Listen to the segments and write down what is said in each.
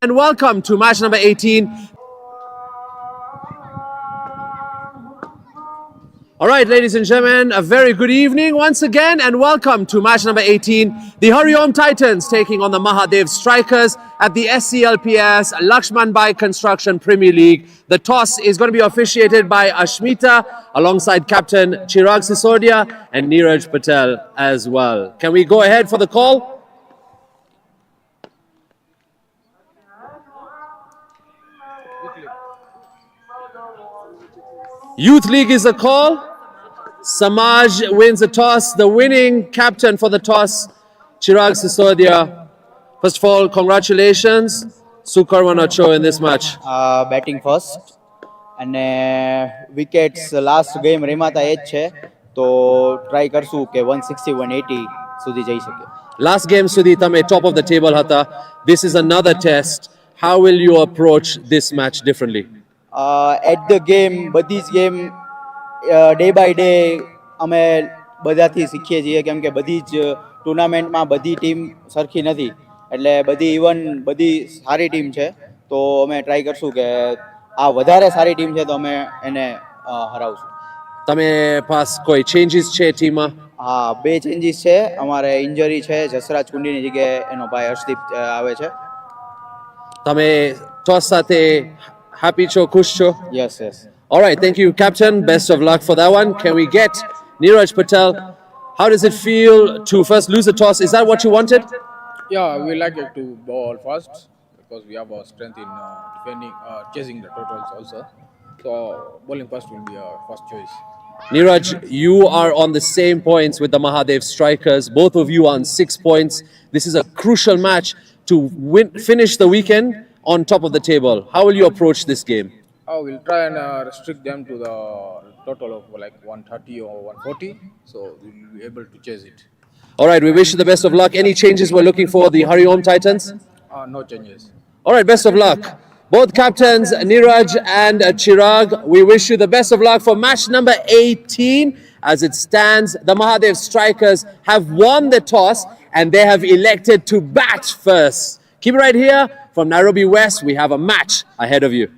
And welcome to match number 18. All right, ladies and gentlemen, a very good evening once again, and welcome to match number 18. The HARIOM TITANS taking on the MAHADEV Strikers at the SCLPS LAXMANBHAI Construction Premier League. The toss is going to be officiated by Ashmita alongside Captain Chirag Sisodia and Neeraj Patel as well. Can we go ahead for the call? Youth League is a call. Samaj wins the toss. The winning captain for the toss, Chirag Sisodia. First of all, congratulations. શું કરવાનો છો in this match? Batting first અને wickets last game રમાતા એ જ છે તો try કરશું કે 160 180 સુધી જઈ શકે. Last game સુધી તમે top of the table હતા. This is another test. How will you approach this match differently? At the game બધી જ ગેમ ડે બાય ડે અમે બધાથી શીખીએ છીએ કેમ કે બધી જ ટુર્નામેન્ટમાં બધી ટીમ સરખી નથી એટલે બધી ઇવન બધી સારી ટીમ છે તો અમે ટ્રાય કરશું કે આ વધારે સારી ટીમ છે તો અમે એને હરાવશું. તમે પાસ કોઈ changes છે ટીમમાં? હા, બે ચેન્જીસ છે. અમારે ઇન્જરી છે, જસરાજ કુંડીની જગ્યાએ એનો ભાઈ હર્ષદીપ આવે છે. તમે toss સાથે happy છો, ખુશ છો? Yes yes. All right, thank you, Captain. Best of luck for that one. Can we get Neeraj Patel? How does it feel to first lose the toss? Is that what you wanted? Yeah, we like it to bowl first because we have our strength in defending, chasing the totals also. So bowling first will be our first choice. Neeraj, you are on the same points with the Mahadev Strikers. Both of you are on 6 points. This is a crucial match to finish the weekend on top of the table. How will you approach this game? We'll try and restrict them to the total of like 130 or 140, so we'll be able to chase it. All right, we wish you the best of luck. Any changes we're looking for the HARIOM TITANS? No changes. All right, best of luck. Both captains, Neeraj and Chirag, we wish you the best of luck for match number 18. As it stands, the Mahadev Strikers have won the toss and they have elected to bat first. Keep it right here. From Nairobi West, we have a match ahead of you.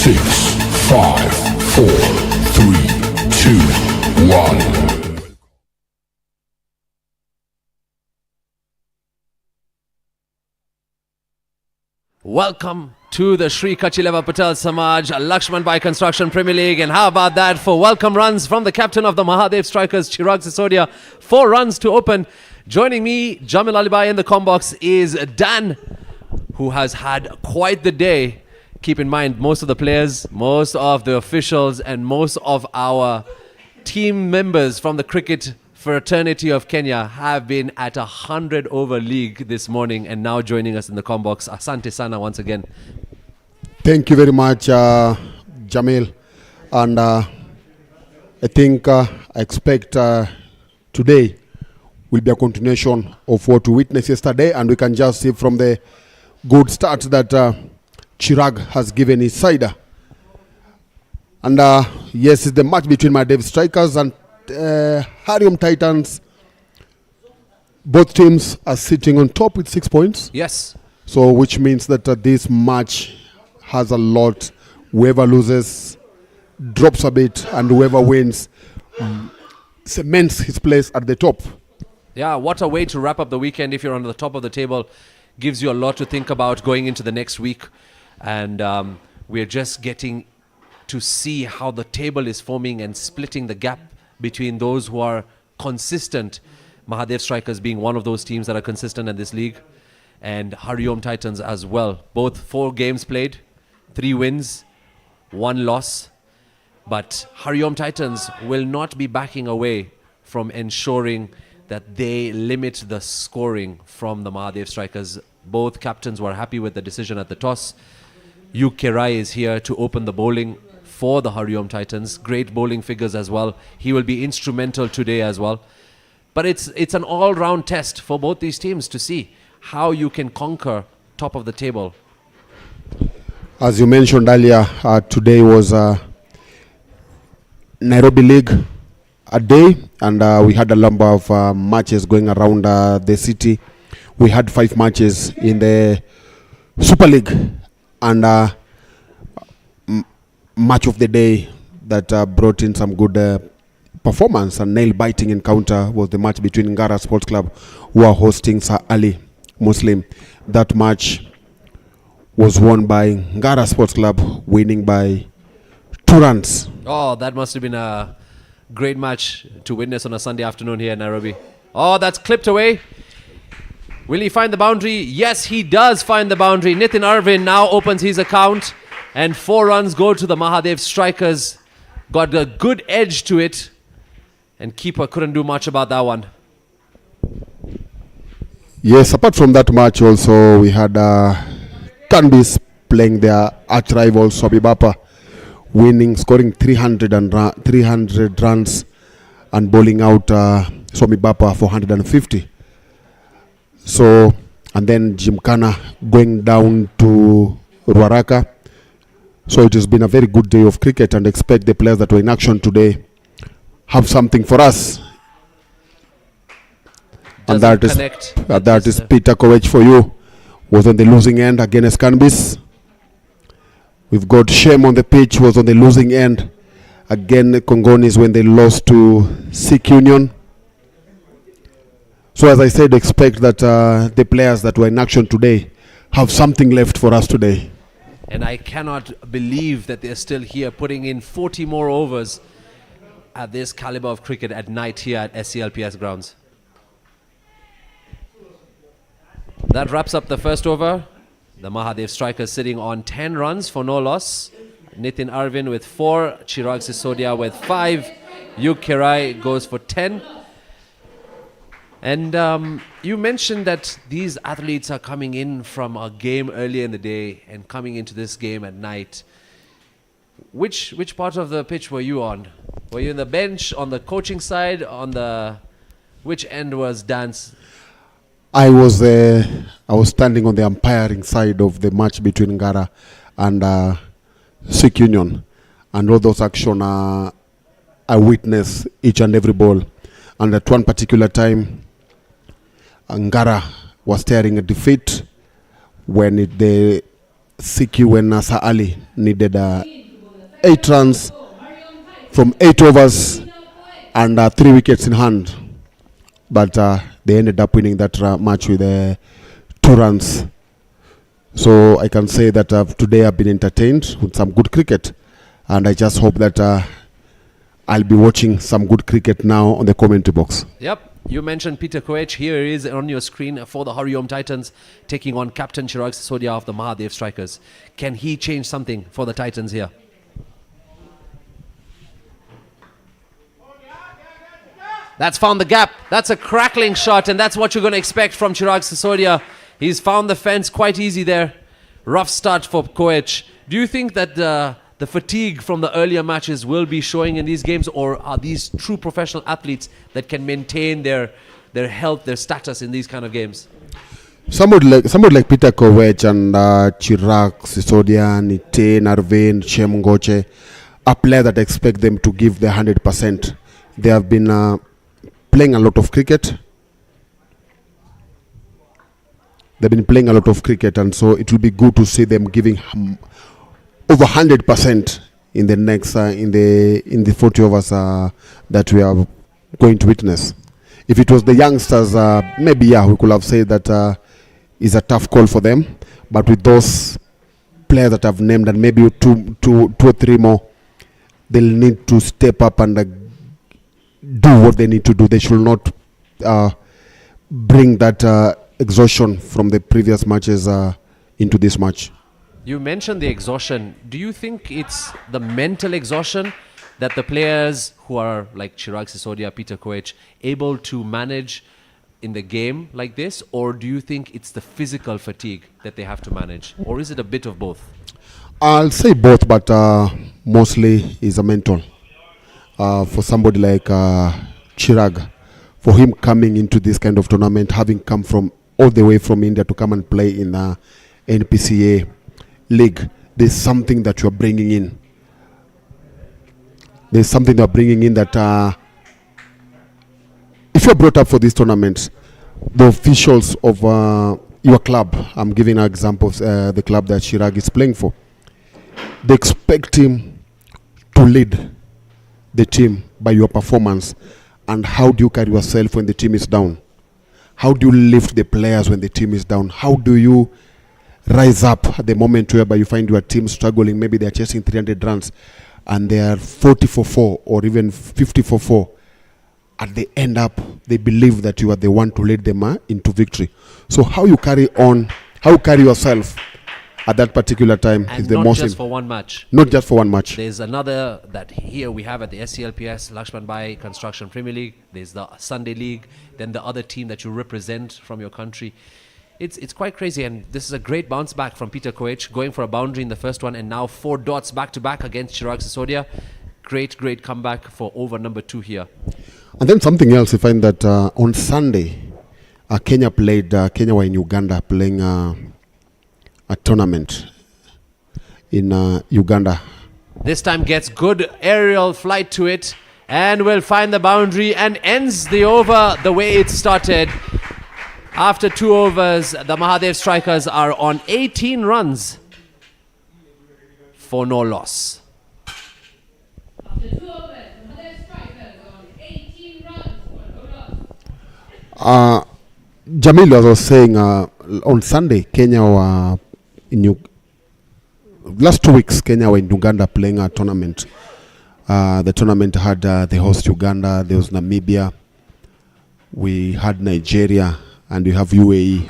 6, 5, 4, 3, 2, 1. Welcome to the Shri Kachileva Patel Samaj LAXMANBHAI Construction Premier League. And how about that for welcome runs from the captain of the Mahadev Strikers, Chirag Sisodia. 4 runs to open. Joining me, Jamil Alibai in the combox is Dan, who has had quite the day. Keep in mind, most of the players, most of the officials, and most of our team members from the cricket fraternity of Kenya have been at 100 over league this morning and now joining us in the combox. Asante sana once again. Thank you very much, Jamil. And I think I expect today will be a continuation of what we witnessed yesterday, and we can just see from the good start that Chirag has given his side. And yes, it's the match between Mahadev Strikers and HARIOM Titans. Both teams are sitting on top with 6 points. Yes. So which means that this match has a lot. Whoever loses drops a bit, and whoever wins cements his place at the top. Yeah, what a way to wrap up the weekend if you're on the top of the table. Gives you a lot to think about going into the next week. And we're just getting to see how the table is forming and splitting the gap between those who are consistent. Mahadev Strikers being one of those teams that are consistent in this league. And HARIOM Titans as well. Both 4 games played, 3 wins, 1 loss. But HARIOM Titans will not be backing away from ensuring that they limit the scoring from the Mahadev Strikers. Both captains were happy with the decision at the toss. Kerai is here to open the bowling for the HARIOM Titans. Great bowling figures as well. He will be instrumental today as well. But it's an all-round test for both these teams to see how you can conquer top of the table. As you mentioned earlier, today was Nairobi League a day, and we had a number of matches going around the city. We had 5 matches in the Super League, and match of the day that brought in some good performance and nail-biting encounter was the match between Ngara Sports Club, who are hosting Sir Ali Muslim. That match was won by Ngara Sports Club, winning by 2 runs. Oh, that must have been a great match to witness on a Sunday afternoon here in Nairobi. Oh, that's clipped away. Will he find the boundary? Yes, he does find the boundary. Nitin Arvind now opens his account, and 4 runs go to the Mahadev Strikers. Got a good edge to it, and keeper couldn't do much about that one. Yes, apart from that match also, we had Canbis playing their arch-rival Swabibapa, scoring 300 runs and bowling out Swabibapa for 150. So, and then Gymkhana going down to Ruaraka. So it has been a very good day of cricket, and expect the players that were in action today have something for us. And that is Peter Koech for you. Was on the losing end against Canbis. We've got Shem on the pitch, was on the losing end. Again, Congonis when they lost to Sikh Union. So as I said, expect that the players that were in action today have something left for us today. And I cannot believe that they're still here putting in 40 more overs at this caliber of cricket at night here at SCLPS grounds. That wraps up the first over. The Mahadev Strikers sitting on 10 runs for no loss. Nitin Arvind with 4, Chirag Sisodia with 5, Kerai goes for 10. And you mentioned that these athletes are coming in from a game earlier in the day and coming into this game at night. Which part of the pitch were you on? Were you in the bench, on the coaching side, on the... Which end was Dan's? I was standing on the umpiring side of the match between Ngara and Sikh Union. And all those action, I witnessed each and every ball. And at one particular time, Ngara was staring a defeat when the CQ when Sir Ali needed 8 runs from 8 overs and 3 wickets in hand. But they ended up winning that match with 2 runs. So I can say that today I've been entertained with some good cricket. And I just hope that I'll be watching some good cricket now on the commentary box. Yep. You mentioned Peter Koech. Here he is on your screen for the HARIOM Titans, taking on Captain Chirag Sisodia of the MAHADEV Strikers. Can he change something for the Titans here? That's found the gap. That's a crackling shot, and that's what you're going to expect from Chirag Sisodia. He's found the fence quite easy there. Rough start for Koech. Do you think that the fatigue from the earlier matches will be showing in these games, or are these true professional athletes that can maintain their health, their status in these kind of games? Somebody like Peter Koech and Chirag Sisodia, Nite, Narvain, Shem Goche are players that expect them to give their 100%. They have been playing a lot of cricket. They've been playing a lot of cricket, and so it will be good to see them giving over 100% in the next in the 40 overs that we are going to witness. If it was the youngsters, maybe we could have said that is a tough call for them. But with those players that I've named and maybe two or three more, they'll need to step up and do what they need to do. They should not bring that exhaustion from the previous matches into this match. You mentioned the exhaustion. Do you think it's the mental exhaustion that the players who are like Chirag Sisodia, Peter Koech, able to manage in the game like this? Or do you think it's the physical fatigue that they have to manage? Or is it a bit of both? I'll say both, but mostly is a mental. For somebody like Chirag, for him coming into this kind of tournament, having come from all the way from India to come and play in the NPCA league, there's something that you're bringing in. There's something you're bringing in that if you're brought up for this tournament, the officials of your club, I'm giving an example of the club that Chirag is playing for, they expect him to lead the team by your performance. And how do you carry yourself when the team is down? How do you lift the players when the team is down? How do you rise up at the moment whereby you find your team struggling? Maybe they're chasing 300 runs and they are 40 for 4 or even 50 for 4. At the end up, they believe that you are the one to lead them into victory. So how you carry on, how you carry yourself at that particular time and is the not most just for one match. Not just for one match. There's another that here we have at the SCLPS, LAXMANBHAI Construction Premier League. There's the Sunday League, then the other team that you represent from your country. It's quite crazy, and this is a great bounce back from Peter Koech, going for a boundary in the first one and now 4 dots back to back against Chirag Sisodia. Great comeback for over number 2 here. And then something else, you find that on Sunday, Kenya were in Uganda playing a tournament in Uganda. This time gets good aerial flight to it and will find the boundary and ends the over the way it started. After 2 overs, the MAHADEV Strikers are on 18 runs for no loss. After 2 overs, the MAHADEV Strikers are on 18 runs for no loss. Jamil was saying on Sunday, Kenya were in last 2 weeks, Kenya were in Uganda playing a tournament. The tournament had the host Uganda, there was Namibia, we had Nigeria, and we have UAE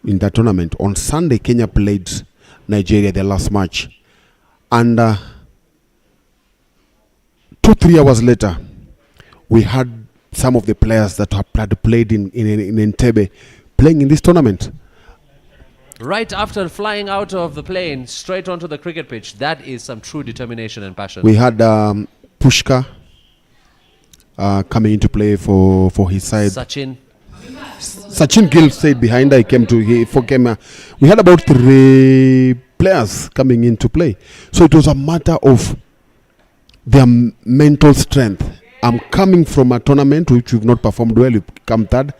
in that tournament. On Sunday, Kenya played Nigeria, their last match. And 2-3 hours later, we had some of the players that had played in Entebbe playing in this tournament. Right after flying out of the plane, straight onto the cricket pitch. That is some true determination and passion. We had Pushka coming into play for his side. Sachin Gill stayed behind. We had about 3 players coming into play. So it was a matter of their mental strength. I'm coming from a tournament which we've not performed well, we've come third,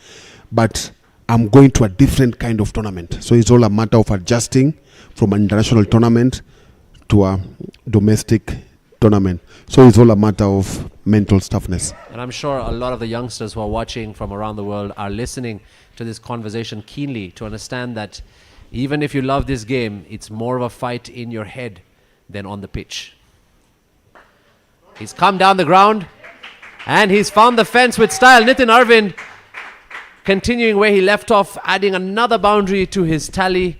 but I'm going to a different kind of tournament. So it's all a matter of adjusting from an international tournament to a domestic tournament. So it's all a matter of mental toughness. And I'm sure a lot of the youngsters who are watching from around the world are listening to this conversation keenly to understand that even if you love this game, it's more of a fight in your head than on the pitch. He's come down the ground and he's found the fence with style. Nitin Arvind continuing where he left off, adding another boundary to his tally.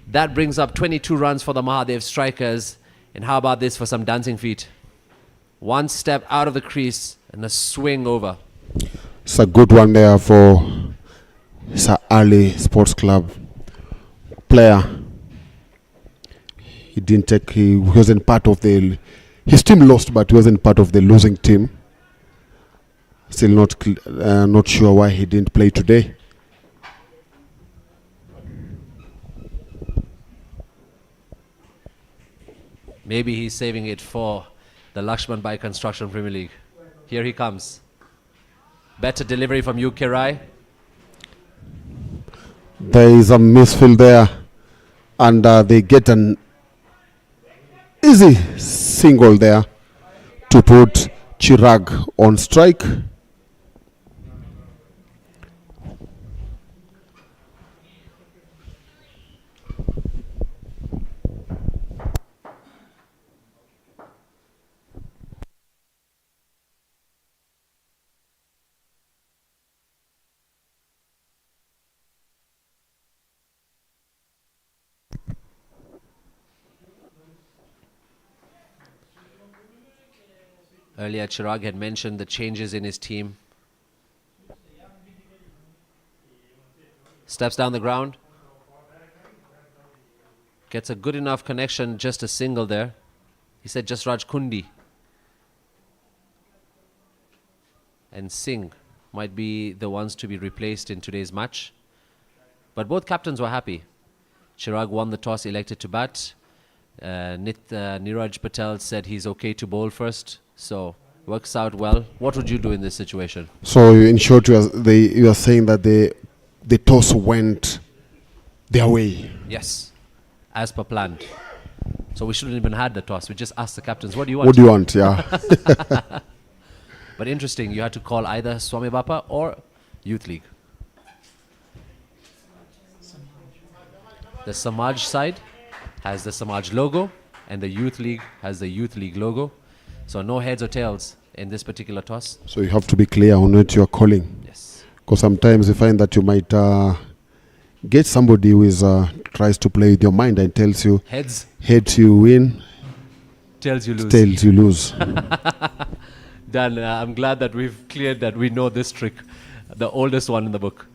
That brings up 22 runs for the Mahadev strikers. And how about this for some dancing feet? One step out of the crease and a swing over. It's a good one there for Sir Ali Sports Club player. He wasn't part of his team lost, but he wasn't part of the losing team. Still not sure why he didn't play today. Maybe he's saving it for the LAXMANBHAI Construction Premier League. Here he comes. Better delivery from you, Kirai. There is a misfield there, and they get an easy single there to put Chirag on strike. Earlier, Chirag had mentioned the changes in his team. Steps down the ground. Gets a good enough connection, just a single there. He said just Raj Kundi. And Singh might be the ones to be replaced in today's match. But both captains were happy. Chirag won the toss, elected to bat. Niraj Patel said he's okay to bowl first. So, works out well. What would you do in this situation? So, in short, you are saying that the toss went their way. Yes, as per plan. So, we shouldn't even had the toss. We just asked the captains, what do you want? What do you want, yeah. But interesting, you had to call either Swami Bappa or Youth League. The Samaj side has the Samaj logo, and the Youth League has the Youth League logo. So no heads or tails in this particular toss. So you have to be clear on what you are calling. Yes. Because sometimes you find that you might get somebody who is tries to play with your mind and tells you heads you win, tails you lose. Tails you lose. Dan, I'm glad that we've cleared that. We know this trick, the oldest one in the book.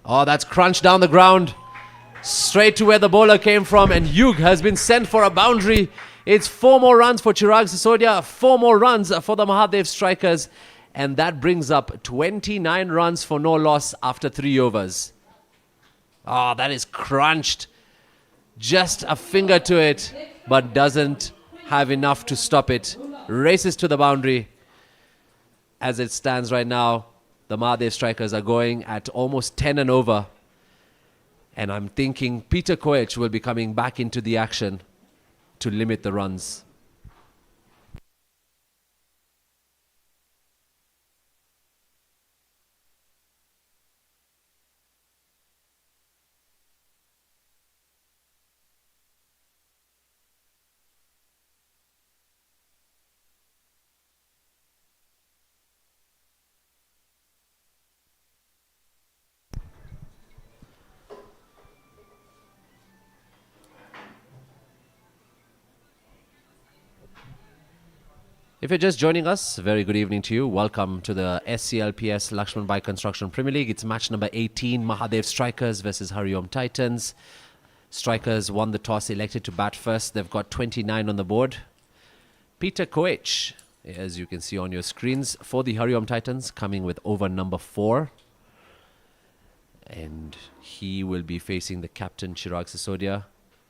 Oh, that's crunched down the ground. Straight to where the bowler came from, and Yug has been sent for a boundary. It's 4 more runs for Chirag Sisodia, 4 more runs for the Mahadev strikers, and that brings up 29 runs for no loss after 3 overs. Oh, that is crunched. Just a finger to it, but doesn't have enough to stop it. Races to the boundary. As it stands right now, the Mahadev strikers are going at almost 10 and over. And I'm thinking Peter Koech will be coming back into the action to limit the runs. If you're just joining us, very good evening to you. Welcome to the SCLPS LAXMANBHAI Construction Premier League. It's match number 18, Mahadev Strikers versus HARIOM Titans. Strikers won the toss, elected to bat first. They've got 29 on the board. Peter Koech, as you can see on your screens, for the HARIOM Titans, coming with over number 4. And he will be facing the captain, Chirag Sisodia.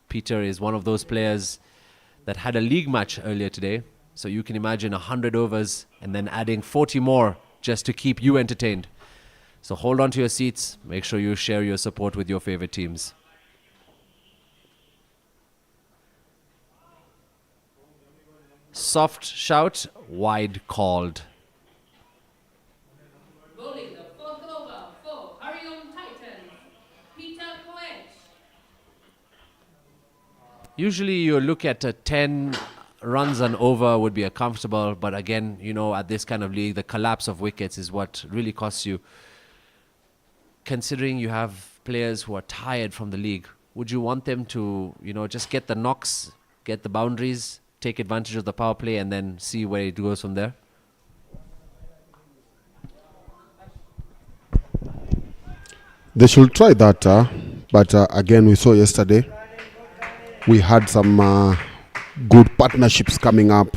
Peter is one of those players that had a league match earlier today. So you can imagine 100 overs and then adding 40 more just to keep you entertained. So hold on to your seats. Make sure you share your support with your favorite teams. Soft shout, wide called. Bowling the fourth over for HARIOM Titans, Peter Koech. Usually you look at 10 runs and over would be a comfortable, but again, you know, at this kind of league, the collapse of wickets is what really costs you. Considering you have players who are tired from the league, would you want them to, you know, just get the knocks, get the boundaries, take advantage of the power play, and then see where it goes from there? They should try that, but again, we saw yesterday, we had some good partnerships coming up,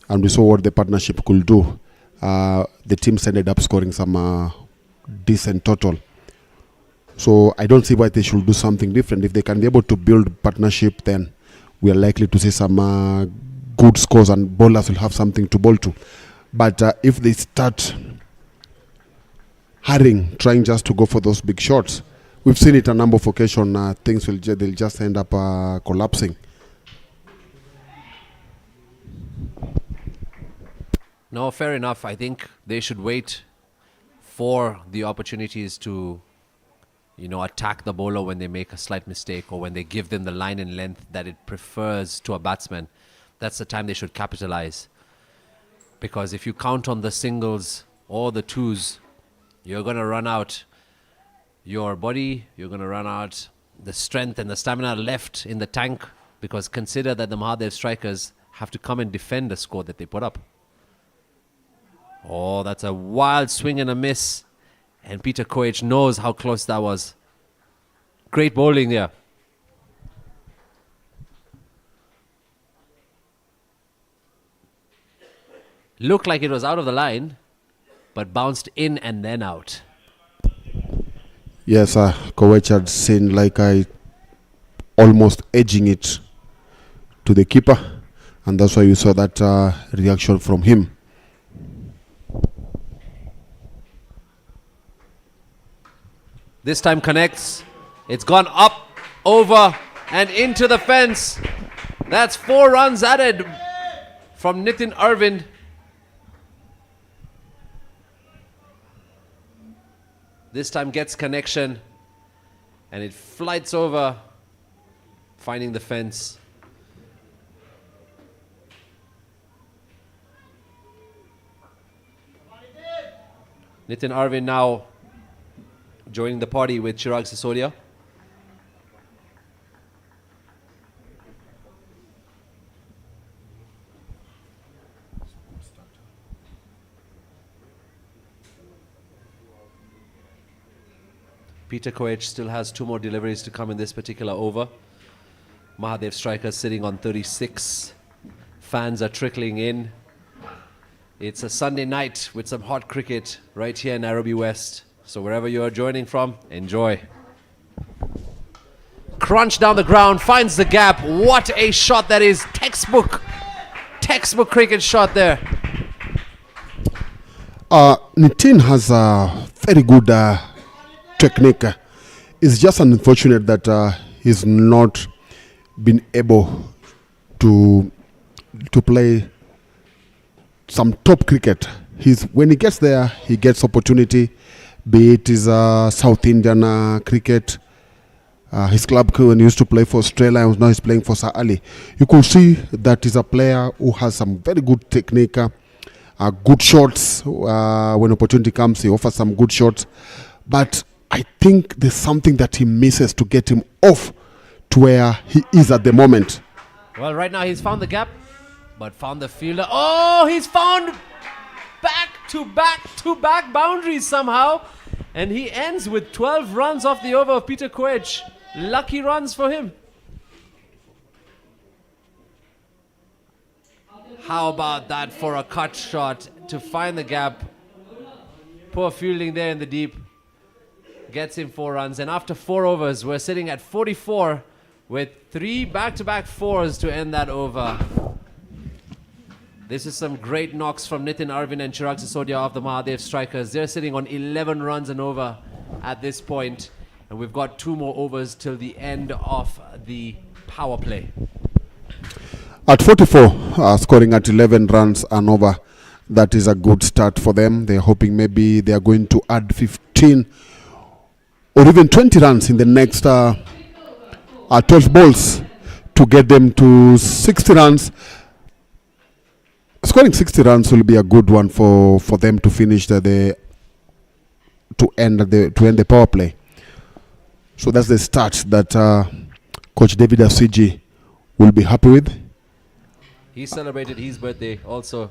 and we saw what the partnership could do. The teams ended up scoring some decent total. So I don't see why they should do something different. If they can be able to build partnership, then we are likely to see some good scores, and bowlers will have something to bowl to. But if they start hurrying, trying just to go for those big shots, we've seen it a number of occasions, things they'll just end up collapsing. No, fair enough. I think they should wait for the opportunities to, you know, attack the bowler when they make a slight mistake or when they give them the line and length that it prefers to a batsman. That's the time they should capitalize. Because if you count on the singles or the twos, you're going to run out your body, you're going to run out the strength and the stamina left in the tank, because consider that the Mahadev strikers have to come and defend the score that they put up. Oh, that's a wild swing and a miss. And Peter Koech knows how close that was. Great bowling there. Looked like it was out of the line, but bounced in and then out. Yes, Koech had seen like almost edging it to the keeper, and that's why you saw that reaction from him. This time connects. It's gone up, over, and into the fence. That's 4 runs added from Nitin Arvind. This time gets connection, and it flights over, finding the fence. Nitin Arvind now joining the party with Chirag Sisodia. Peter Koech still has 2 more deliveries to come in this particular over. Mahadev strikers sitting on 36. Fans are trickling in. It's a Sunday night with some hot cricket right here in Nairobi West. So wherever you are joining from, enjoy. Crunch down the ground, finds the gap. What a shot that is. Textbook cricket shot there. Nitin has a very good technique. It's just unfortunate that he's not been able to play some top cricket. When he gets there, he gets opportunity, be it his South Indian cricket, his club when he used to play for Australia, and now he's playing for Sir Ali. You could see that he's a player who has some very good technique, good shots. When opportunity comes, he offers some good shots. But I think there's something that he misses to get him off to where he is at the moment. Well, right now he's found the gap, but found the fielder. Oh, he's found back-to-back boundaries somehow. And he ends with 12 runs off the over of Peter Koech. Lucky runs for him. How about that for a cut shot to find the gap? Poor fielding there in the deep. Gets him 4 runs. And after 4 overs, we're sitting at 44 with 3 back-to-back 4s to end that over. This is some great knocks from Nitin Arvind and Chirag Sisodia of the Mahadev Strikers. They're sitting on 11 runs and over at this point. And we've got 2 more overs till the end of the power play. At 44, scoring at 11 runs and over, that is a good start for them. They're hoping maybe they are going to add 15 or even 20 runs in the next 12 balls to get them to 60 runs. Scoring 60 runs will be a good one for them to finish to end the power play. So that's the start that Coach David Asiji will be happy with. He celebrated his birthday also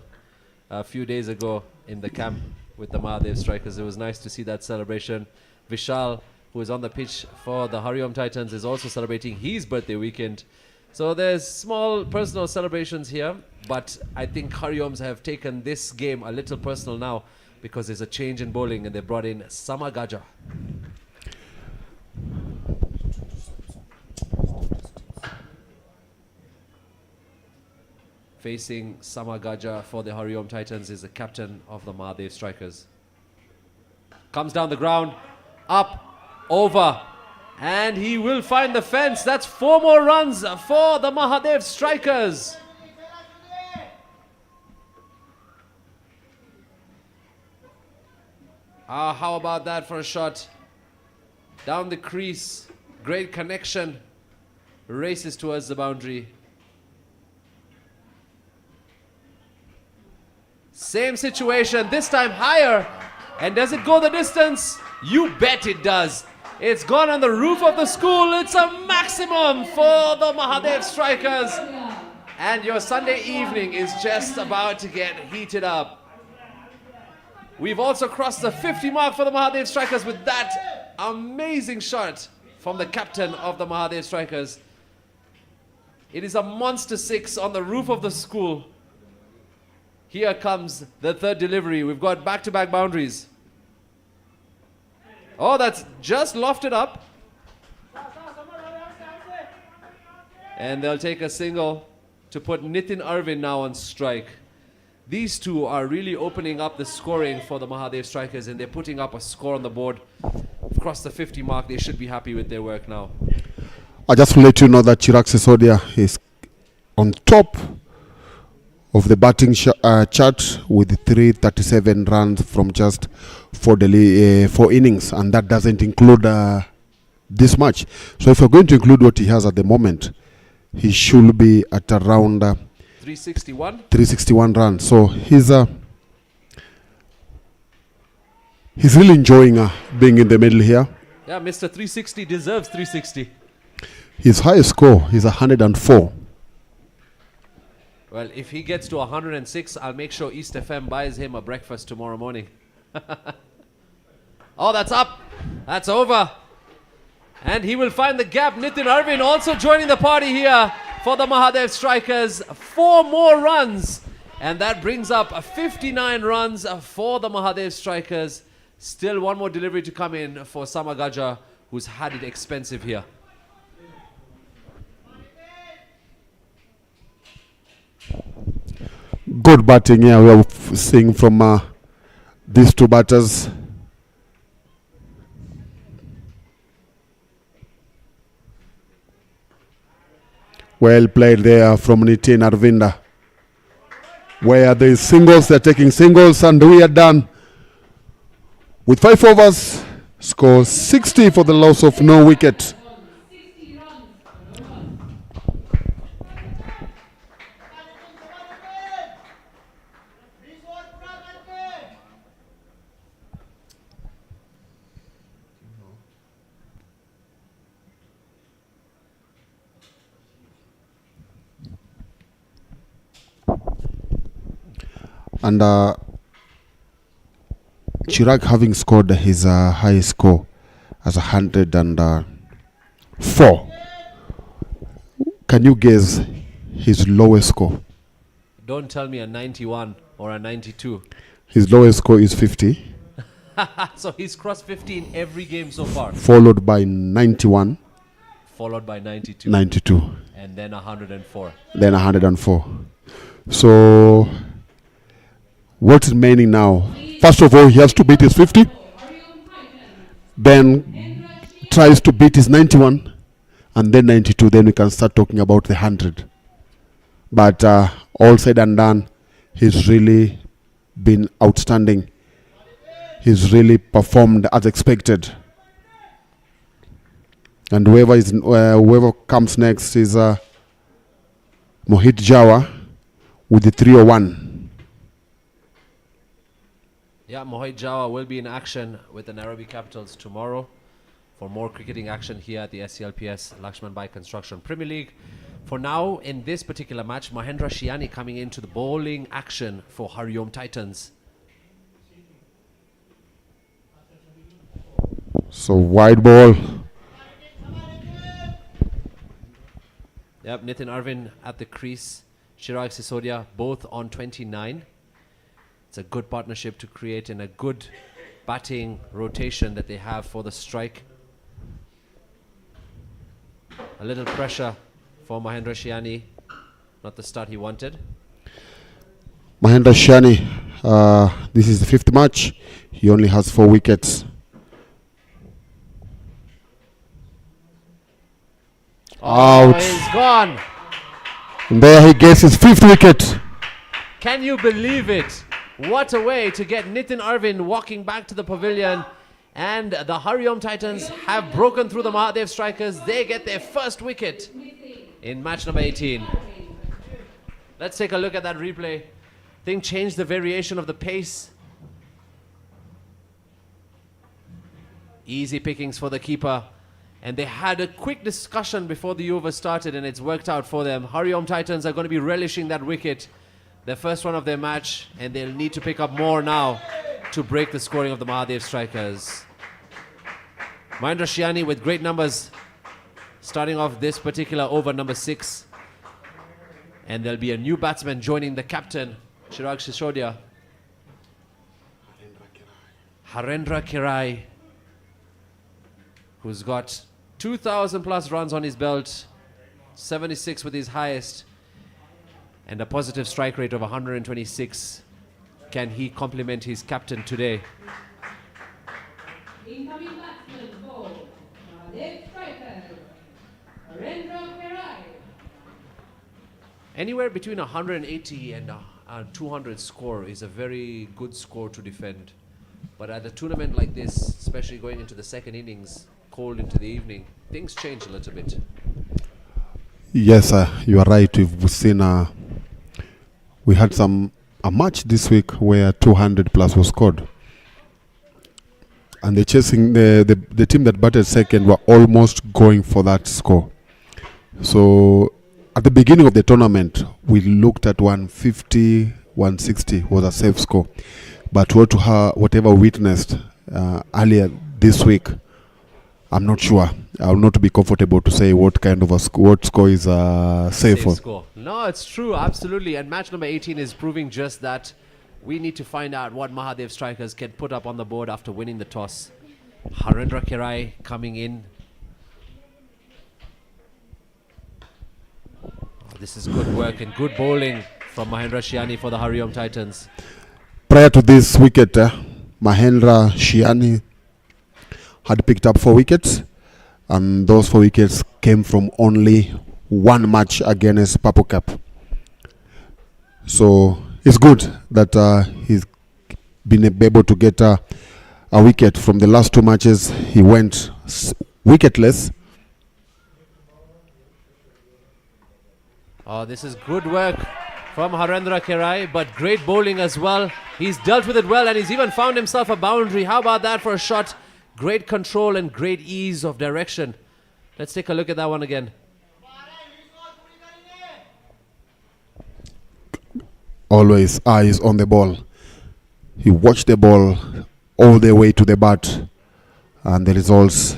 a few days ago in the camp with the Mahadev Strikers. It was nice to see that celebration. Vishal, who is on the pitch for the HARIOM Titans, is also celebrating his birthday weekend. So there's small personal celebrations here, but I think HARIOMs have taken this game a little personal now because there's a change in bowling and they brought in Samagaja. Facing Samagaja for the HARIOM Titans is the captain of the Mahadev Strikers. Comes down the ground, up, over, and he will find the fence. That's 4 more runs for the Mahadev Strikers. How about that for a shot? Down the crease, great connection, races towards the boundary. Same situation, this time higher. And does it go the distance? You bet it does. It's gone on the roof of the school. It's a maximum for the Mahadev Strikers. And your Sunday evening is just about to get heated up. We've also crossed the 50 mark for the Mahadev Strikers with that amazing shot from the captain of the Mahadev Strikers. It is a monster 6 on the roof of the school. Here comes the third delivery. We've got back-to-back boundaries. Oh, that's just lofted up. And they'll take a single to put Nitin Arvind now on strike. These two are really opening up the scoring for the Mahadev Strikers, and they're putting up a score on the board. Across the 50 mark, they should be happy with their work now. I just want to let you know that Chirag Sisodia is on top of the batting chart with 337 runs from just 4 innings, and that doesn't include this match. So if you're going to include what he has at the moment, he should be at around 361 runs. So he's really enjoying being in the middle here. Yeah, Mr. 360 deserves 360. His highest score is 104. Well, if he gets to 106, I'll make sure East FM buys him a breakfast tomorrow morning. Oh, that's up. That's over. And he will find the gap. Nitin Arvind also joining the party here for the Mahadev Strikers. 4 more runs. And that brings up 59 runs for the Mahadev Strikers. Still 1 more delivery to come in for Samagaja, who's had it expensive here. Good batting here. We are seeing from these two batters. Well played there from Nitin Arvinda. Where the singles, they're taking singles, and we are done with 5 overs. Score 60 for the loss of no wicket. And Chirag having scored his highest score as 104. Can you guess his lowest score? Don't tell me a 91 or a 92. His lowest score is 50. So he's crossed 50 in every game so far. Followed by 91. Followed by 92. 92. And then 104. Then 104. So What's remaining now? First of all, he has to beat his 50. Then tries to beat his 91. And then 92. Then we can start talking about the 100. But all said and done, he's really been outstanding. He's really performed as expected. And whoever comes next is Mohit Jawa with the 301. Yeah, Mohit Jawa will be in action with the Nairobi Capitals tomorrow for more cricketing action here at the SCLPS LAXMANBHAI Construction Premier League. For now, in this particular match, Mahendra Shiani coming into the bowling action for HARIOM Titans. So wide ball. Yep, Nitin Arvind at the crease, Chirag Sisodia both on 29. It's a good partnership to create and a good batting rotation that they have for the strike. A little pressure for Mahendra Shiani, not the start he wanted. Mahendra Shiani, this is the 5th match. He only has 4 wickets. Oh, Out. he's gone. And there he gets his 5th wicket. Can you believe it? What a way to get Nitin Arvind walking back to the pavilion. And the HARIOM Titans have broken through the Mahadev strikers. They get their first wicket in match number 18. Let's take a look at that replay. Thing changed the variation of the pace. Easy pickings for the keeper. And they had a quick discussion before the over started, and it's worked out for them. HARIOM Titans are going to be relishing that wicket, their first one of their match, and they'll need to pick up more now to break the scoring of the Mahadev strikers. Mahendra Shiani with great numbers, starting off this particular over, number 6. And there'll be a new batsman joining the captain, Chirag Sisodia. Harendra Kirai, who's got 2,000 plus runs on his belt, 76 with his highest, and a positive strike rate of 126. Can he complement his captain today? Incoming batsman for Mahadev strikers, Harendra Kirai. Anywhere between 180 and 200 score is a very good score to defend. But at a tournament like this, especially going into the second innings, cold into the evening, things change a little bit. Yes, you are right. We've seen we had a match this week where 200 plus was scored, and the chasing the team that batted second were almost going for that score. So at the beginning of the tournament, we looked at 150, 160 was a safe score, but whatever we witnessed earlier this week, I'm not sure. I will not be comfortable to say what kind of what score is safe for. Score. No, it's true, absolutely. And match number 18 is proving just that. We need to find out what Mahadev strikers can put up on the board after winning the toss. Harendra Kirai coming in. This is good work and good bowling from Mahendra Shiani for the HARIOM Titans. Prior to this wicket, Mahendra Shiani had picked up 4 wickets, and those 4 wickets came from only 1 match against Purple Cap. So it's good that he's been able to get a wicket. From the last 2 matches, he went wicketless. Oh, this is good work from Harendra Kirai, but great bowling as well. He's dealt with it well, and he's even found himself a boundary. How about that for a shot? Great control and great ease of direction. Let's take a look at that one again. Always eyes on the ball. He watched the ball all the way to the bat, and the results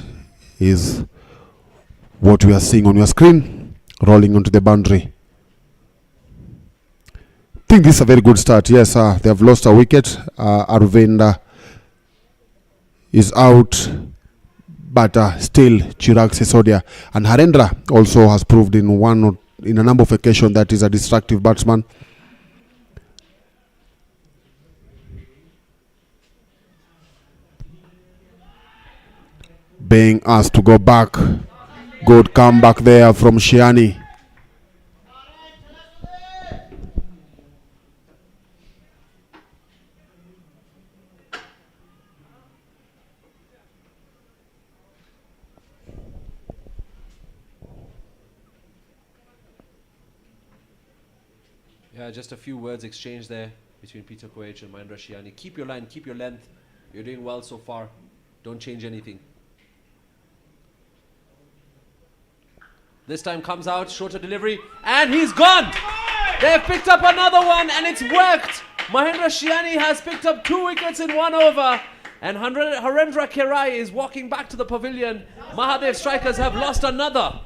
is what we are seeing on your screen, rolling onto the boundary. I think this is a very good start. Yes, they have lost a wicket. Arvind is out, but still Chirag Sisodia and Harendra also has proved in a number of occasions that is a destructive batsman. being asked to go back. Good comeback there from Shiani. Yeah, just a few words exchanged there between Peter Koech and Mahendra Shiani. Keep your line, keep your length. You're doing well so far. Don't change anything. This time comes out, shorter delivery, and he's gone! They've picked up another one, and it's worked! Mahendra Shiani has picked up 2 wickets in 1 over, and Harendra Kerai is walking back to the pavilion. Mahadev strikers have lost another.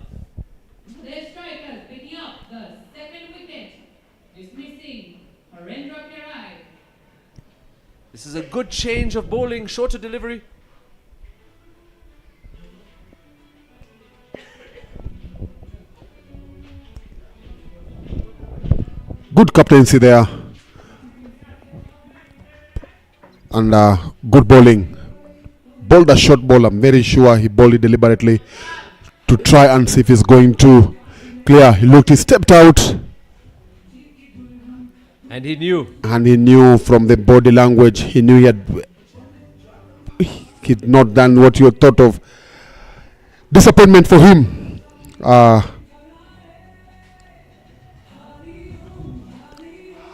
Their strikers picking up the second wicket, dismissing Harendra Kerai. This is a good change of bowling, shorter delivery. Good captaincy there. And good bowling. Bowled a short ball. I'm very sure he bowled it deliberately to try and see if he's going to clear. He looked, he stepped out. And he knew. And he knew from the body language, he knew he'd not done what you thought of. Disappointment for him.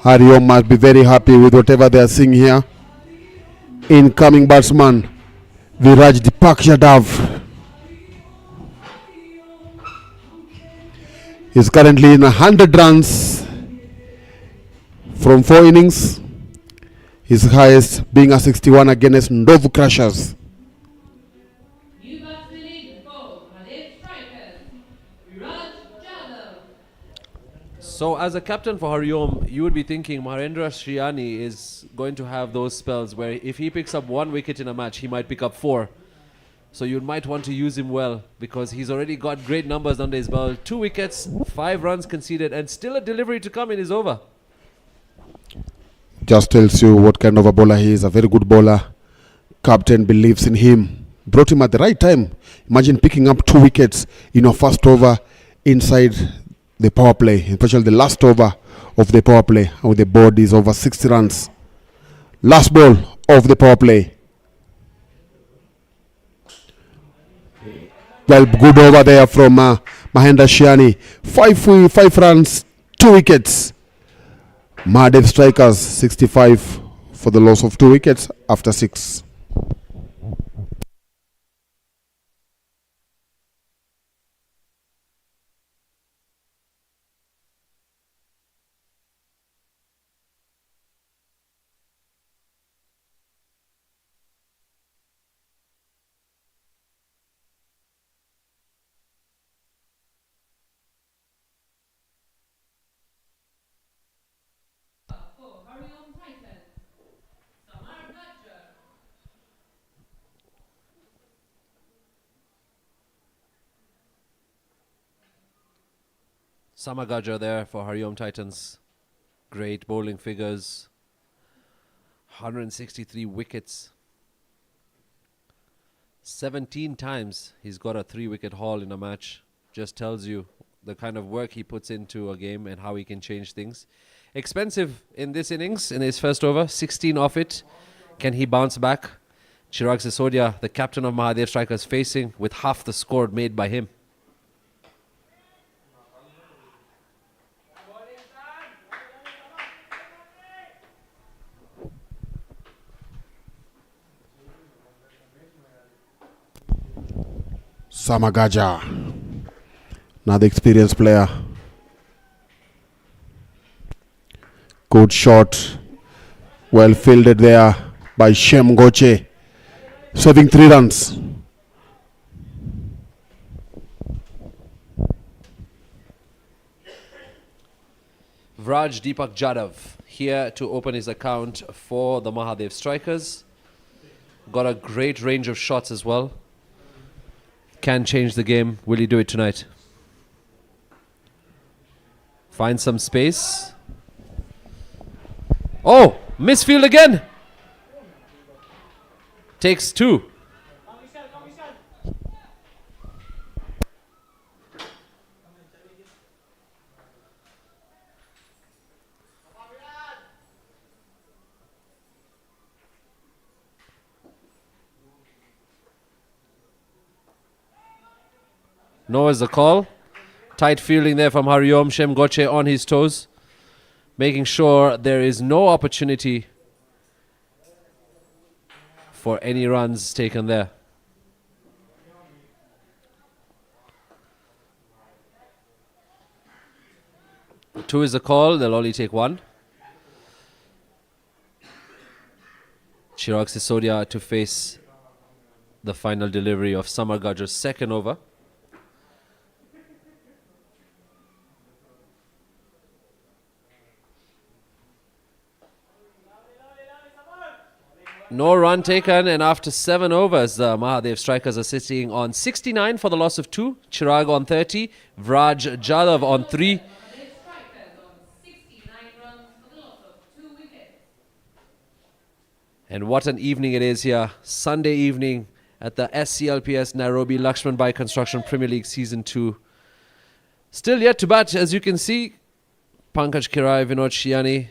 HARIOM must be very happy with whatever they are seeing here. Incoming batsman Viraj Deepak Yadav is currently in 100 runs from 4 innings. His highest being a 61 against Ndovu Crushers. New batsman in for Mahadev strikers, Viraj Yadav. So as a captain for HARIOM, you would be thinking Mahendra Shiani is going to have those spells where if he picks up 1 wicket in a match, he might pick up 4. So you might want to use him well because he's already got great numbers under his belt. 2 wickets, 5 runs conceded, and still a delivery to come in his over. Just tells you what kind of a bowler he is. A very good bowler. Captain believes in him. Brought him at the right time. Imagine picking up 2 wickets in your first over inside the power play, especially the last over of the power play, with the board is over 60 runs. Last ball of the power play. Well, good over there from Mahendra Shiani. 5 runs, 2 wickets. Mahadev strikers 65 for the loss of 2 wickets after 6. For HARIOM Titans, Samar Gajjar. Samagaja there for HARIOM Titans. Great bowling figures. 163 wickets. 17 times he's got a 3-wicket haul in a match. Just tells you the kind of work he puts into a game and how he can change things. Expensive in this innings, in his first over. 16 off it. Can he bounce back? Chirag Sisodia, the captain of Mahadev strikers, facing with half the score made by him. Samagaja, another experienced player. Good shot, well fielded there by Shem Goche, saving 3 runs. Vraj Deepak Jadhav here to open his account for the Mahadev strikers. Got a great range of shots as well. Can change the game. Will he do it tonight? Find some space. Oh, misfield again. Takes 2. No is the call. Tight fielding there from HARIOM. Shem Goche on his toes, making sure there is no opportunity for any runs taken there. Two is the call. They'll only take one. Chirag Sisodia to face the final delivery of Samar Gajra's second over. No run taken, and after 7 overs, the Mahadev strikers are sitting on 69 for the loss of 2. Chirag on 30, Vraj Jadhav on 3. Mahadev strikers on 69 runs for the loss of 2 wickets. And what an evening it is here. Sunday evening at the SCLPS Nairobi LAXMANBHAI Construction Premier League Season 2. Still yet to bat, as you can see. Pankaj Kirai, Vinod Shiani.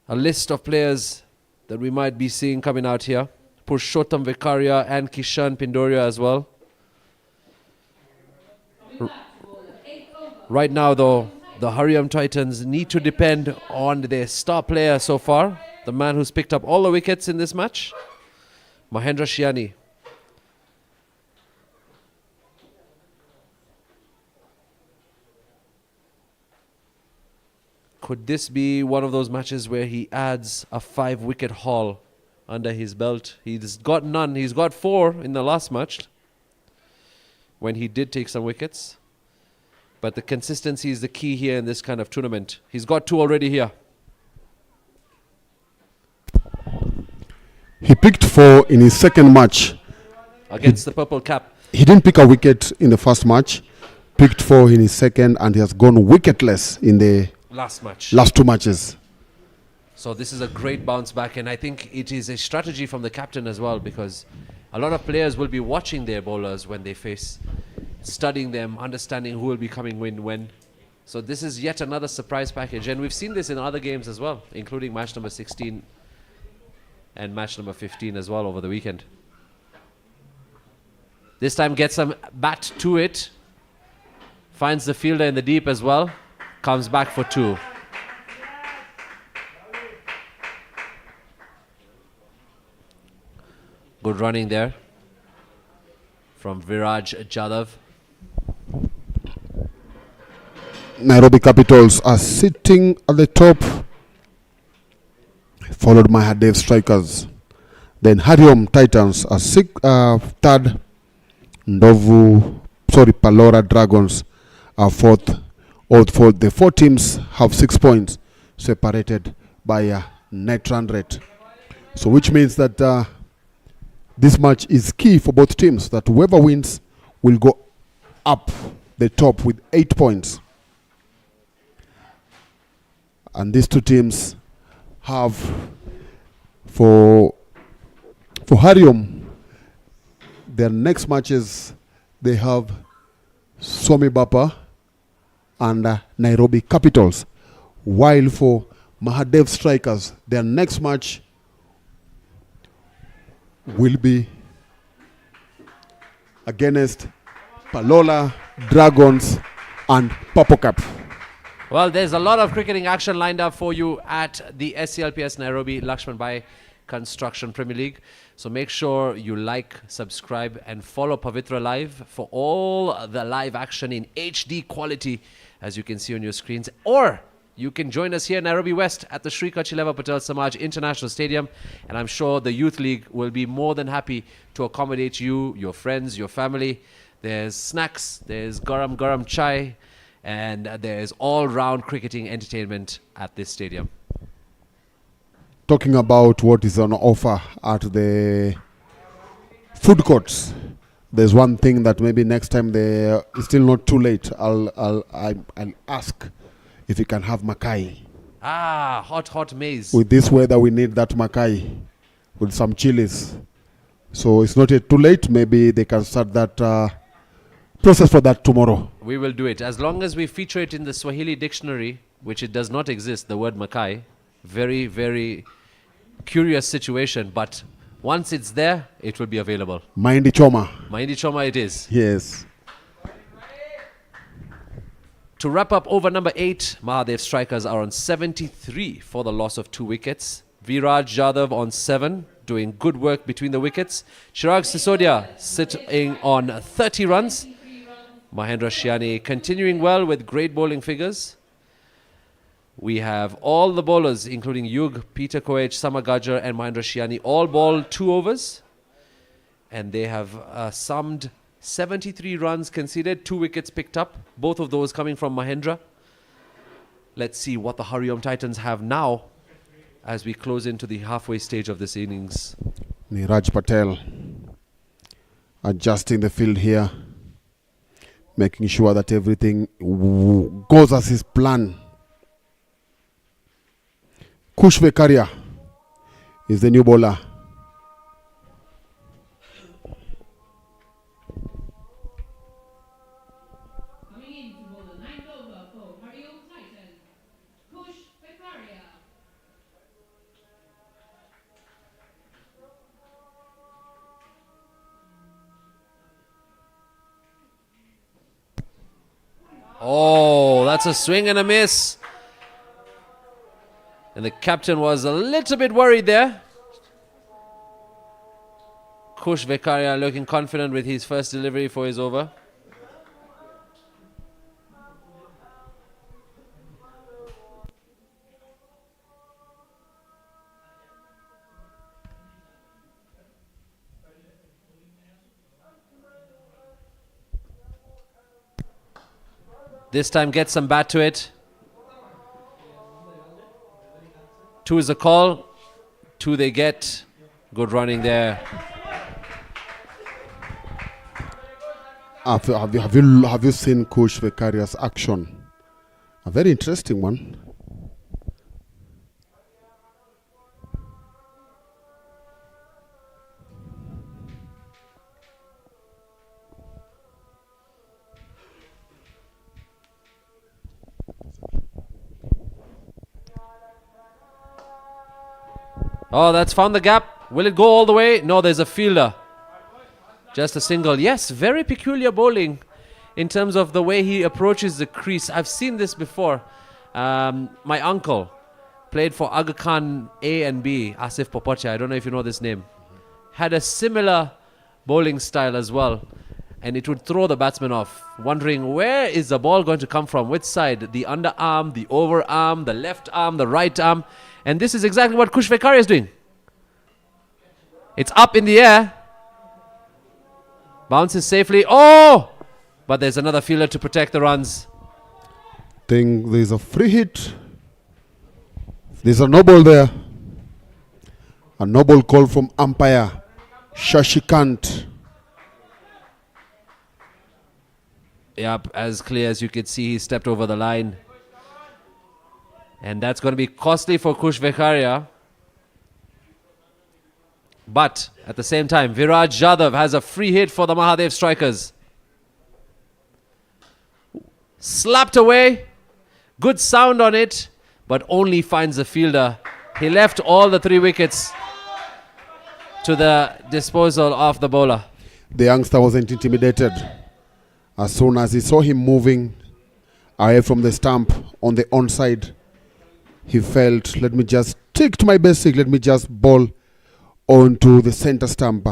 A list of players that we might be seeing coming out here. Purushottam Vikaria and Kishan Pindoria as well. Right now though, the HARIOM Titans need to depend on their star player so far, the man who's picked up all the wickets in this match, Mahendra Shiani. Could this be one of those matches where he adds a 5-wicket haul under his belt? He's got none. He's got 4 in the last match when he did take some wickets. But the consistency is the key here in this kind of tournament. He's got 2 already here. He picked 4 in his second match. Against the purple cap. He didn't pick a wicket in the first match, picked 4 in his second, and he has gone wicketless in the last 2 matches. So this is a great bounce back, and I think it is a strategy from the captain as well, because a lot of players will be watching their bowlers when they face, studying them, understanding who will be coming when. So this is yet another surprise package, and we've seen this in other games as well, including match number 16 and match number 15 as well over the weekend. This time gets some bat to it, finds the fielder in the deep as well, comes back for 2. Good running there from Viraj Jadhav. Nairobi Capitals are sitting at the top, followed by MAHADEV strikers. Then HARIOM Titans are third. Palora Dragons are fourth. The 4 teams have 6 points, separated by a net run rate. So which means that this match is key for both teams, that whoever wins will go up the top with 8 points. And these 2 teams have, for HARIOM, their next matches, they have Swami Bapa and Nairobi Capitals. While for MAHADEV strikers, their next match will be against Palora Dragons and Purple Cap. Well, there's a lot of cricketing action lined up for you at the SCLPS Nairobi LAXMANBHAI Construction Premier League. So make sure you like, subscribe, and follow Pavitra Live for all the live action in HD quality, as you can see on your screens. Or you can join us here in Nairobi West at the Sri Kachileva Patel Samaj International Stadium. And I'm sure the Youth League will be more than happy to accommodate you, your friends, your family. There's snacks, there's garam chai, and there's all-round cricketing entertainment at this stadium. Talking about what is on offer at the food courts, there's one thing that maybe next time it's still not too late. I'll ask if you can have makai. Hot maize. With this weather, we need that makai with some chilies. So it's not yet too late. Maybe they can start that process for that tomorrow. We will do it. As long as we feature it in the Swahili dictionary, which it does not exist, the word makai. Very, very curious situation, but Once it's there, it will be available. Mahindi Choma. Mahindi Choma it is. Yes. To wrap up over number 8, Mahadev strikers are on 73 for the loss of 2 wickets. Viraj Jadhav on 7, doing good work between the wickets. Chirag Sisodia sitting on 30 runs. Mahendra Shiani continuing well with great bowling figures. We have all the bowlers, including Yug, Peter Koech, Samagajar and Mahendra Shiani, all bowled 2 overs. And they have summed 73 runs conceded, 2 wickets picked up, both of those coming from Mahendra. Let's see what the HARIOM Titans have now as we close into the halfway stage of this innings. Niraj Patel adjusting the field here, making sure that everything goes as his plan. Kush Vekaria is the new bowler. Coming in to bowl the 9th over for HARIOM Titans, Kush Vekaria. Oh, that's a swing and a miss. And the captain was a little bit worried there. Kush Vekaria looking confident with his first delivery for his over. This time gets some bat to it. 2 is a call. 2 they get. Good running there. Have you seen Kush Vekaria's action? A very interesting one. Oh, that's found the gap. Will it go all the way? No, there's a fielder. Just a single. Yes, very peculiar bowling in terms of the way he approaches the crease. I've seen this before. My uncle played for Aga Khan A and B, Asif Popocha. I don't know if you know this name. Had a similar bowling style as well. And it would throw the batsman off, wondering where is the ball going to come from? Which side? The underarm, the overarm, the left arm, the right arm. And this is exactly what Kush Vekaria is doing. It's up in the air. Bounces safely. Oh! But there's another fielder to protect the runs. Think there's a free hit. There's a no ball there. A no ball call from umpire Shashikant. Yep, as clear as you could see, he stepped over the line. And that's going to be costly for Kush Vekaria. But at the same time, Viraj Jadhav has a free hit for the Mahadev strikers. Slapped away. Good sound on it, but only finds the fielder. He left all the 3 wickets to the disposal of the bowler. The youngster wasn't intimidated. As soon as he saw him moving away from the stump on the onside, he felt, let me just stick to my basic, let me just bowl onto the center stump.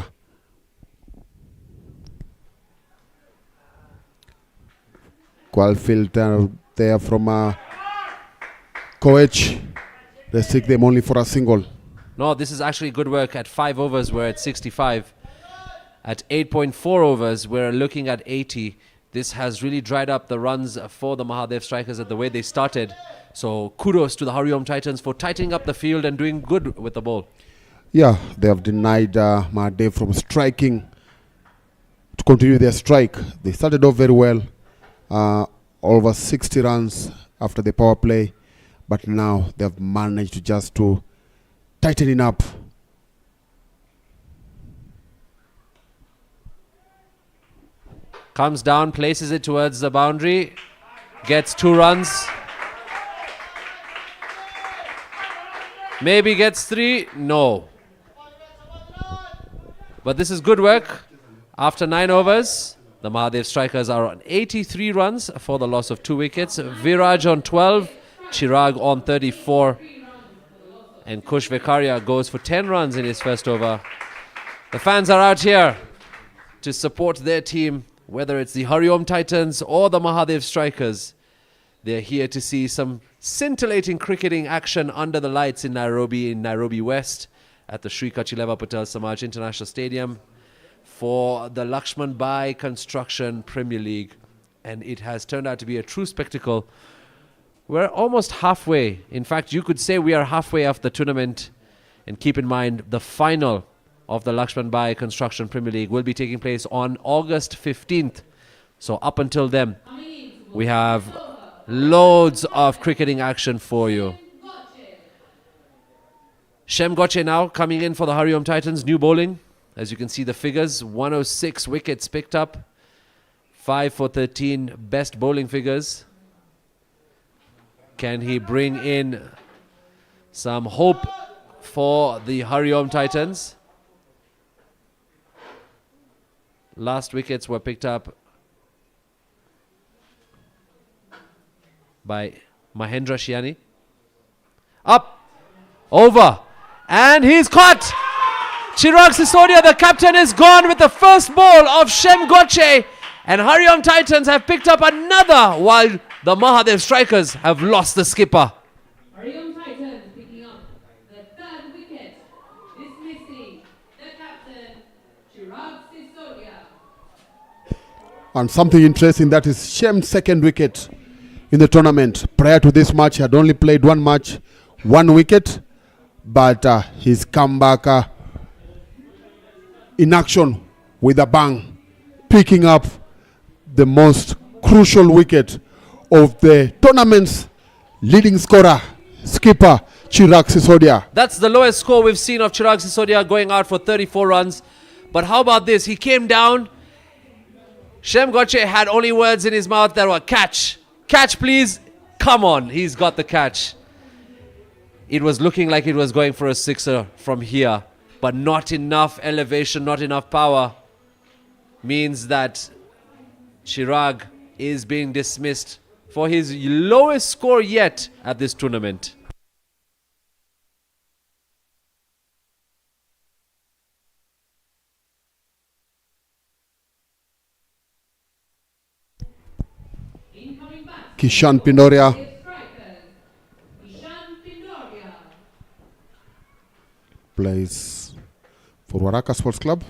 Well filter there from Koech. They stick them only for a single. No, this is actually good work. At 5 overs, we're at 65. At 8.4 overs, we're looking at 80. This has really dried up the runs for the Mahadev strikers at the way they started. So kudos to the HARIOM Titans for tightening up the field and doing good with the ball. Yeah, they have denied Mahadev from striking to continue their strike. They started off very well, over 60 runs after the power play, but now they have managed to just to tighten it up. Comes down, places it towards the boundary, gets 2 runs. Maybe gets 3. No. But this is good work. After 9 overs, the Mahadev strikers are on 83 runs for the loss of 2 wickets. Viraj on 12, Chirag on 34. And Kush Vekaria goes for 10 runs in his first over. The fans are out here to support their team, whether it's the HARIOM Titans or the Mahadev strikers. They're here to see some scintillating cricketing action under the lights in Nairobi West at the Sri Kachileva Patel Samaj International Stadium for the LAXMANBHAI Construction Premier League. And it has turned out to be a true spectacle. We're almost halfway. In fact, you could say we are halfway of the tournament. And keep in mind, the final of the LAXMANBHAI Construction Premier League will be taking place on August 15th. So up until then, we have loads of cricketing action for you. Shem Goche now coming in for the HARIOM Titans, new bowling. As you can see the figures, 106 wickets picked up, 5 for 13 best bowling figures. Can he bring in some hope for the HARIOM Titans? Last wickets were picked up by Mahendra Shiani. Up, over, and he's caught! Chirag Sisodia, the captain, is gone with the first ball of Shem Goche, and HARIOM Titans have picked up another while the Mahadev strikers have lost the skipper. HARIOM Titans picking up the 3rd wicket, dismissing the captain, Chirag Sisodia. And something interesting, that is Shem's 2nd wicket in the tournament. Prior to this match, he had only played 1 match, 1 wicket, but he's come back in action with a bang, picking up the most crucial wicket of the tournament's leading scorer, skipper Chirag Sisodia. That's the lowest score we've seen of Chirag Sisodia, going out for 34 runs. But how about this? He came down. Shem Goche had only words in his mouth that were catch. Catch, please. Come on. He's got the catch. It was looking like it was going for a sixer from here, but not enough elevation, not enough power. Means that Chirag is being dismissed for his lowest score yet at this tournament. Incoming back. Kishan Pindoria Strikers, Ishan Pindoria. plays for Waraka Sports Club.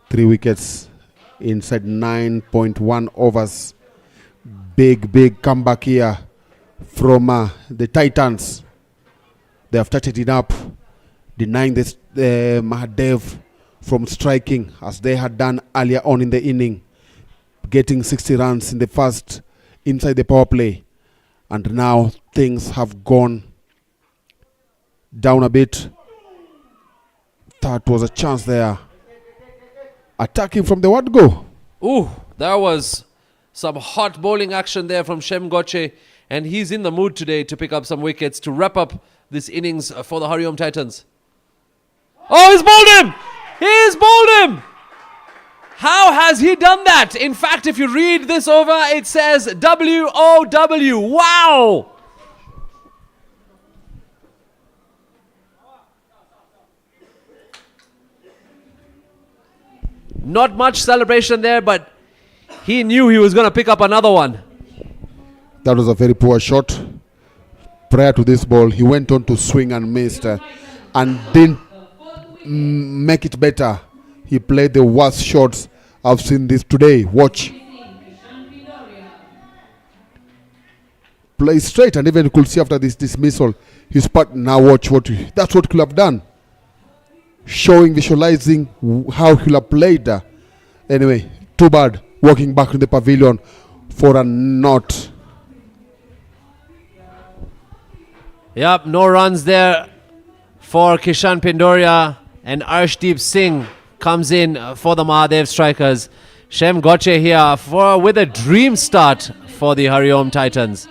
Three wickets inside 9.1 overs. Big comeback here from the Titans. They have started it up, denying this Mahadev from striking as they had done earlier on in the inning, getting 60 runs in the first inside the power play. And now things have gone down a bit. That was a chance there. Attacking from the word go. Ooh, there was some hot bowling action there from Shem Goche, and he's in the mood today to pick up some wickets to wrap up this innings for the HARIOM Titans. Oh, he's bowled him! He's bowled him! How has he done that? In fact, if you read this over, it says W-O-W. Wow! Not much celebration there, but he knew he was going to pick up another one. That was a very poor shot. Prior to this ball, he went on to swing and missed and didn't make it better. He played the worst shots I've seen this today. Watch. Play straight, and even you could see after this dismissal, his part. Now watch what that's what he could have done. Showing, visualizing how he'll have played. Anyway, too bad. Walking back to the pavilion for a not. Yep, no runs there for Kishan Pindoria, and Arshdeep Singh comes in for the Mahadev strikers. Shem Goche here with a dream start for the HARIOM Titans.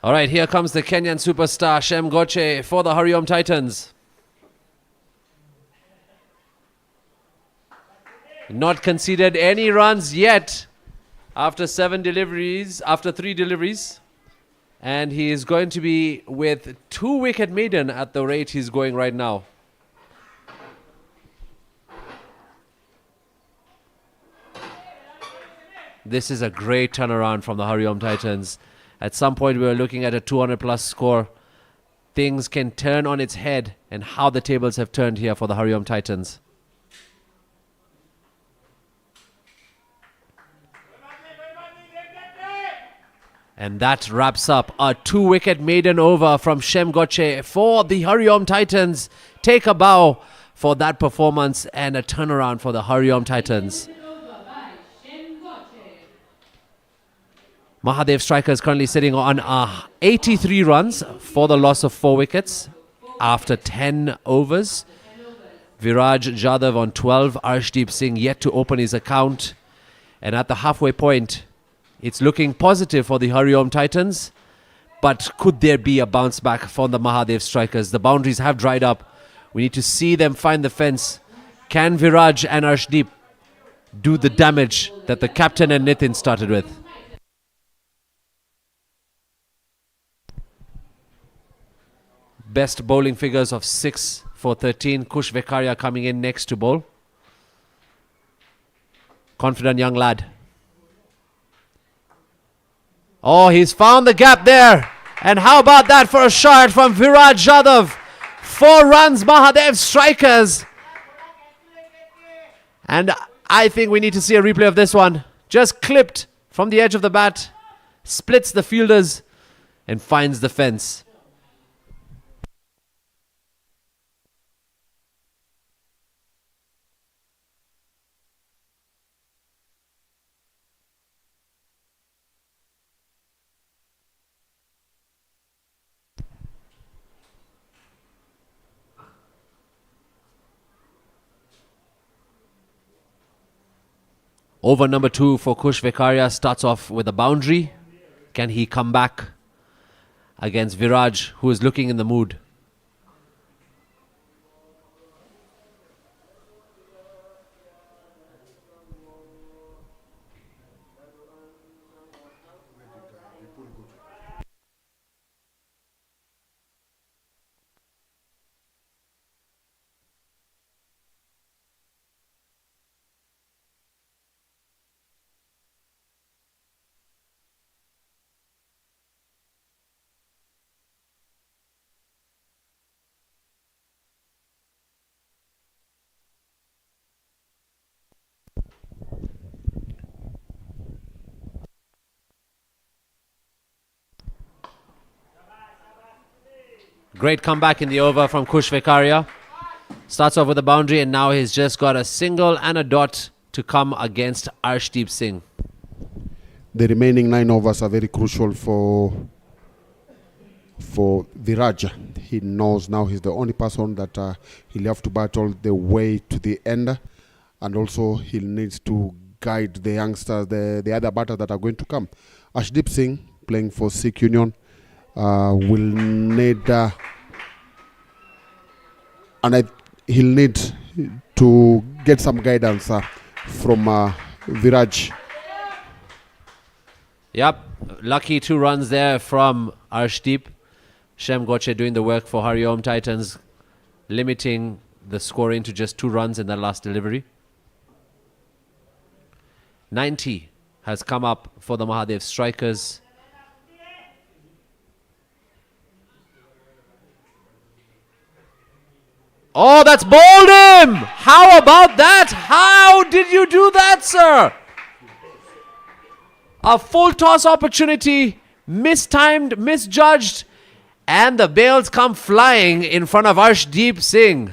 All right, here comes the Kenyan superstar Shem Goche for the HARIOM Titans. Not conceded any runs yet after 3 deliveries. And he is going to be with 2 wicket maiden at the rate he's going right now. This is a great turnaround from the HARIOM Titans. At some point we were looking at a 200 plus score. Things can turn on its head, and how the tables have turned here for the HARIOM Titans. And that wraps up a 2 wicket maiden over from Shem Goche for the HARIOM Titans. Take a bow for that performance and a turnaround for the HARIOM Titans. Mahadev Strikers currently sitting on 83 runs for the loss of 4 wickets after 10 overs. Viraj Jadhav on 12. Arshdeep Singh yet to open his account. And at the halfway point, it's looking positive for the HARIOM Titans. But could there be a bounce back for the Mahadev Strikers? The boundaries have dried up. We need to see them find the fence. Can Viraj and Arshdeep do the damage that the captain and Nitin started with? Best bowling figures of 6 for 13. Kush Vekaria coming in next to bowl. Confident young lad. Oh, he's found the gap there. And how about that for a shot from Viraj Jadhav? 4 runs, Mahadev Strikers. And I think we need to see a replay of this one. Just clipped from the edge of the bat. Splits the fielders and finds the fence. Over number 2 for Kush Vekaria starts off with a boundary. Can he come back against Viraj, who is looking in the mood? Great comeback in the over from Kush Vekaria. Starts off with a boundary, and now he's just got a single and a dot to come against Arshdeep Singh. The remaining 9 overs are very crucial for Viraj. He knows now he's the only person that he'll have to battle the way to the end, and also he needs to guide the youngsters, the other batters that are going to come. Arshdeep Singh, playing for Sikh Union, will need he'll need to get some guidance from Viraj. Yep, lucky 2 runs there from Arshdeep. Shem Goche doing the work for HARIOM Titans, limiting the scoring to just 2 runs in that last delivery. 90 has come up for the Mahadev Strikers. Oh, that's bowled him! How about that? How did you do that, sir? A full toss opportunity, mistimed, misjudged, and the bails come flying in front of Arshdeep Singh.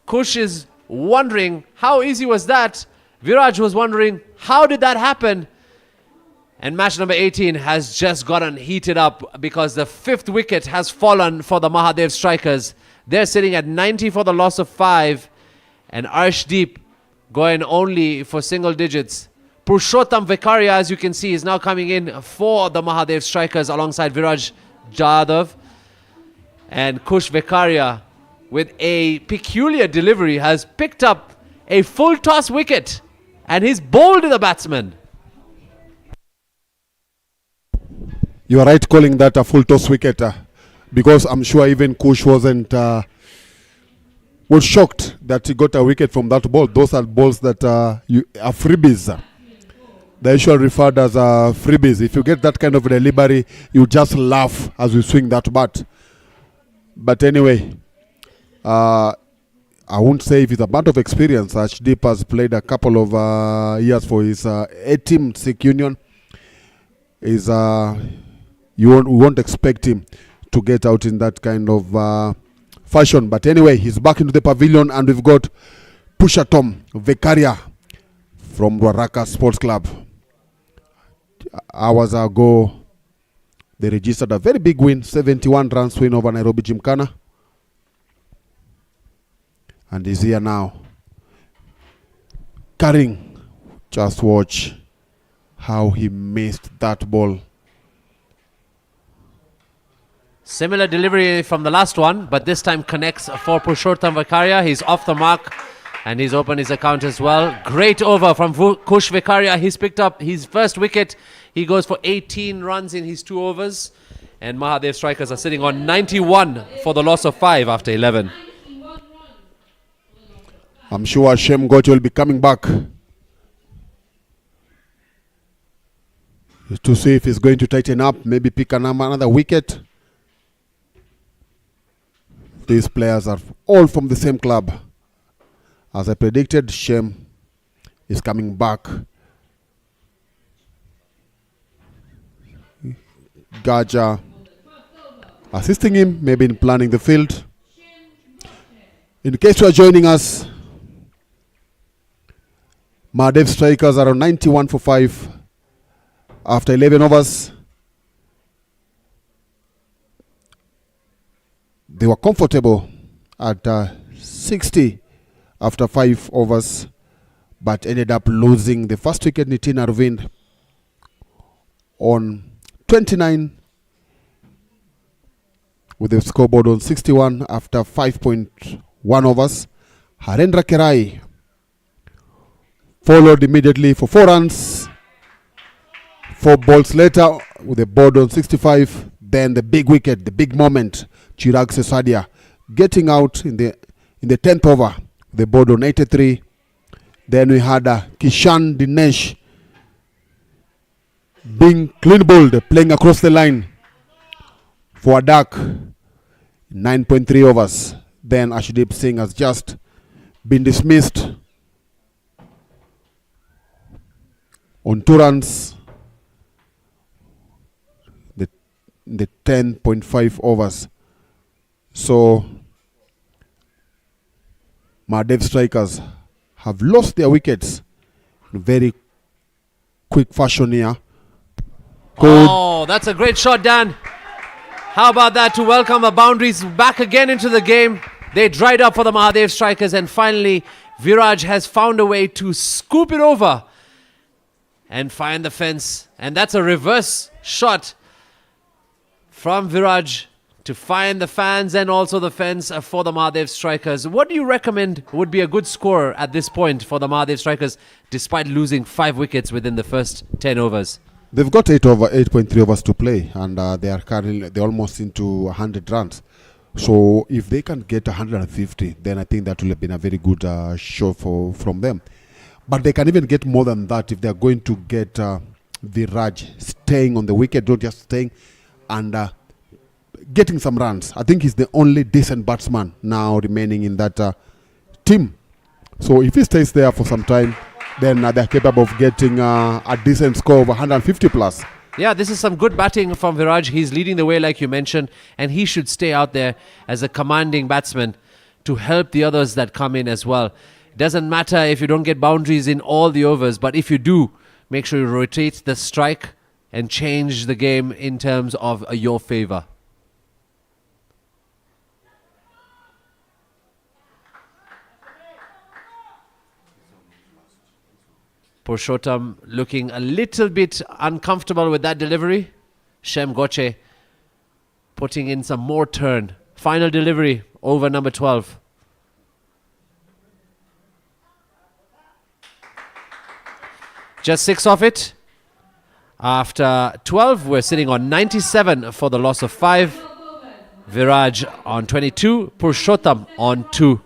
Kush is wondering how easy was that. Viraj was wondering how did that happen. And match number 18 has just gotten heated up because the 5th wicket has fallen for the Mahadev strikers. They're sitting at 90 for the loss of 5. And Arshdeep going only for single digits. Purushottam Vekaria, as you can see, is now coming in for the Mahadev strikers alongside Viraj Jadhav. And Kush Vekaria, with a peculiar delivery, has picked up a full toss wicket. And he's bowled the batsman. You are right calling that a full toss wicket because I'm sure even Kush was shocked that he got a wicket from that ball. Those are balls that are freebies. They're usually referred as freebies. If you get that kind of delivery, you just laugh as you swing that bat. But anyway, I won't say if it's a bat of experience. Arshdeep has played a couple of years for his A-team Sikh Union. We won't expect him to get out in that kind of fashion. But anyway, he's back into the pavilion and we've got Purushottam Vekaria from Dwaraka Sports Club. Hours ago, they registered a very big win, 71 runs win over Nairobi Gymkhana. And he's here now. Carrying. Just watch how he missed that ball. Similar delivery from the last one, but this time connects for Purushottam Vekaria. He's off the mark and he's opened his account as well. Great over from Kush Vekaria. He's picked up his first wicket. He goes for 18 runs in his 2 overs. And Mahadev strikers are sitting on 91 for the loss of 5 after 11. I'm sure Shem Gotti will be coming back to see if he's going to tighten up, maybe pick another wicket. These players are all from the same club. As I predicted, Shem is coming back. Gaja assisting him, maybe in planning the field. In case you are joining us, Mahadev strikers are on 91 for 5 after 11 overs. They were comfortable at 60 after 5 overs, but ended up losing the first wicket, Nitin Arvind, on 29 with the scoreboard on 61 after 5.1 overs. Harendra Kerai followed immediately for 4 runs. 4 balls later with the board on 65. Then the big wicket, the big moment, Chirag Sesadia getting out in the 10th over, the board on 83. Then we had Kishan Dinesh being clean bowled, playing across the line for a duck, 9.3 overs. Then Arshdeep Singh has just been dismissed on 2 runs. The 10.5 overs. So Mahadev strikers have lost their wickets in very quick fashion here. Oh, that's a great shot, Dan. How about that to welcome the boundaries back again into the game? They dried up for the Mahadev strikers and finally Viraj has found a way to scoop it over and find the fence. And that's a reverse shot from Viraj to find the fans and also the fence for the Mahadev strikers. What do you recommend would be a good score at this point for the Mahadev strikers despite losing 5 wickets within the first 10 overs? They've got 8.3 overs to play and they're almost into 100 runs. So if they can get 150, then I think that will have been a very good show from them. But they can even get more than that if they're going to get Viraj staying on the wicket, not just staying, and getting some runs. I think he's the only decent batsman now remaining in that team. So if he stays there for some time, then they're capable of getting a decent score of 150 plus. Yeah, this is some good batting from Viraj. He's leading the way like you mentioned, and he should stay out there as a commanding batsman to help the others that come in as well. It doesn't matter if you don't get boundaries in all the overs, but if you do, make sure you rotate the strike and change the game in terms of your favor? Purushottam looking a little bit uncomfortable with that delivery. Shem Goche putting in some more turn. Final delivery over number 12. Just 6 off it. After 12, we're sitting on 97 for the loss of 5. Viraj on 22. Purushottam on 2.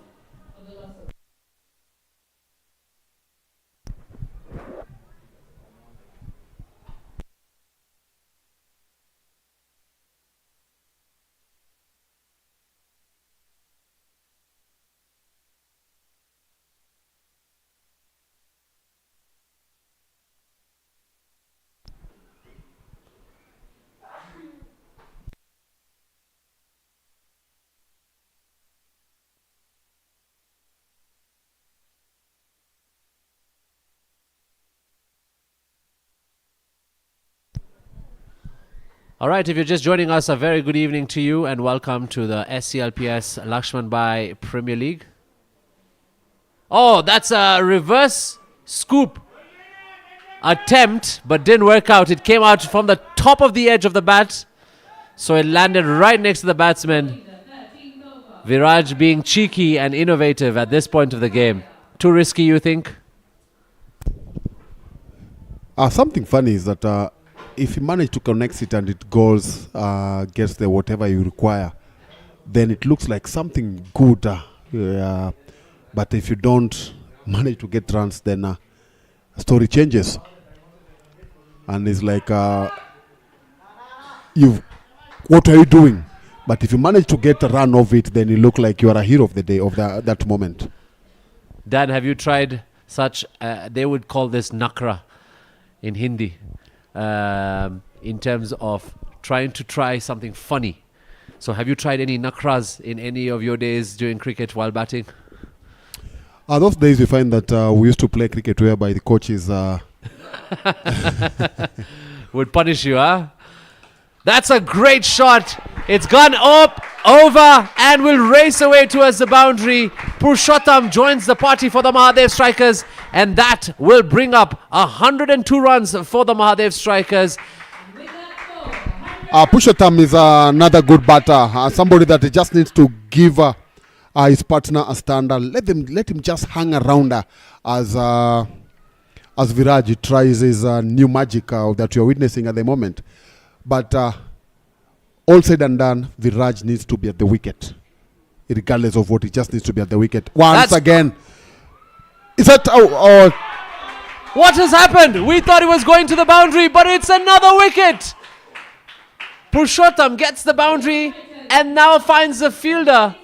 All right, if you're just joining us, a very good evening to you and welcome to the SCLPS LAXMANBHAI Premier League. Oh, that's a reverse scoop attempt, but didn't work out. It came out from the top of the edge of the bat, so it landed right next to the batsman. Viraj being cheeky and innovative at this point of the game. Too risky, you think? Something funny is that if you manage to connect it and it goes, gets the whatever you require, then it looks like something good. But if you don't manage to get runs, then story changes. And it's like, what are you doing? But if you manage to get a run of it, then you look like you are a hero of the day, of that moment. Dan, have you tried such, they would call this nakra in Hindi, in terms of try something funny. So have you tried any nakras in any of your days during cricket while batting? Those days we find that we used to play cricket whereby the coaches would punish you, huh? That's a great shot. It's gone up, over, and will race away towards the boundary. Purushottam joins the party for the Mahadev Strikers, and that will bring up 102 runs for the Mahadev Strikers. Purushottam is another good batter, somebody that just needs to give his partner a standard. Let him just hang around as Viraj tries his new magic that you are witnessing at the moment. But all said and done, Viraj needs to be at the wicket. Regardless of what, he just needs to be at the wicket. Once again. Is that... What has happened? We thought it was going to the boundary, but it's another wicket. Purushottam gets the boundary and now finds the fielder.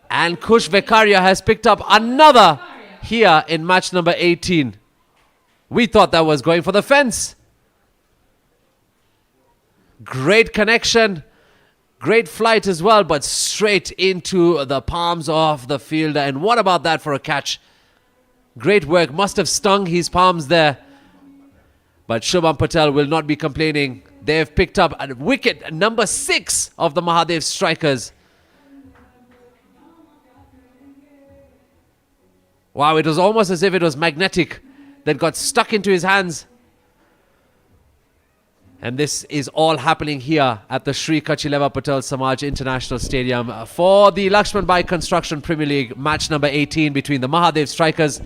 And Kush Vekaria has picked up another here in match number 18. We thought that was going for the fence. Great connection, great flight as well, but straight into the palms of the fielder. And what about that for a catch? Great work, must have stung his palms there. But Shubham Patel will not be complaining. They've picked up a wicket number 6 of the Mahadev Strikers. Wow, it was almost as if it was magnetic that got stuck into his hands. And this is all happening here at the Shri Kachileva Patel Samaj International Stadium for the LAXMANBHAI Construction Premier League match number 18 between the Mahadev Strikers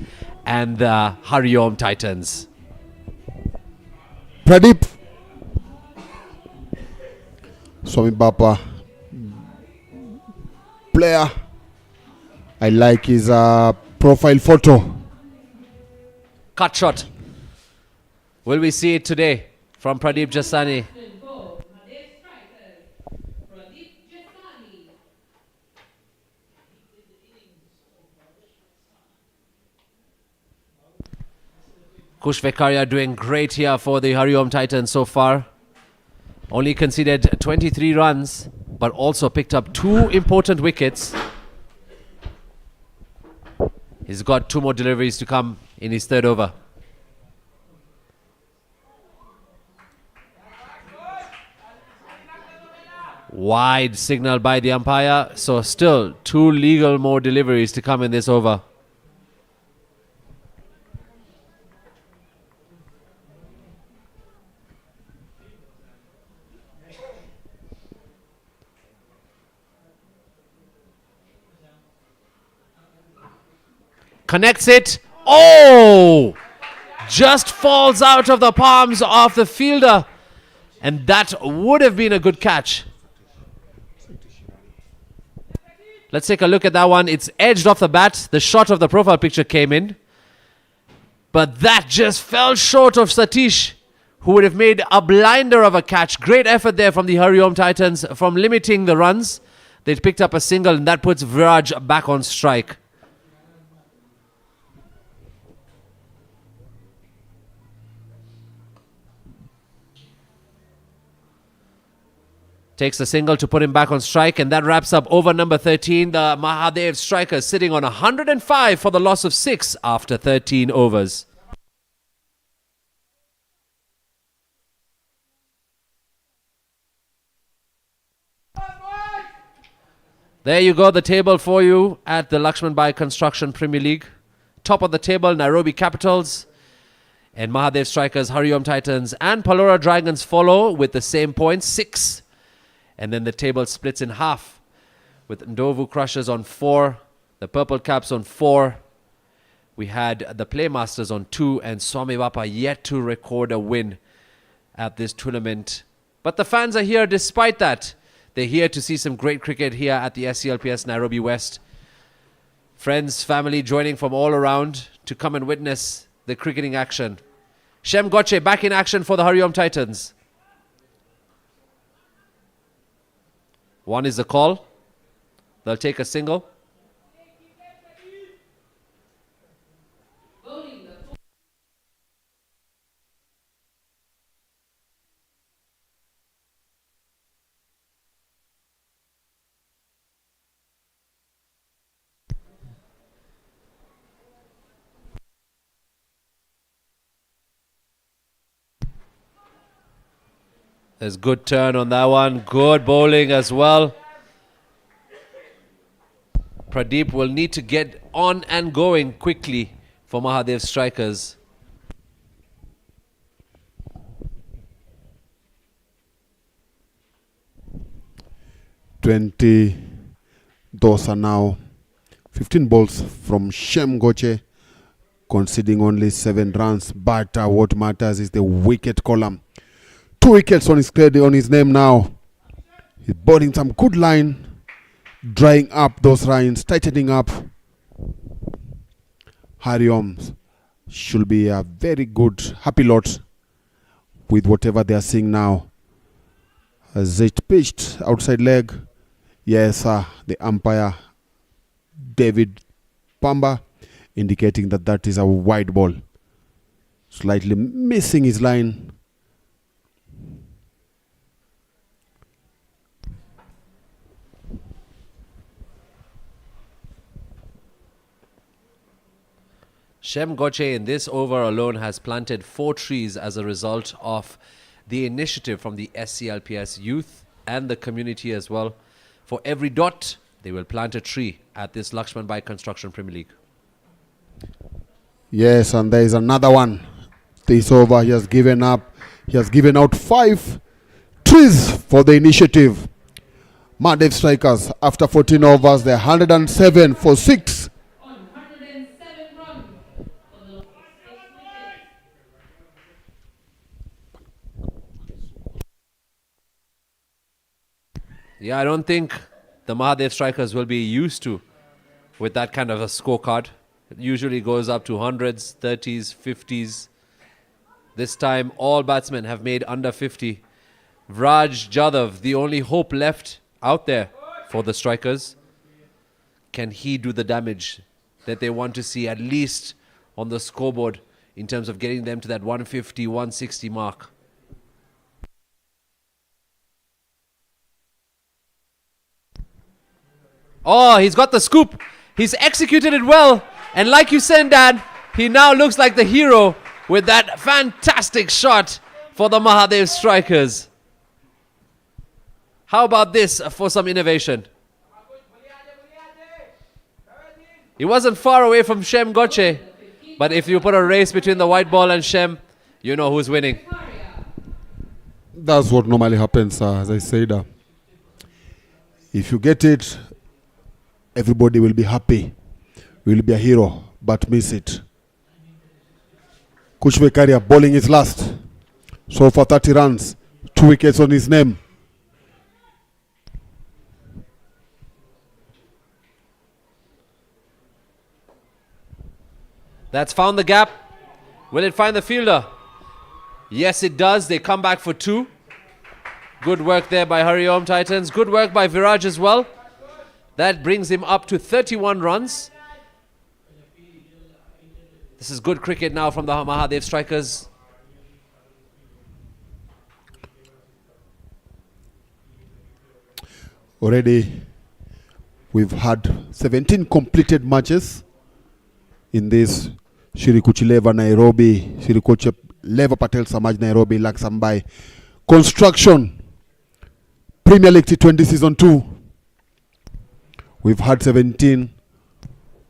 and the HARIOM Titans. Pradeep Swami Bapa player. I like his profile photo. Cut shot. Will we see it today from Pradeep Jasani? Kush Vekaria doing great here for the HARIOM Titans so far. Only conceded 23 runs, but also picked up 2 important wickets. He's got 2 more deliveries to come in his third over. Wide signal by the umpire. So still 2 legal more deliveries to come in this over. Connects it. Oh! Just falls out of the palms of the fielder. And that would have been a good catch. Let's take a look at that one. It's edged off the bat. The shot of the profile picture came in. But that just fell short of Satish, who would have made a blinder of a catch. Great effort there from the HARIOM Titans from limiting the runs. They picked up a single, and that puts Viraj back on strike. Takes a single to put him back on strike, and that wraps up over number 13. The Mahadev strikers sitting on 105 for the loss of 6 after 13 overs. There you go, the table for you at the LAXMANBHAI Construction Premier League. Top of the table, Nairobi Capitals and Mahadev strikers, HARIOM Titans and Palora Dragons follow with the same points, 6. And then the table splits in half with Ndovu Crushers on 4, the Purple Caps on 4. We had the Playmasters on 2, and Swami Bapa yet to record a win at this tournament. But the fans are here despite that. They're here to see some great cricket here at the SCLPS Nairobi West. Friends, family joining from all around to come and witness the cricketing action. Shem Goche back in action for the HARIOM Titans. One is the call. They'll take a single. There's good turn on that one. Good bowling as well. Pradeep will need to get on and going quickly for Mahadev strikers. Those are now 15 balls from Shem Goche, conceding only 7 runs. But what matters is the wicket column. 2 wickets on his name now. He's bowling some good line, drying up those lines, tightening up. HARIOM should be a very good, happy lot with whatever they are seeing now. As it pitched outside leg, yes, the umpire David Pamba indicating that that is a wide ball. Slightly missing his line. Shem Goche in this over alone has planted 4 trees as a result of the initiative from the SCLPS youth and the community as well. For every dot, they will plant a tree at this LAXMANBHAI Construction Premier League. Yes, and there is another one. This over, he has given up. He has given out 5 trees for the initiative. Mahadev strikers, after 14 overs, they're 107 for 6. On 107 runs for the loss of 6 wickets. Yeah, I don't think the Mahadev strikers will be used to with that kind of a scorecard. It usually goes up to 100s, 30s, 50s. This time, all batsmen have made under 50. Vraj Jadhav, the only hope left out there for the strikers. Can he do the damage that they want to see, at least on the scoreboard, in terms of getting them to that 150, 160 mark? Oh, he's got the scoop. He's executed it well. And like you said, Dad, he now looks like the hero with that fantastic shot for the Mahadev strikers. How about this for some innovation? He wasn't far away from Shem Goche, but if you put a race between the white ball and Shem, you know who's winning. That's what normally happens, as I said. If you get it, everybody will be happy. Will be a hero, but miss it. Kuchbekaria bowling is last. So for 30 runs, 2 wickets on his name. That's found the gap. Will it find the fielder? Yes, it does. They come back for 2. Good work there by HARIOM Titans. Good work by Viraj as well. That brings him up to 31 runs. This is good cricket now from the Mahadev strikers. Already, we've had 17 completed matches in this Shri Kuchileva Nairobi, Shri Kuchileva Patel Samaj Nairobi, LAXMANBHAI Construction Premier League T20 Season 2. We've had 17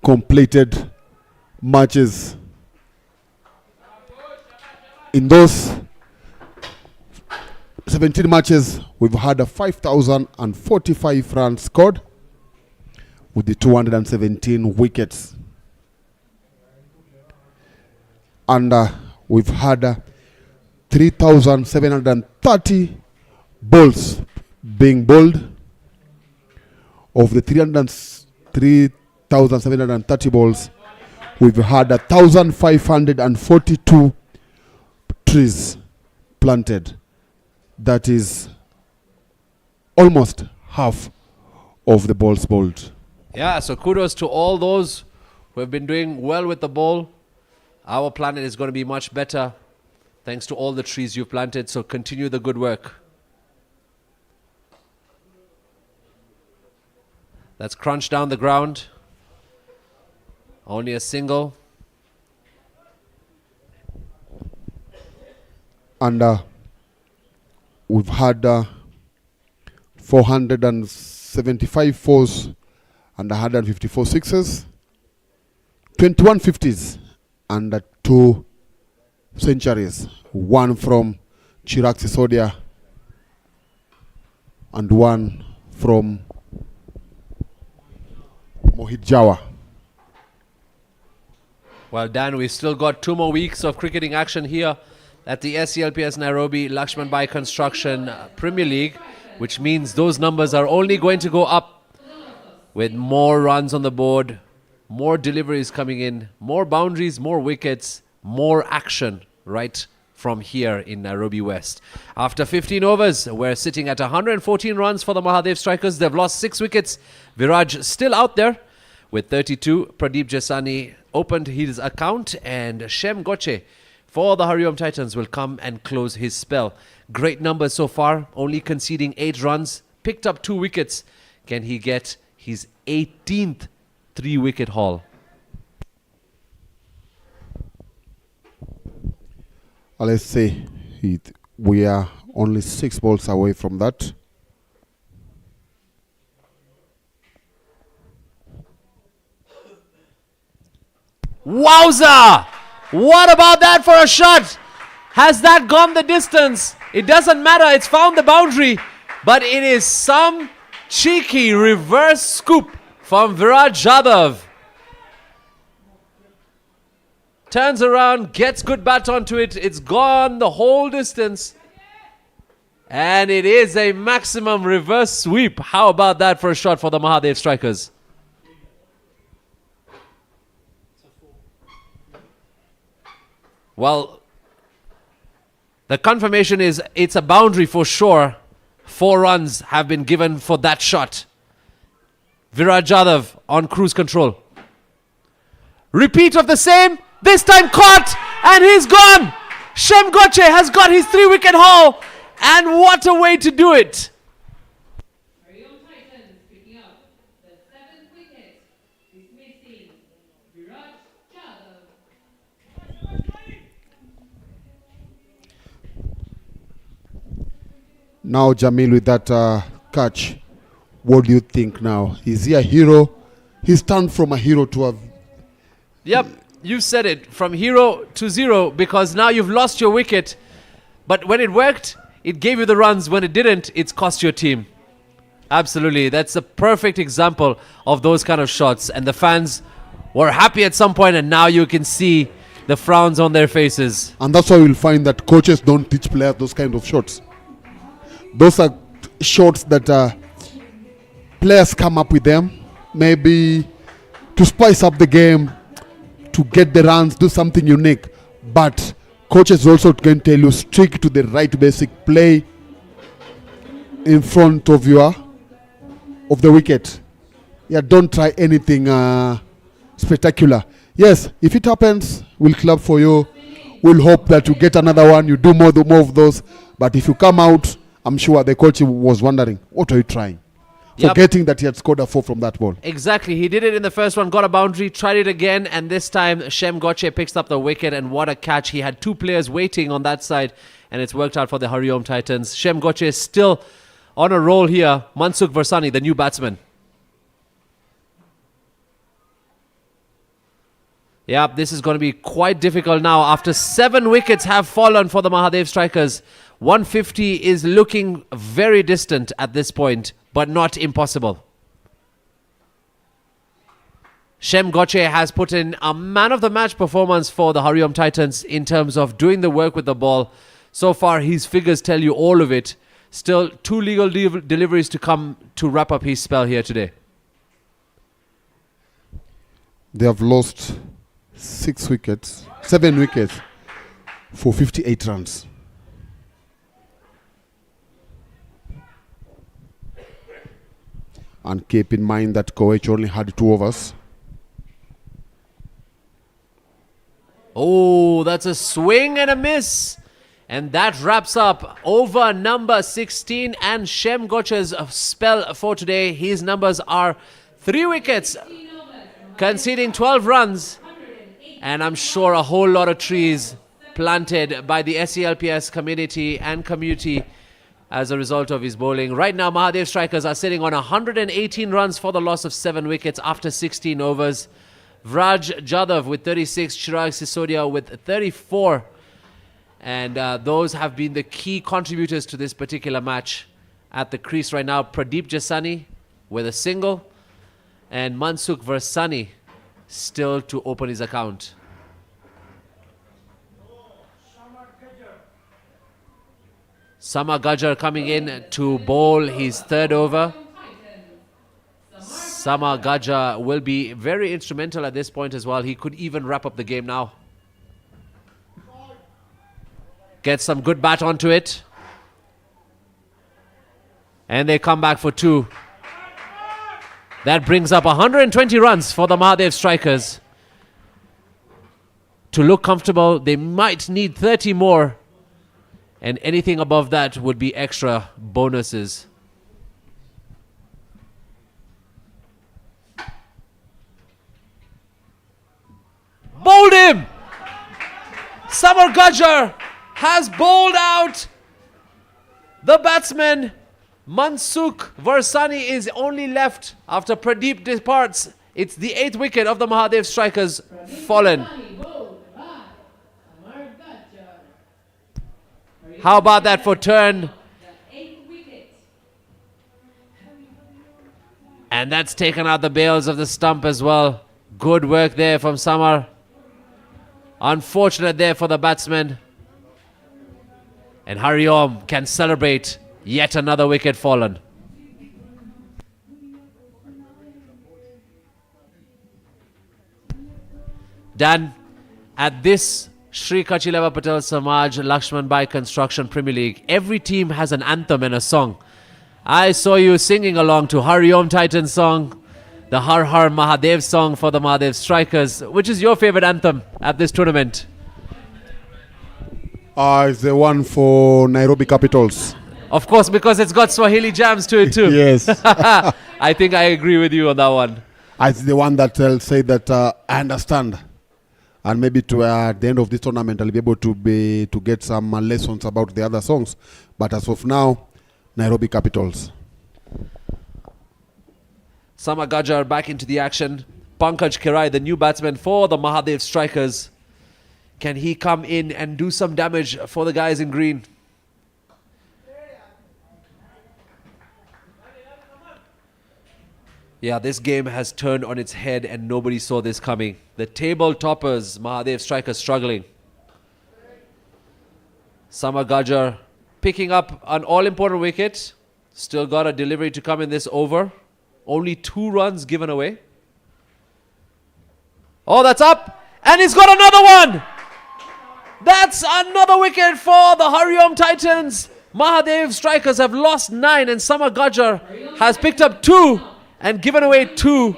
completed matches. In those 17 matches, we've had a 5,045 runs scored with the 217 wickets. And we've had 3,730 balls being bowled. Of the 3,730 balls, we've had 1,542 trees planted. That is almost half of the balls bowled. Yeah, so kudos to all those who have been doing well with the ball. Our planet is going to be much better thanks to all the trees you've planted, so continue the good work. That's crunched down the ground. Only a single. And we've had 475 fours and 154 sixes, 21 50s, and 2 centuries. One from Chirag Sisodia and one from Mohit Jawa. Well, Dan, we've still got 2 more weeks of cricketing action here at the SCLPS Nairobi LAXMANBHAI Construction Premier League, which means those numbers are only going to go up with more runs on the board, more deliveries coming in, more boundaries, more wickets, more action right from here in Nairobi West. After 15 overs, we're sitting at 114 runs for the Mahadev strikers. They've lost 6 wickets. Viraj still out there with 32. Pradeep Jasani opened his account, and Shem Goche for the HARIOM Titans will come and close his spell. Great numbers so far, only conceding 8 runs, picked up 2 wickets. Can he get his 18th 3-wicket haul? Let's say we are only 6 balls away from that. Wowza! What about that for a shot? Has that gone the distance? It doesn't matter, it's found the boundary, but it is some cheeky reverse scoop from Viraj Jadhav. Turns around, gets good bat onto it. It's gone the whole distance. And it is a maximum reverse sweep. How about that for a shot for the Mahadev strikers? Well, the confirmation is it's a boundary for sure. 4 runs have been given for that shot. Viraj Jadhav on cruise control. Repeat of the same. This time caught, and he's gone. Shem Goche has got his 3-wicket haul, and what a way to do it. HARIOM Titans picking up the 7th wicket. Dismissing Viraj Jadhav. Now Jamil with that catch. What do you think now? Is he a hero? He's turned from a hero to a... Yep, you said it. From hero to zero, because now you've lost your wicket. But when it worked, it gave you the runs. When it didn't, it's cost your team. Absolutely. That's a perfect example of those kind of shots. And the fans were happy at some point, and now you can see the frowns on their faces. And that's why you'll find that coaches don't teach players those kind of shots. Those are shots that players come up with them, maybe to spice up the game, to get the runs, do something unique. But coaches also can tell you, stick to the right basic play in front of the wicket. Yeah, don't try anything spectacular. Yes, if it happens, we'll clap for you. We'll hope that you get another one. You do more of those. But if you come out, I'm sure the coach was wondering, what are you trying? Yep. Forgetting that he had scored a 4 from that ball. Exactly. He did it in the first one, got a boundary, tried it again, and this time Shem Goche picks up the wicket, and what a catch. He had 2 players waiting on that side, and it's worked out for the HARIOM Titans. Shem Goche is still on a roll here. Mansukh Varsani, the new batsman. Yeah, this is going to be quite difficult now. After 7 wickets have fallen for the Mahadev strikers, 150 is looking very distant at this point, but not impossible. Shem Goche has put in a man of the match performance for the HARIOM Titans in terms of doing the work with the ball. So far, his figures tell you all of it. Still 2 legal deliveries to come to wrap up his spell here today. They have lost 7 wickets for 58 runs. And keep in mind that Koech only had 2 overs. Oh, that's a swing and a miss. And that wraps up over number 16 and Shem Goche's spell for today. His numbers are 3 wickets, conceding 12 runs. And I'm sure a whole lot of trees planted by the SCLPS community as a result of his bowling. Right now, Mahadev strikers are sitting on 118 runs for the loss of 7 wickets after 16 overs. Vraj Jadhav with 36, Chirag Sisodia with 34. And those have been the key contributors to this particular match. At the crease right now, Pradeep Jasani with a single. And Mansukh Varsani still to open his account. Samar Gajjar coming in to bowl his 3rd over. Samar Gajjar will be very instrumental at this point as well. He could even wrap up the game now. Get some good bat onto it. And they come back for 2. That brings up 120 runs for the Mahadev strikers. To look comfortable, they might need 30 more. And anything above that would be extra bonuses. Bowled him! Samar Gajjar has bowled out the batsman. Mansukh Varsani is only left after Pradeep departs. It's the 8th wicket of the Mahadev strikers fallen. How about that for turn? And that's taken out the bails of the stump as well. Good work there from Samar. Unfortunate there for the batsman. And HARIOM can celebrate yet another wicket fallen. Dan, at this Shri Kachileva Patel Samaj LAXMANBHAI Construction Premier League, every team has an anthem and a song. I saw you singing along to HARIOM Titans song, the Har Har Mahadev song for the Mahadev strikers. Which is your favorite anthem at this tournament? It's the one for Nairobi Capitals. Of course, because it's got Swahili jams to it too. Yes. I think I agree with you on that one. It's the one that I'll say that I understand. And maybe at the end of this tournament, I'll be able to get some lessons about the other songs. But as of now, Nairobi Capitals. Sama Gajar back into the action. Pankaj Kirai, the new batsman for the Mahadev Strikers. Can he come in and do some damage for the guys in green? Yeah, this game has turned on its head and nobody saw this coming. The table toppers, Mahadev Strikers, struggling. Sama Gajar picking up an all-important wicket. Still got a delivery to come in this over. Only 2 runs given away. Oh, that's up. And he's got another one. That's another wicket for the HARIOM Titans. Mahadev Strikers have lost 9 and Sama Gajar has picked up 2 and given away 2.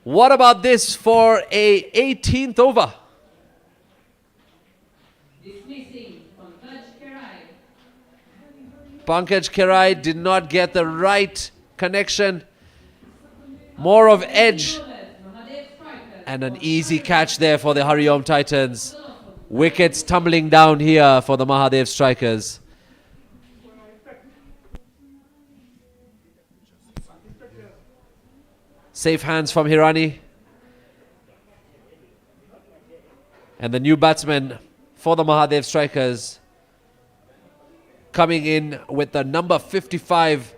What about this for a 18th over? Dismissing Pankaj Kirai. Pankaj Kirai did not get the right connection. More of edge. Mahadev Strikers. And an easy catch there for the HARIOM Titans. Wickets tumbling down here for the Mahadev Strikers. Safe hands from Hirani. And the new batsman for the Mahadev Strikers coming in with the number 55.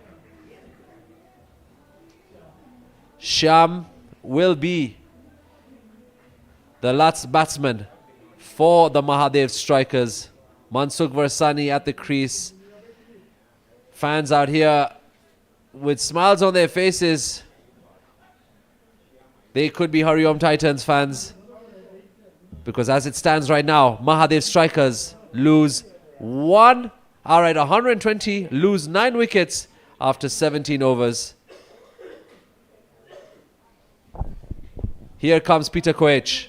Shyam will be the last batsman for the Mahadev Strikers. Mansukh Varsani at the crease. Fans out here with smiles on their faces. They could be HARIOM Titans fans. Because as it stands right now, Mahadev Strikers lose 120, lose 9 wickets after 17 overs. Here comes Peter Koech.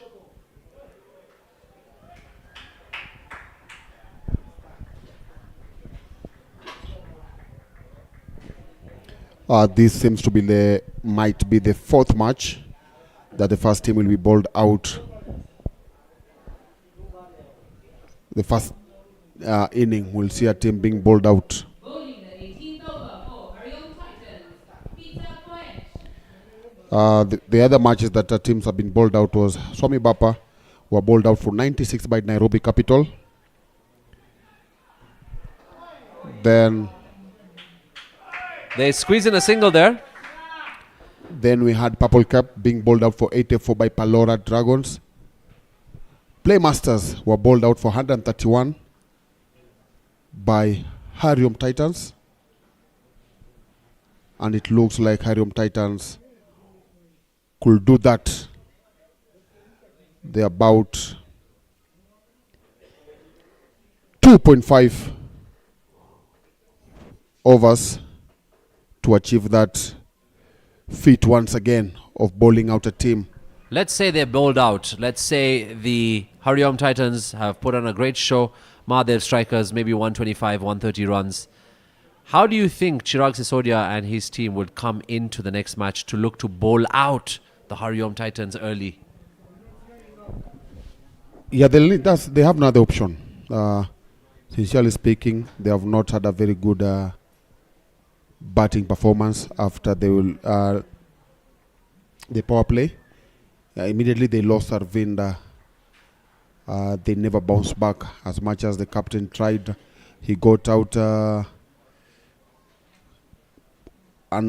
This seems to be might be the 4th match that the first team will be bowled out. The first inning will see a team being bowled out. Bowling the 18th over for HARIOM Titans. Peter Koech. The other matches that teams have been bowled out was Swami Bapa, who were bowled out for 96 by Nairobi Capital. Then They squeeze in a single there. we had Purple Cup being bowled out for 84 by Palora Dragons. Playmasters were bowled out for 131 by HARIOM Titans. And it looks like HARIOM Titans could do that. They're about 2.5 overs to achieve that feat once again of bowling out a team. Let's say they're bowled out. Let's say the HARIOM Titans have put on a great show. Mahadev Strikers, maybe 125, 130 runs. How do you think Chirag Sisodia and his team would come into the next match to look to bowl out the HARIOM Titans early? Yeah, they have no other option. Sincerely speaking, they have not had a very good batting performance after the power play. Immediately they lost Arvind. They never bounced back as much as the captain tried. He got out and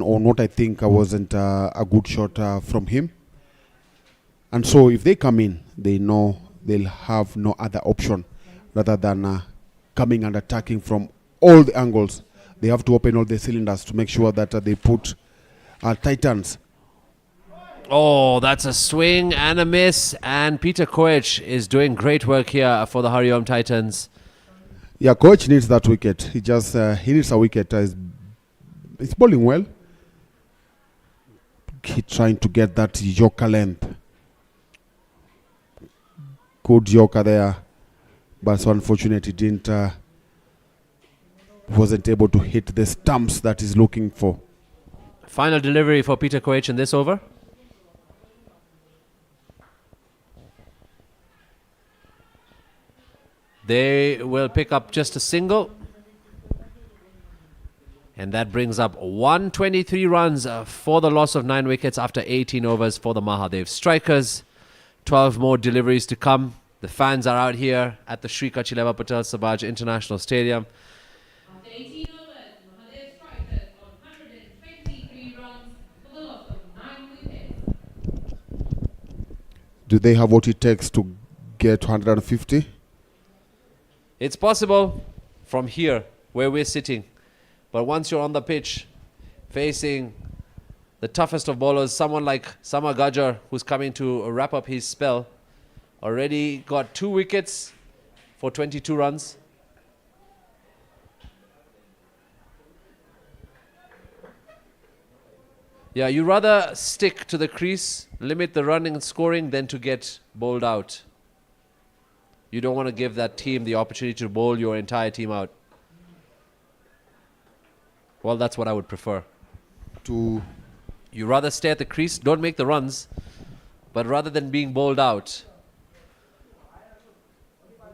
on what I think wasn't a good shot from him. And so if they come in, they know they'll have no other option rather than coming and attacking from all the angles. They have to open all the cylinders to make sure that they put Titans. Oh, that's a swing and a miss. And Peter Koech is doing great work here for the HARIOM Titans. Yeah, Coach needs that wicket. He needs a wicket. He's bowling well. He's trying to get that Yorker length. Good Yorker there. But so unfortunately wasn't able to hit the stumps that he's looking for. Final delivery for Peter Koech in this over. They will pick up just a single. And that brings up 123 runs for the loss of 9 wickets after 18 overs for the Mahadev strikers. 12 more deliveries to come. The fans are out here at the Sri Kachileva Patel Sabaj International Stadium. After 18 overs, Mahadev strikers on 123 runs for the loss of 9 wickets. Do they have what it takes to get 150? It's possible from here where we're sitting. But once you're on the pitch, facing the toughest of bowlers, someone like Samar Gajar, who's coming to wrap up his spell, already got 2 wickets for 22 runs. Yeah, you rather stick to the crease, limit the running and scoring, than to get bowled out. You don't want to give that team the opportunity to bowl your entire team out. Well, that's what I would prefer. You rather stay at the crease, don't make the runs, but rather than being bowled out,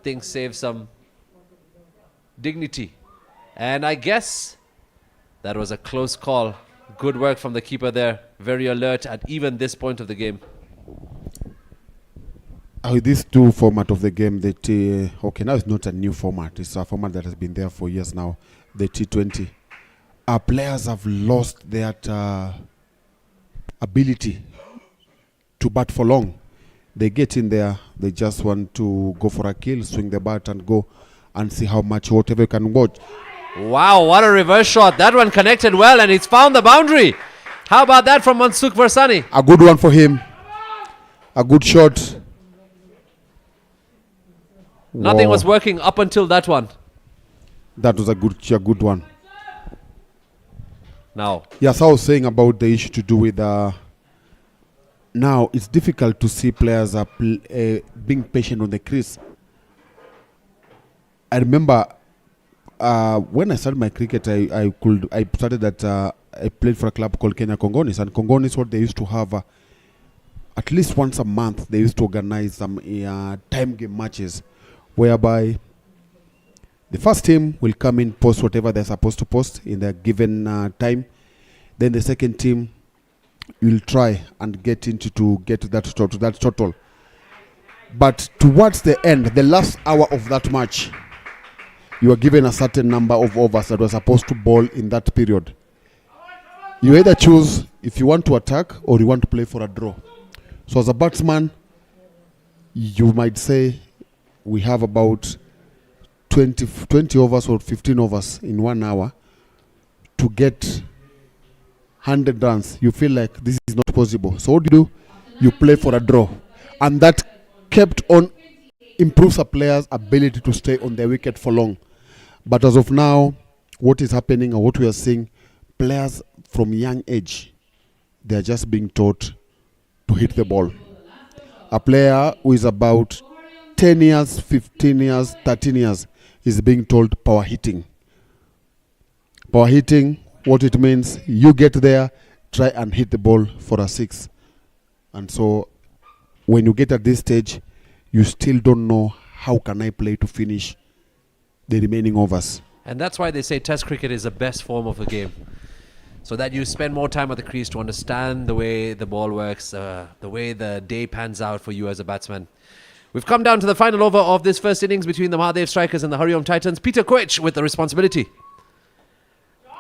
things save some dignity. And I guess that was a close call. Good work from the keeper there. Very alert at even this point of the game. These two format of the game, okay, now it's not a new format. It's a format that has been there for years now, the T20. Our players have lost their ability to bat for long. They get in there, they just want to go for a kill, swing the bat and go and see how much whatever you can watch. Wow, what a reverse shot. That one connected well and it's found the boundary. How about that from Mansukh Varsani? A good one for him. A good shot. Nothing Wow. was working up until that one. That was a good one. Now, Yes, I was saying about the issue to do with now it's difficult to see players being patient on the crease. I remember when I started my cricket, I started that I played for a club called Kenya Kongonis, and Kongonis, what they used to have at least once a month, they used to organize some time game matches, whereby the first team will come in, post whatever they're supposed to post in the given time. Then the second team will try and get to that total. But towards the end, the last hour of that match, you are given a certain number of overs that were supposed to bowl in that period. You either choose if you want to attack or you want to play for a draw. So as a batsman, you might say we have about 20 overs or 15 overs in 1 hour to get 100 runs. You feel like this is not possible. So what do? You play for a draw. And that kept on improves a player's ability to stay on their wicket for long. But as of now, what is happening and what we are seeing, players from young age, they are just being taught to hit the ball. A player who is about 10 years, 15 years, 13 years is being told power hitting. Power hitting, what it means, you get there, try and hit the ball for a 6. And so when you get at this stage, you still don't know how can I play to finish the remaining overs. and that's why they say Test cricket is the best form of the game. So that you spend more time at the crease to understand the way the ball works, the way the day pans out for you as a batsman. We've come down to the final over of this first innings between the Mahadev strikers and the HARIOM Titans. Peter Koech with the responsibility.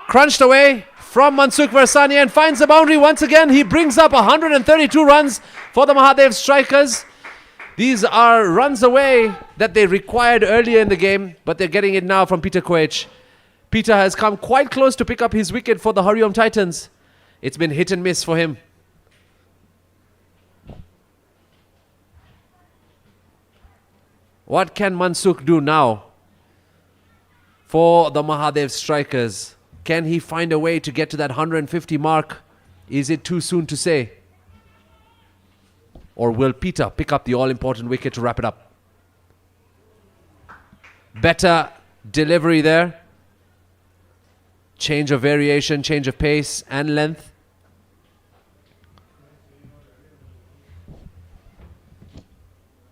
Crunched away from Mansukh Varsani and finds the boundary once again. He brings up 132 runs for the Mahadev strikers. These are runs away that they required earlier in the game, but they're getting it now from Peter Koech. Peter has come quite close to pick up his wicket for the HARIOM Titans. It's been hit and miss for him. What can Mansukh do now for the Mahadev strikers? Can he find a way to get to that 150 mark? Is it too soon to say? Or will Peter pick up the all-important wicket to wrap it up? Better delivery there. Change of variation, change of pace and length.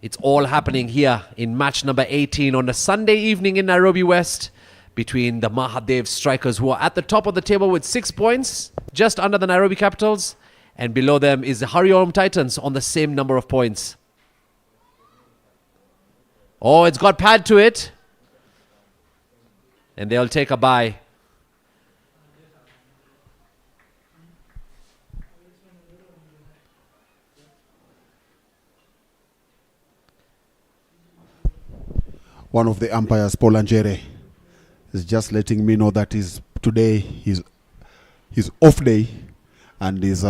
It's all happening here in match number 18 on a Sunday evening in Nairobi West between the Mahadev strikers, who are at the top of the table with 6 points, just under the Nairobi Capitals. And below them is the HARIOM Titans on the same number of points. Oh, it's got pad to it. And they'll take a bye. One of the umpires, Paul Angere, is just letting me know that today his off day and is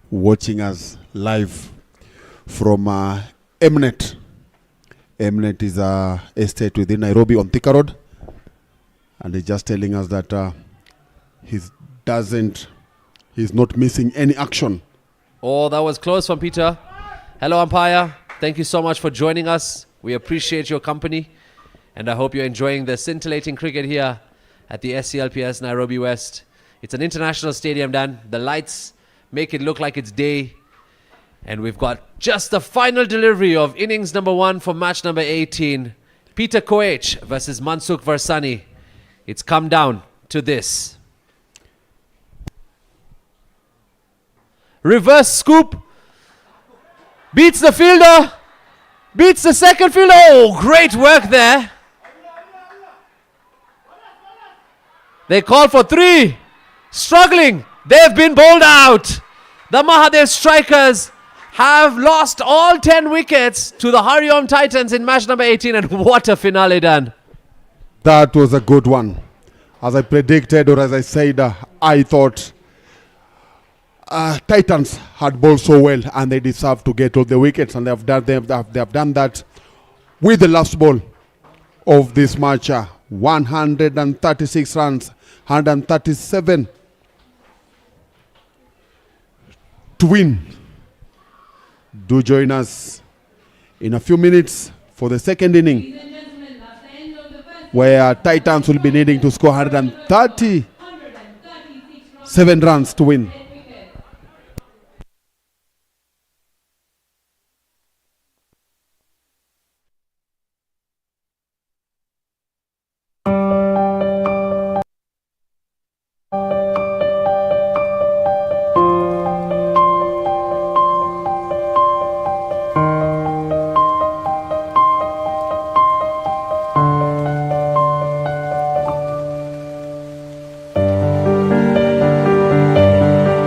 watching us live from Mnet. Mnet is a estate within Nairobi on Thika Road, and he's just telling us that he's not missing any action. Oh, that was close from Peter. Hello, umpire. Thank you so much for joining us. We appreciate your company, and I hope you're enjoying the scintillating cricket here at the SCLPS Nairobi West. It's an international stadium, Dan. The lights make it look like it's day, and we've got just the final delivery of innings number 1 for match number 18. Peter Koech versus Mansukh Varsani. It's come down to this. Reverse scoop. Beats the fielder. Beats the second fielder. Oh, great work there. They call for 3. Struggling. They've been bowled out. The Mahadev strikers have lost all 10 wickets to the HARIOM Titans in match number 18. And what a finale, Dan. That was a good one. As I predicted, or as I said, I thought Titans had bowled so well and they deserve to get all the wickets, and they have done that with the last ball of this match. 136 runs, 137 to win. Do join us in a few minutes for the second inning, Ladies and gentlemen, that's the end of the first where Titans will be needing to score 137 136 runs to win. wicket.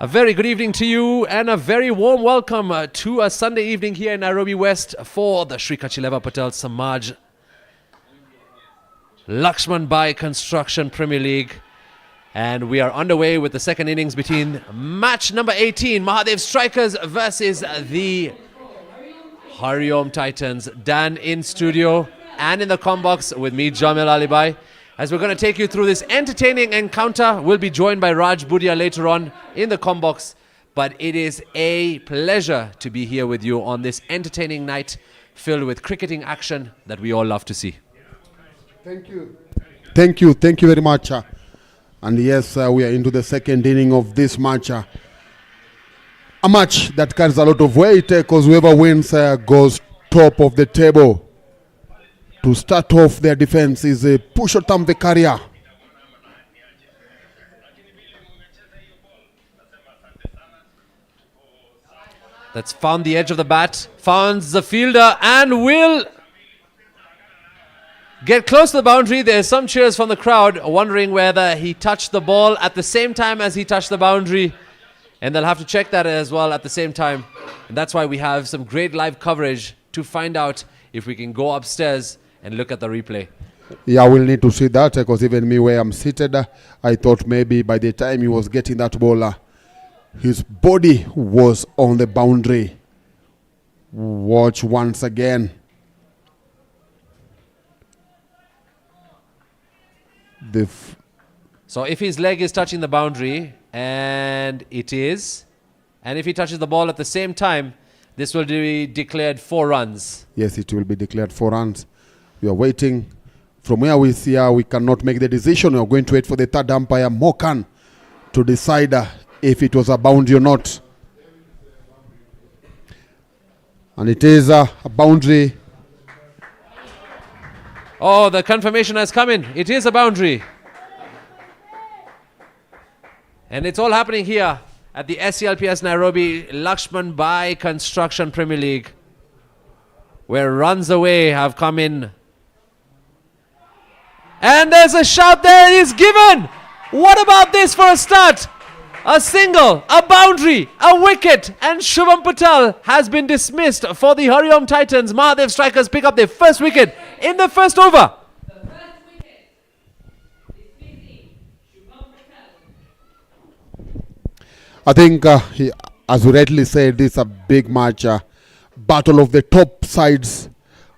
A very good evening to you and a very warm welcome to a Sunday evening here in Nairobi West for the Sri Kachileva Patel Samaj LAXMANBHAI Construction Premier League. And we are underway with the second innings between match number 18, MAHADEV Strikers versus the HARIOM Titans. Dan in studio and in the comm box with me, Jamil Alibai. As we're going to take you through this entertaining encounter, we'll be joined by Raj Budia later on in the comm box. But it is a pleasure to be here with you on this entertaining night filled with cricketing action that we all love to see. Thank you. Thank you very much. And yes, we are into the second inning of this match. A match that carries a lot of weight because whoever wins goes top of the table. To start off their defense is Pushottam Vekaria. That's found the edge of the bat, finds the fielder and will get close to the boundary. There's some cheers from the crowd wondering whether he touched the ball at the same time as he touched the boundary. And they'll have to check that as well at the same time. And that's why we have some great live coverage to find out if we can go upstairs and look at the replay. Yeah, we'll need to see that because even me where I'm seated, I thought maybe by the time he was getting that ball, his body was on the boundary. Watch once again. So if his leg is touching the boundary, and it is, and if he touches the ball at the same time, this will be declared 4 runs. Yes, it will be declared 4 runs. We are waiting. From where we see, we cannot make the decision. We are going to wait for the third umpire, Mokan, to decide if it was a boundary or not. And it is a boundary. Oh, the confirmation has come in. It is a boundary. And it's all happening here at the SCLPS Nairobi LAXMANBHAI Construction Premier League, where runs away have come in. And there's a shout there. It is given. What about this for a start? A single, a boundary, a wicket, and Shubham Patel has been dismissed for the HARIOM Titans. MAHADEV Strikers pick up their first wicket in the first over. The first wicket is facing Shubham Patel. I think, as you rightly said, this is a big match, battle of the top sides.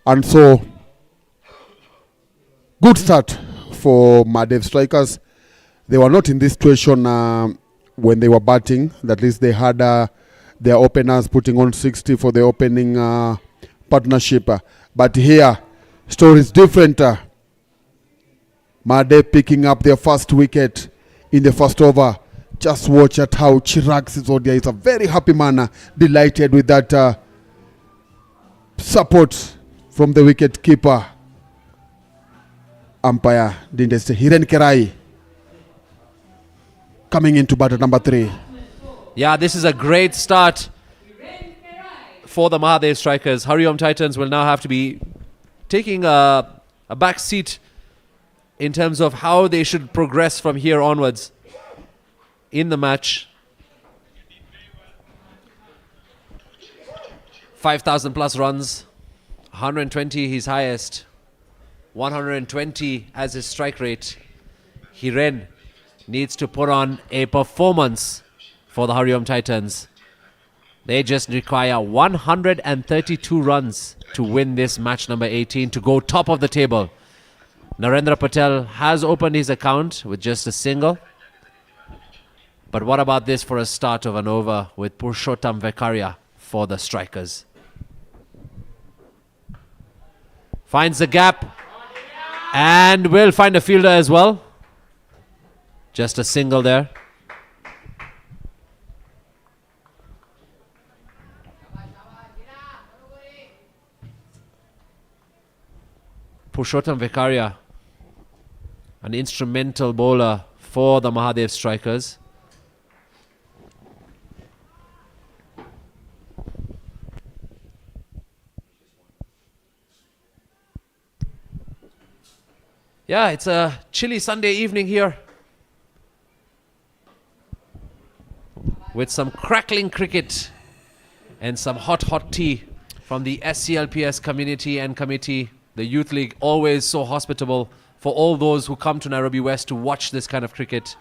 And so, good start for MAHADEV Strikers. They were not in this situation when they were batting. At least they had their openers putting on 60 for the opening partnership. But here, story is different. MAHADEV picking up their first wicket in the first over. Just watch at how Chirag Sisodia is a very happy man, delighted with that support from the wicket keeper. Umpire didn't say Hiren Kerai coming into batter number 3. Yeah, this is a great start for the MAHADEV Strikers. HARIOM Titans will now have to be taking a back seat in terms of how they should progress from here onwards in the match. 5,000 plus runs, 120 his highest, 120 as his strike rate. Hiren needs to put on a performance for the HARIOM Titans. They just require 132 runs to win this match number 18 to go top of the table. Narendra Patel has opened his account with just a single. But what about this for a start of an over with Pushottam Vekaria for the Strikers? Finds the gap and will find a fielder as well. Just a single there. Pushottam Vekaria, an instrumental bowler for the MAHADEV Strikers. Yeah, it's a chilly Sunday evening here. with some crackling cricket and some hot tea from the SCLPS community and committee. The Youth League, always so hospitable for all those who come to Nairobi West to watch this kind of cricket.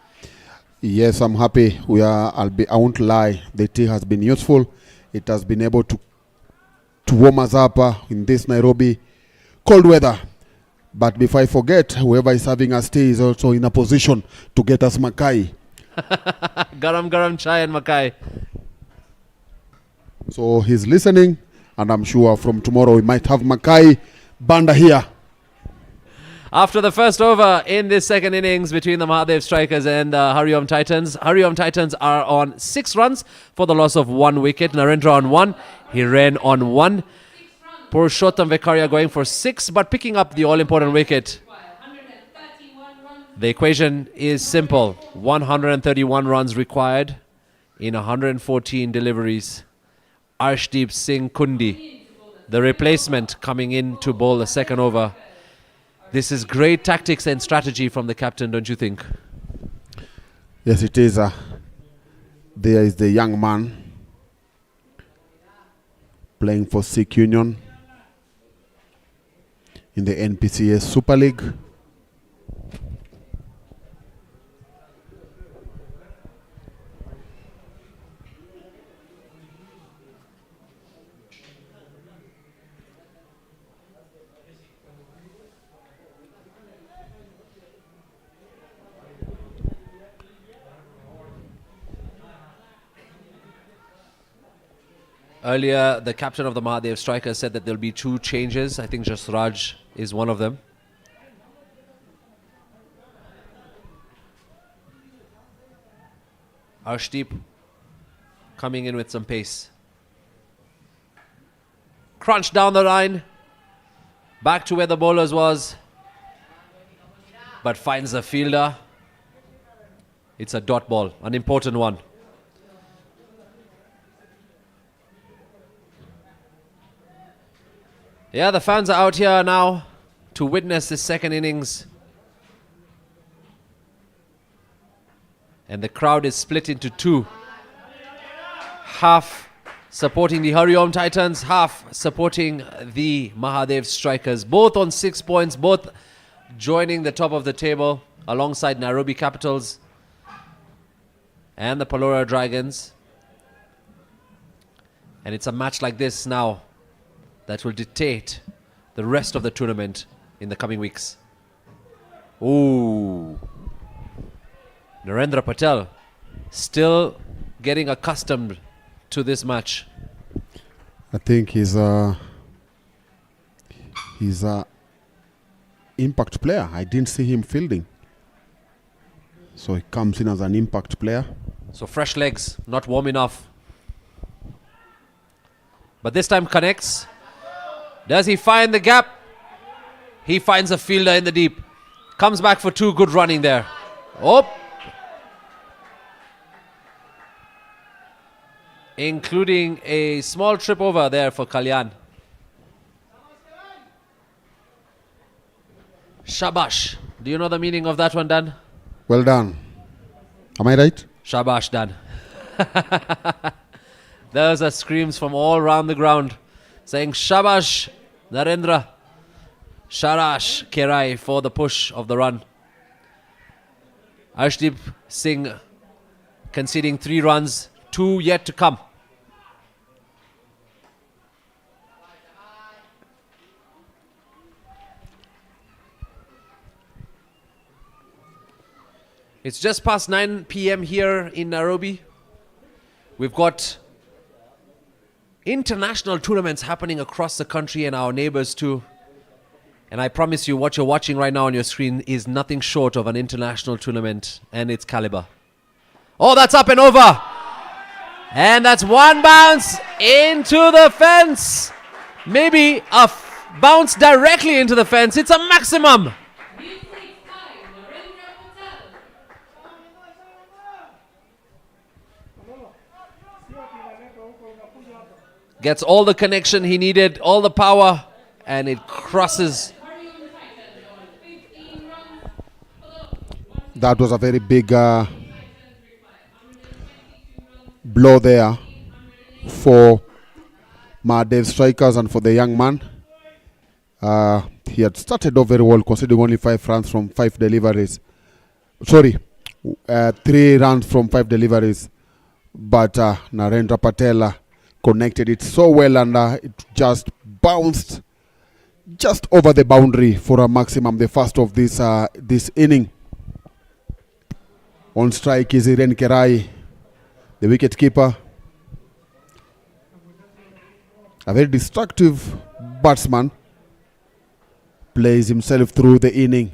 Yes, I'm happy. I won't lie. The tea has been useful. It has been able to warm us up in this Nairobi cold weather. But before I forget, whoever is having us tea is also in a position to get us Makai. Garam chai and Makai. So he's listening, and I'm sure from tomorrow we might have Makai Banda here. After the first over in this second innings between the MAHADEV Strikers and HARIOM Titans, HARIOM Titans are on 6 runs for the loss of 1 wicket. Narendra on 1, Hiren on 1. Purushottam Vekaria going for 6, but picking up the all-important wicket. The equation is simple. 131 runs required in 114 deliveries. Arshdeep Singh Kundi, the replacement, coming in to bowl the second over. This is great tactics and strategy from the captain, don't you think? Yes, it is. There is the young man playing for Sikh Union in the NPCS Super League. Earlier, the captain of the MAHADEV Strikers said that there'll be 2 changes. I think Jasraj is one of them. Arshdeep coming in with some pace. Crunch down the line. Back to where the bowlers was. But finds the fielder. It's a dot ball, an important one. Yeah, the fans are out here now to witness this second innings. And the crowd is split into 2. Half supporting the HARIOM Titans, half supporting the MAHADEV Strikers. Both on 6 points, both joining the top of the table alongside Nairobi Capitals and the Palora Dragons. And it's a match like this now that will dictate the rest of the tournament in the coming weeks. Ooh. Narendra Patel still getting accustomed to this match. I think he's a impact player. I didn't see him fielding. So he comes in as an impact player. So fresh legs, not warm enough. But this time connects. Does he find the gap? He finds a fielder in the deep. Comes back for 2, good running there. Oh! Including a small trip over there for Kalyan. Shabash. Do you know the meaning of that one, Dan? Well done. Am I right? Shabash, Dan. Those are screams from all around the ground saying Shabash, Narendra. Sharash Kerai for the push of the run. Arshdeep Singh conceding 3 runs, 2 yet to come. It's just past 9 p.m. here in Nairobi. We've got international tournaments happening across the country and our neighbors too. And I promise you, what you're watching right now on your screen is nothing short of an international tournament and its caliber. Oh, that's up and over. And that's 1 bounce into the fence. Maybe a bounce directly into the fence. It's a maximum. Gets all the connection he needed, all the power, and it crosses. That was a very big blow there for MAHADEV strikers and for the young man. He had started off very well, considering only 5 runs from 5 deliveries. 3 runs from 5 deliveries. But Narendra Patel connected it so well, and it just bounced just over the boundary for a maximum, the first of this inning. On strike is Hiren Kerai, the wicket keeper. A very destructive batsman. Plays himself through the inning.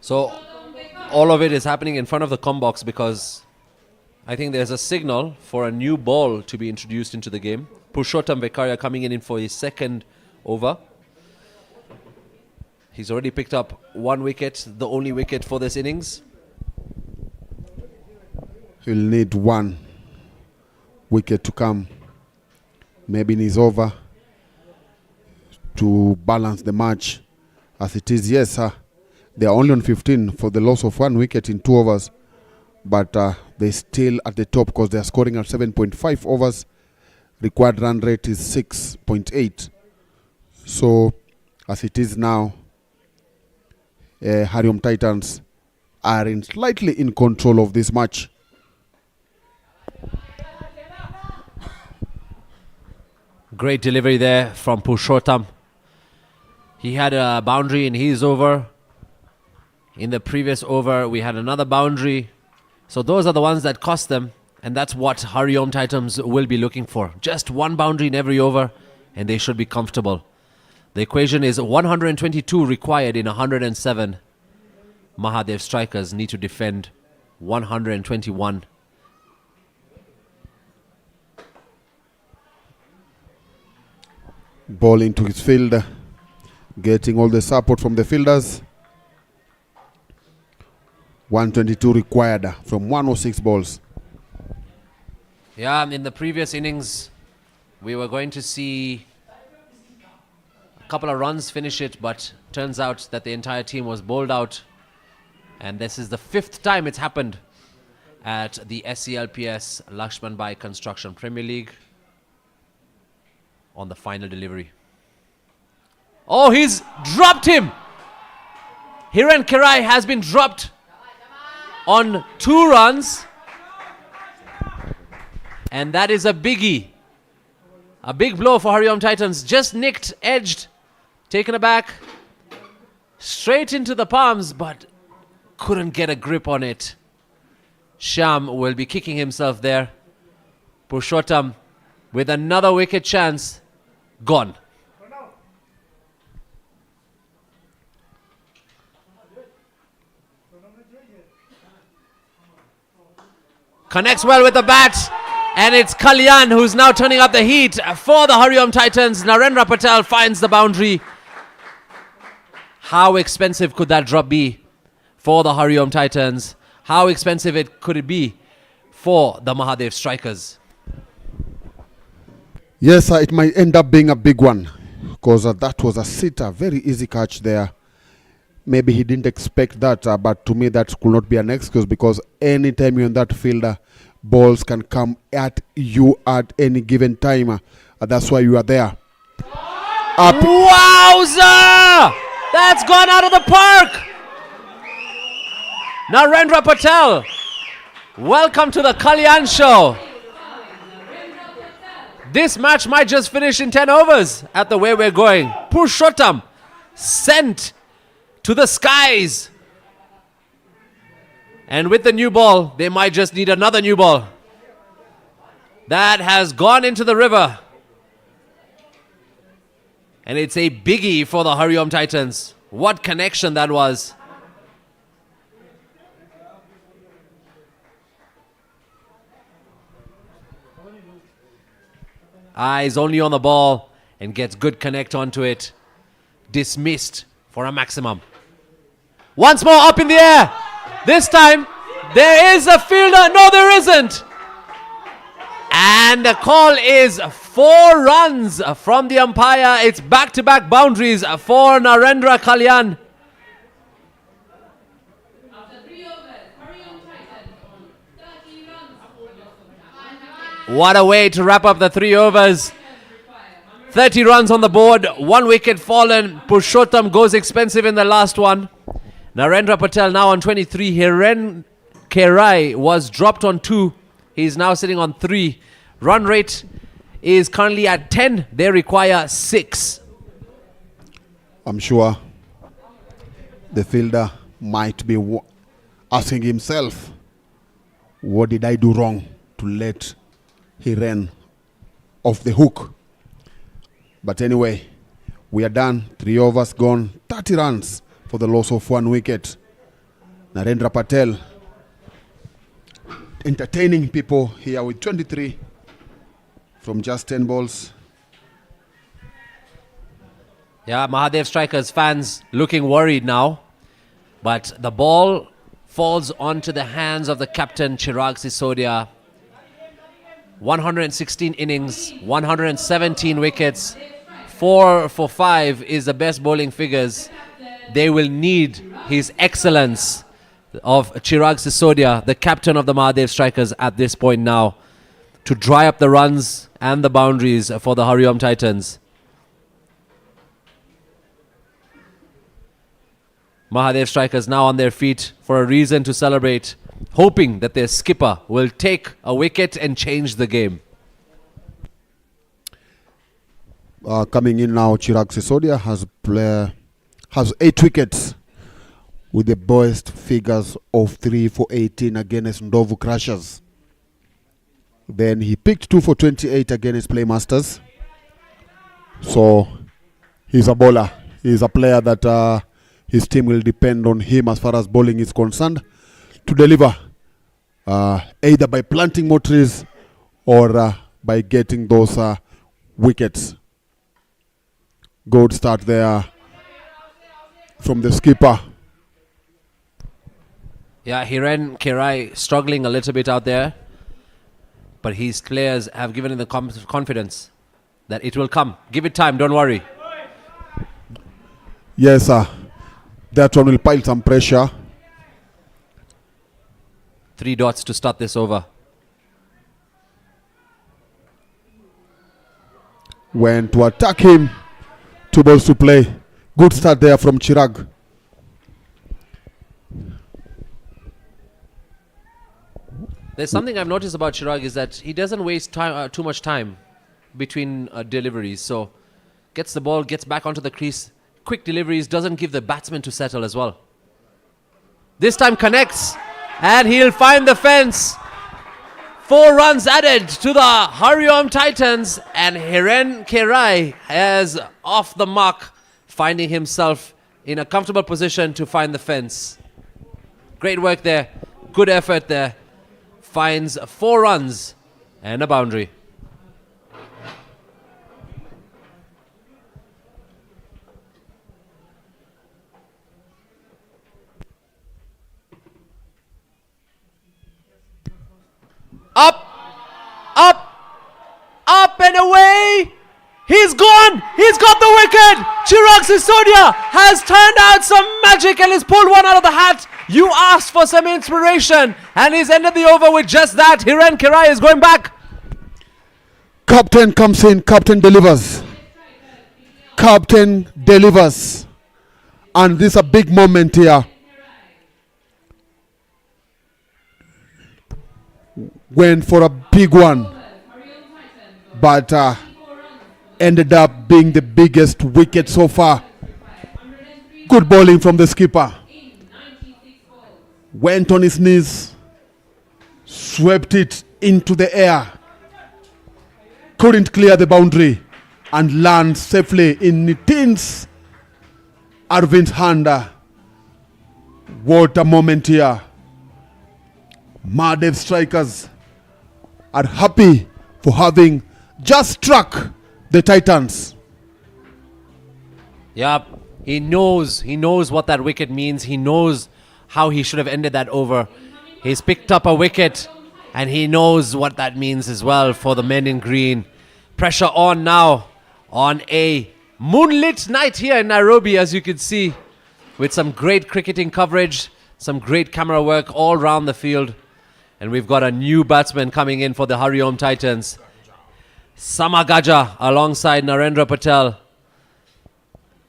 So all of it is happening in front of the comm box because I think there's a signal for a new ball to be introduced into the game. Purushottam Vekaria coming in for his second over. He's already picked up 1 wicket, the only wicket for this innings. He'll need 1 wicket to come, maybe in his over, to balance the match. As it is, yes, they are only on 15 for the loss of 1 wicket in 2 overs, but they're still at the top because they are scoring at 7.5 overs. Required run rate is 6.8. So, as it is now, HARIOM Titans are slightly in control of this match. Great delivery there from Purushottam. He had a boundary in his over. In the previous over, we had another boundary. So those are the ones that cost them. And that's what HARIOM Titans will be looking for. Just 1 boundary in every over, and they should be comfortable. The equation is 122 required in 107. MAHADEV strikers need to defend 121. Ball into his field, getting all the support from the fielders. 122 required from 106 balls. Yeah, in the previous innings, we were going to see a couple of runs finish it, but turns out that the entire team was bowled out. And this is the 5th time it's happened at the SCLPS LAXMANBHAI Construction Premier League on the final delivery. Oh, he's dropped him! Hiren Kerai has been dropped on 2 runs. And that is a biggie. A big blow for HARIOM Titans. Just nicked, edged, taken aback, straight into the palms, but couldn't get a grip on it. Sham will be kicking himself there. Purushottam with another wicket chance. Gone. Connects well with the bat. And it's Kalyan who's now turning up the heat for the HARIOM Titans. Narendra Patel finds the boundary. How expensive could that drop be for the HARIOM Titans? How expensive could it be for the MAHADEV strikers? Yes, it might end up being a big one because that was a sitter, very easy catch there. Maybe he didn't expect that, but to me that could not be an excuse because anytime you're in that field, balls can come at you at any given time. That's why you are there. Wowza! That's gone out of the park! Narendra Patel, welcome to the Kalyan show. This match might just finish in 10 overs at the way we're going. Purushottam sent to the skies. And with the new ball, they might just need another new ball. That has gone into the river. And it's a biggie for the HARIOM Titans. What connection that was. Eyes only on the ball and gets good connect onto it. Dismissed for a maximum. Once more up in the air. This time there is a fielder. No, there isn't. And the call is 4 runs from the umpire. It's back-to-back boundaries for Narendra Kalyan. What a way to wrap up the 3 overs. 30 runs on the board, 1 wicket fallen. Purushottam goes expensive in the last one. Narendra Patel now on 23. Hiren Kerai was dropped on 2. He's now sitting on 3. Run rate is currently at 10. They require 6. I'm sure the fielder might be asking himself, what did I do wrong to let Hiren off the hook? But anyway, we are done. 3 overs gone. 30 runs for the loss of 1 wicket. Narendra Patel entertaining people here with 23 from just 10 balls. Yeah, Mahadev Strikers fans looking worried now. But the ball falls onto the hands of the captain, Chirag Sisodia. 116 innings, 117 wickets. 4 for 5 is the best bowling figures. They will need his excellence of Chirag Sisodia, the captain of the Mahadev Strikers at this point now, to dry up the runs and the boundaries for the HARIOM Titans. Mahadev Strikers now on their feet for a reason to celebrate, hoping that their skipper will take a wicket and change the game. Coming in now, Chirag Sisodia has 8 wickets with the best figures of 3 for 18 against Ndovu Crushers. Then he picked 2 for 28 against Playmasters. So he's a bowler. He's a player that his team will depend on him as far as bowling is concerned to deliver either by planting more trees or by getting those wickets. Good start there from the skipper. Yeah, Hiren Kerai struggling a little bit out there. But his players have given him the confidence that it will come. Give it time, don't worry. Yes, that one will pile some pressure. 3 dots to start this over. When to attack him, 2 balls to play. Good start there from Chirag. There's something I've noticed about Chirag is that he doesn't waste time, too much time between deliveries. So gets the ball, gets back onto the crease. Quick deliveries, doesn't give the batsman to settle as well. This time connects and he'll find the fence. 4 runs added to the HARIOM Titans, and Hiren Kerai has off the mark, finding himself in a comfortable position to find the fence. Great work there, good effort there. Finds 4 runs and a boundary. Up, up, up and away. He's gone. He's got the wicket. Chirag Sisodia has turned out some magic and has pulled one out of the hat. You asked for some inspiration and he's ended the over with just that. Hiren Kerai is going back. Captain comes in, captain delivers. Captain delivers. And this is a big moment here. Went for a big one, but ended up being the biggest wicket so far. Good bowling from the skipper. Went on his knees, swept it into the air, couldn't clear the boundary, and land safely in Nitin's Arvind's hand. What a moment here. Mahadev Strikers are happy for having just struck the Titans. Yep, he knows what that wicket means. He knows how he should have ended that over. He's picked up a wicket and he knows what that means as well for the men in green. Pressure on now on a moonlit night here in Nairobi, as you can see, with some great cricketing coverage, some great camera work all around the field. And we've got a new batsman coming in for the HARIOM Titans. Samagaja alongside Narendra Patel.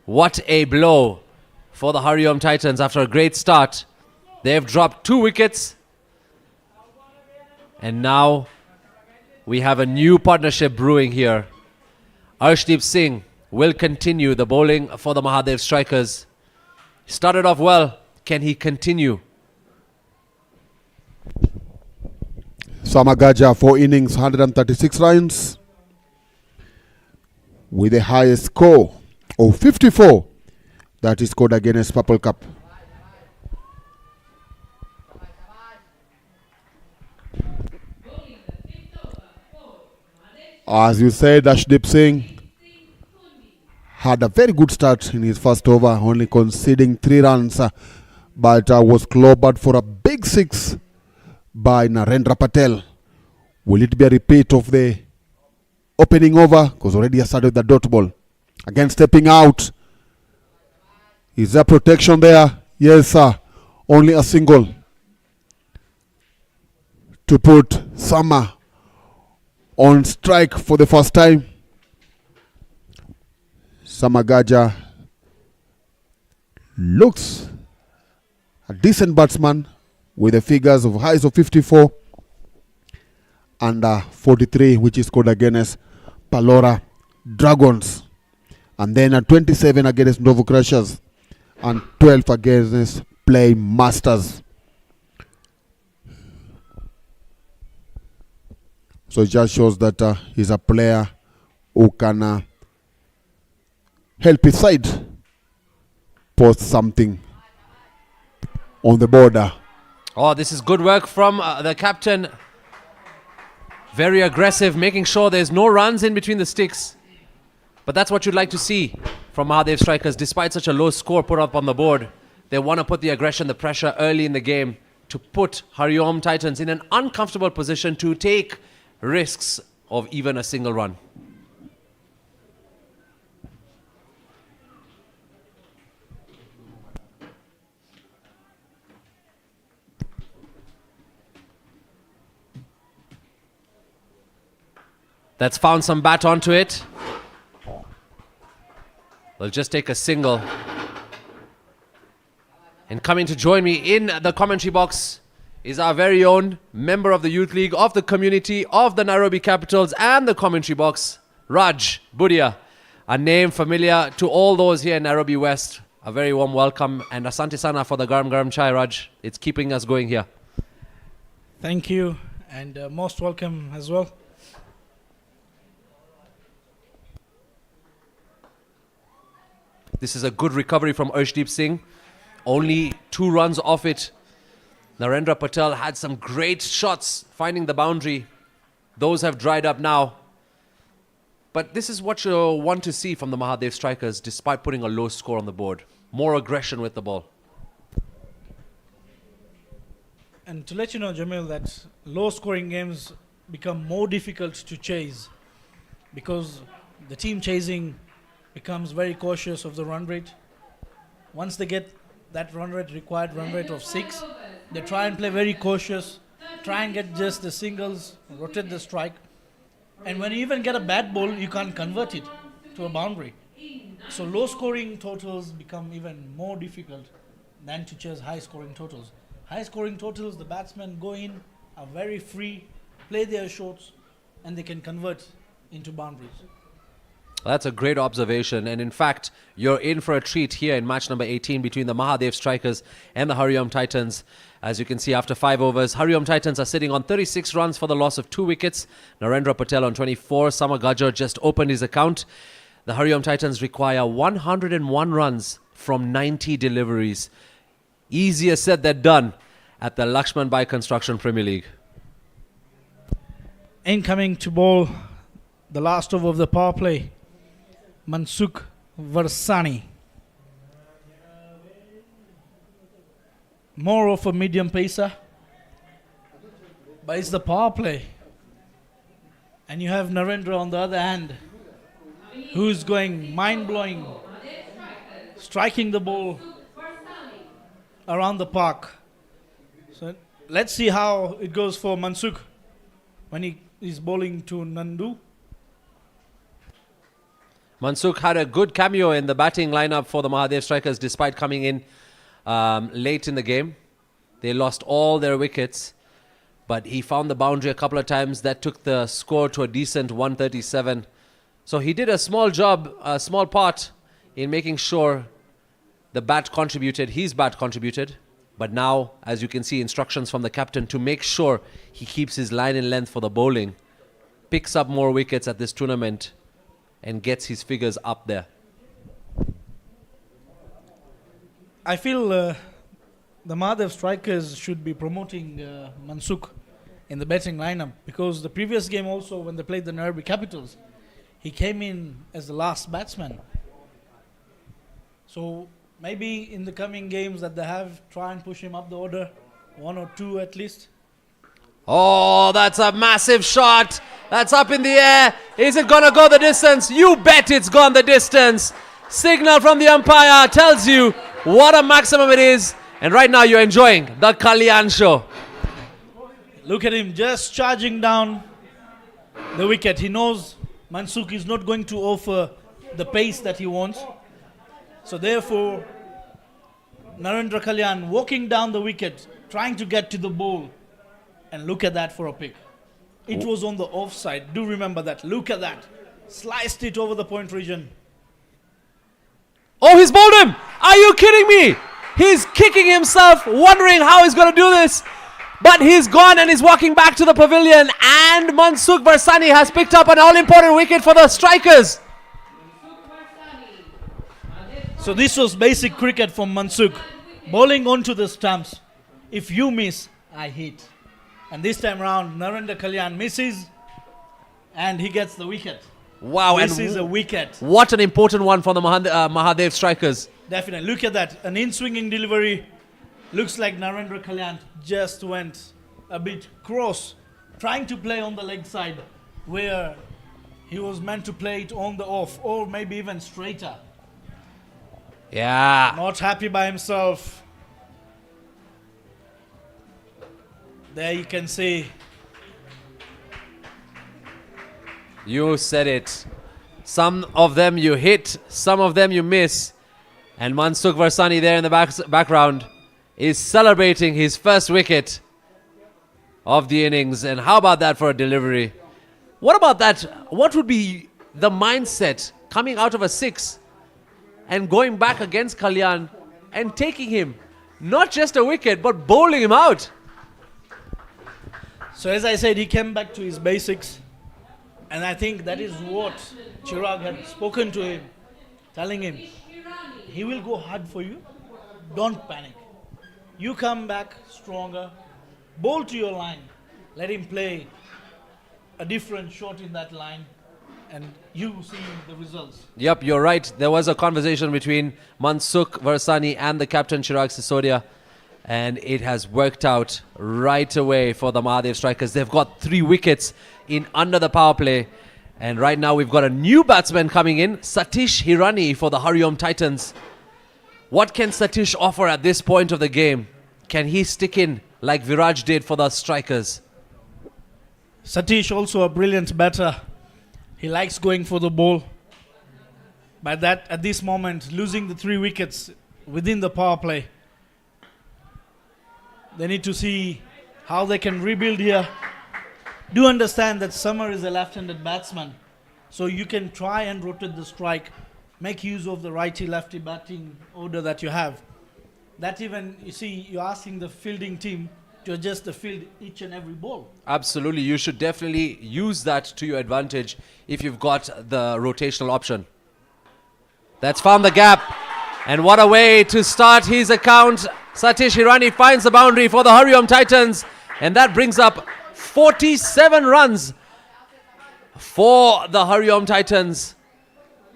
What a blow for the HARIOM Titans after a great start. They've dropped 2 wickets. And now we have a new partnership brewing here. Arshdeep Singh will continue the bowling for the Mahadev strikers. Started off well. Can he continue? Samagaja, 4 innings, 136 runs. With the highest score of 54 that is scored against Purple Cup. As you said, Arshdeep Singh had a very good start in his first over, only conceding 3 runs, but was clobbered for a big 6 by Narendra Patel. Will it be a repeat of the opening over? Because already he started with the dot ball. Again, stepping out. Is there protection there? Yes, sir. Only a single to put Sama on strike for the first time. Samagaja looks a decent batsman with the figures of highs of 54 and 43, which is scored against Palora Dragons, and then a 27 against Novo Crushers and 12 against Play Masters. So it just shows that he's a player who can help his side post something on the border. Oh, this is good work from the captain. Very aggressive, making sure there's no runs in between the sticks. But that's what you'd like to see from Mahadev strikers. Despite such a low score put up on the board, they want to put the aggression, the pressure early in the game to put HARIOM Titans in an uncomfortable position to take risks of even a single run. That's found some bat onto it. They'll just take a single. And coming to join me in the commentary box is our very own member of the Youth League, of the community, of the Nairobi Capitals, and the commentary box, Raj Budia. A name familiar to all those here in Nairobi West. A very warm welcome, and asante sana for the garam garam chai, Raj. It's keeping us going here. Thank you, and most welcome as well. This is a good recovery from Arshdeep Singh. Only 2 runs off it. Narendra Patel had some great shots finding the boundary. Those have dried up now. But this is what you want to see from the Mahadev strikers despite putting a low score on the board. More aggression with the ball. And to let you know, Jamil, that low-scoring games become more difficult to chase because the team chasing becomes very cautious of the run rate. Once they get that required run rate of 6, they try and play very cautious, try and get just the singles, rotate the strike. And when you even get a bad ball, you can't convert it to a boundary. So low-scoring totals become even more difficult than to chase high-scoring totals. High-scoring totals, the batsmen go in, are very free, play their shots, and they can convert into boundaries. That's a great observation. And in fact, you're in for a treat here in match number 18 between the Mahadev strikers and the HARIOM Titans. As you can see, after 5 overs, HARIOM Titans are sitting on 36 runs for the loss of 2 wickets. Narendra Patel on 24. Samagaja just opened his account. The HARIOM Titans require 101 runs from 90 deliveries. Easier said than done at the LAXMANBHAI Construction Premier League. Incoming to bowl the last over of the power play, Mansukh Varsani. More of a medium pacer, but it's the power play. And you have Narendra on the other hand, who's going mind-blowing, striking the ball around the park. So let's see how it goes for Mansukh when he is bowling to Nandu. Mansukh had a good cameo in the batting lineup for the Mahadev strikers despite coming in late in the game. They lost all their wickets, but he found the boundary a couple of times. That took the score to a decent 137. So he did a small job, a small part in making sure the bat contributed, his bat contributed. But now, as you can see, instructions from the captain to make sure he keeps his line in length for the bowling, picks up more wickets at this tournament and gets his figures up there. I feel the Mahadev strikers should be promoting Mansukh in the batting lineup, because the previous game also, when they played the Nairobi Capitals, he came in as the last batsman. So maybe in the coming games that they have, try and push him up the order, 1 or 2 at least. Oh, that's a massive shot. That's up in the air. Is it going to go the distance? You bet it's gone the distance. Signal from the umpire tells you what a maximum it is. And right now you're enjoying the Kalyan show. Look at him just charging down the wicket. He knows Mansukh is not going to offer the pace that he wants. So therefore, Narendra Kalyan walking down the wicket, trying to get to the ball. And look at that for a pick. It was on the offside. Do remember that. Look at that. Sliced it over the point region. Oh, he's bowled him. Are you kidding me? He's kicking himself, wondering how he's going to do this. But he's gone and he's walking back to the pavilion. And Mansukh Varsani has picked up an all-important wicket for the strikers. So this was basic cricket from Mansukh. Bowling onto the stumps. If you miss, I hit. And this time round, Narendra Kalyan misses and he gets the wicket. Wow, this is a wicket. What an important one for the Mahadev strikers. Definitely. Look at that. An in-swinging delivery. Looks like Narendra Kalyan just went a bit cross, trying to play on the leg side where he was meant to play it on the off, or maybe even straighter. Yeah. Not happy by himself. There you can see. You said it. Some of them you hit, some of them you miss. And Mansukh Varsani there in the background is celebrating his first wicket of the innings. And how about that for a delivery? What about that? What would be the mindset coming out of a 6 and going back against Kalyan and taking him, not just a wicket, but bowling him out? So as I said, he came back to his basics. And I think that is what Chirag had spoken to him, telling him, he will go hard for you. Don't panic. You come back stronger. Bowl to your line. Let him play a different shot in that line. And you see the results. Yep, you're right. There was a conversation between Mansukh Varsani and the captain Chirag Sisodia. And it has worked out right away for the Mahadev strikers. They've got 3 wickets in under the power play. And right now we've got a new batsman coming in, Satish Hirani for the HARIOM Titans. What can Satish offer at this point of the game? Can he stick in like Viraj did for the strikers? Satish also a brilliant batter. He likes going for the ball. But that at this moment, losing the 3 wickets within the power play, they need to see how they can rebuild here. Do understand that Summer is a left-handed batsman, so you can try and rotate the strike, make use of the righty-lefty batting order that you have. That even, you see, you're asking the fielding team to adjust the field each and every ball. Absolutely, you should definitely use that to your advantage if you've got the rotational option. That's found the gap, and what a way to start his account. Satish Hirani finds the boundary for the HARIOM Titans, and that brings up 47 runs for the HARIOM Titans.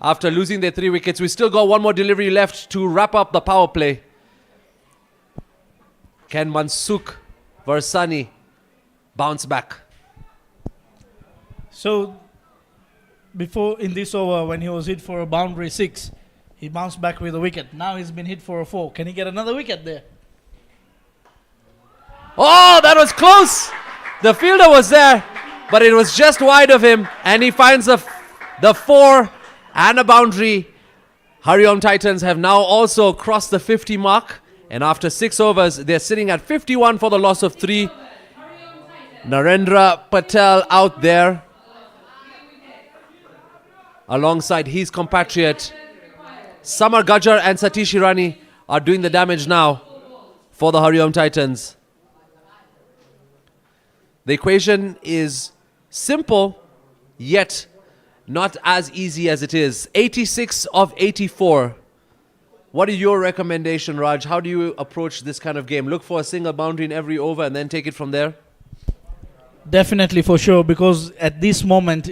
After losing their 3 wickets, we still got one more delivery left to wrap up the power play. Can Mansukh Varsani bounce back? So, before in this over, when he was hit for a boundary 6, he bounced back with a wicket. Now he's been hit for a 4. Can he get another wicket there? Oh, that was close. The fielder was there, but it was just wide of him, and he finds the 4 and a boundary. HARIOM Titans have now also crossed the 50 mark, and after 6 overs, they're sitting at 51 for the loss of 3. Narendra Patel out there alongside his compatriot Samar Gajjar and Satish Irani are doing the damage now for the HARIOM Titans. The equation is simple, yet not as easy as it is. 86 of 84. What is your recommendation, Raj? How do you approach this kind of game? Look for a single boundary in every over and then take it from there? Definitely, for sure, because at this moment,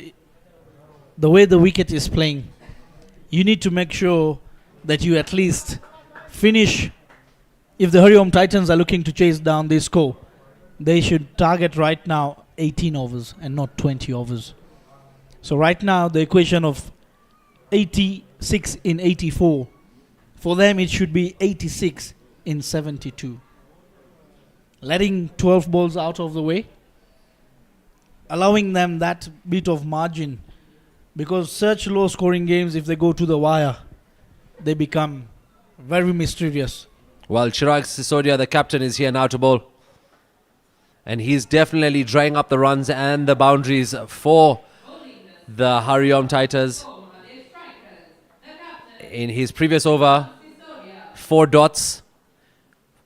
the way the wicket is playing, you need to make sure that you at least finish. If the HARIOM Titans are looking to chase down this score, they should target right now 18 overs and not 20 overs. So right now, the equation of 86 in 84, for them it should be 86 in 72. Letting 12 balls out of the way, allowing them that bit of margin, because such low scoring games, if they go to the wire, they become very mysterious. Well, Chirag Sisodia, the captain, is here now to bowl. And he's definitely drying up the runs and the boundaries for the HARIOM Titans. In his previous over, 4 dots,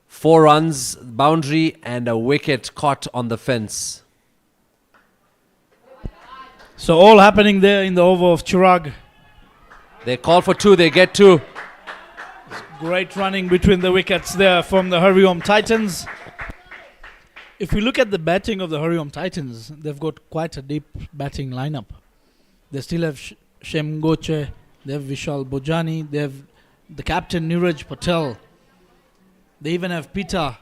4 runs, boundary, and a wicket caught on the fence. So all happening there in the over of Chirag. They call for 2, they get 2. Great running between the wickets there from the HARIOM Titans. If we look at the batting of the HARIOM Titans, they've got quite a deep batting lineup. They still have Shem Goche, they have Vishal Bojani, they have the captain Niraj Patel. They even have Pita.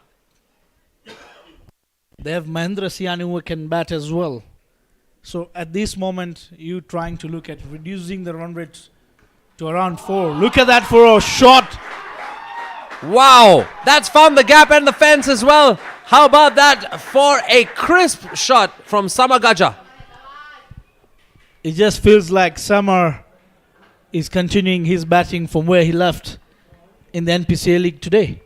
They have Mahendra Siani who can bat as well. So at this moment, you trying to look at reducing the run rate to around 4. Look at that for a shot. Wow, that's found the gap and the fence as well. How about that for a crisp shot from Samar Gajjar? It just feels like Samar is continuing his batting from where he left in the NPCA League today.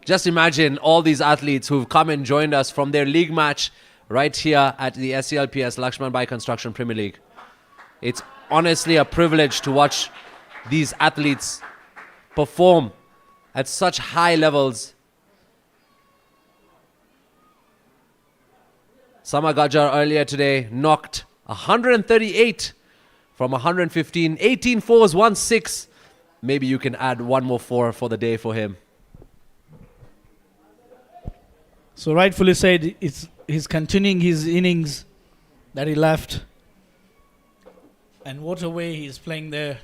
Just imagine all these athletes who've come and joined us from their league match right here at the SCLPS LAXMANBHAI Construction Premier League. It's honestly a privilege to watch these athletes perform at such high levels. Samar Gajjar earlier today knocked 138 from 115. 18 fours, 1 6. Maybe you can add 1 more 4 for the day for him. So rightfully said, he's continuing his innings that he left. And what a way he's playing there.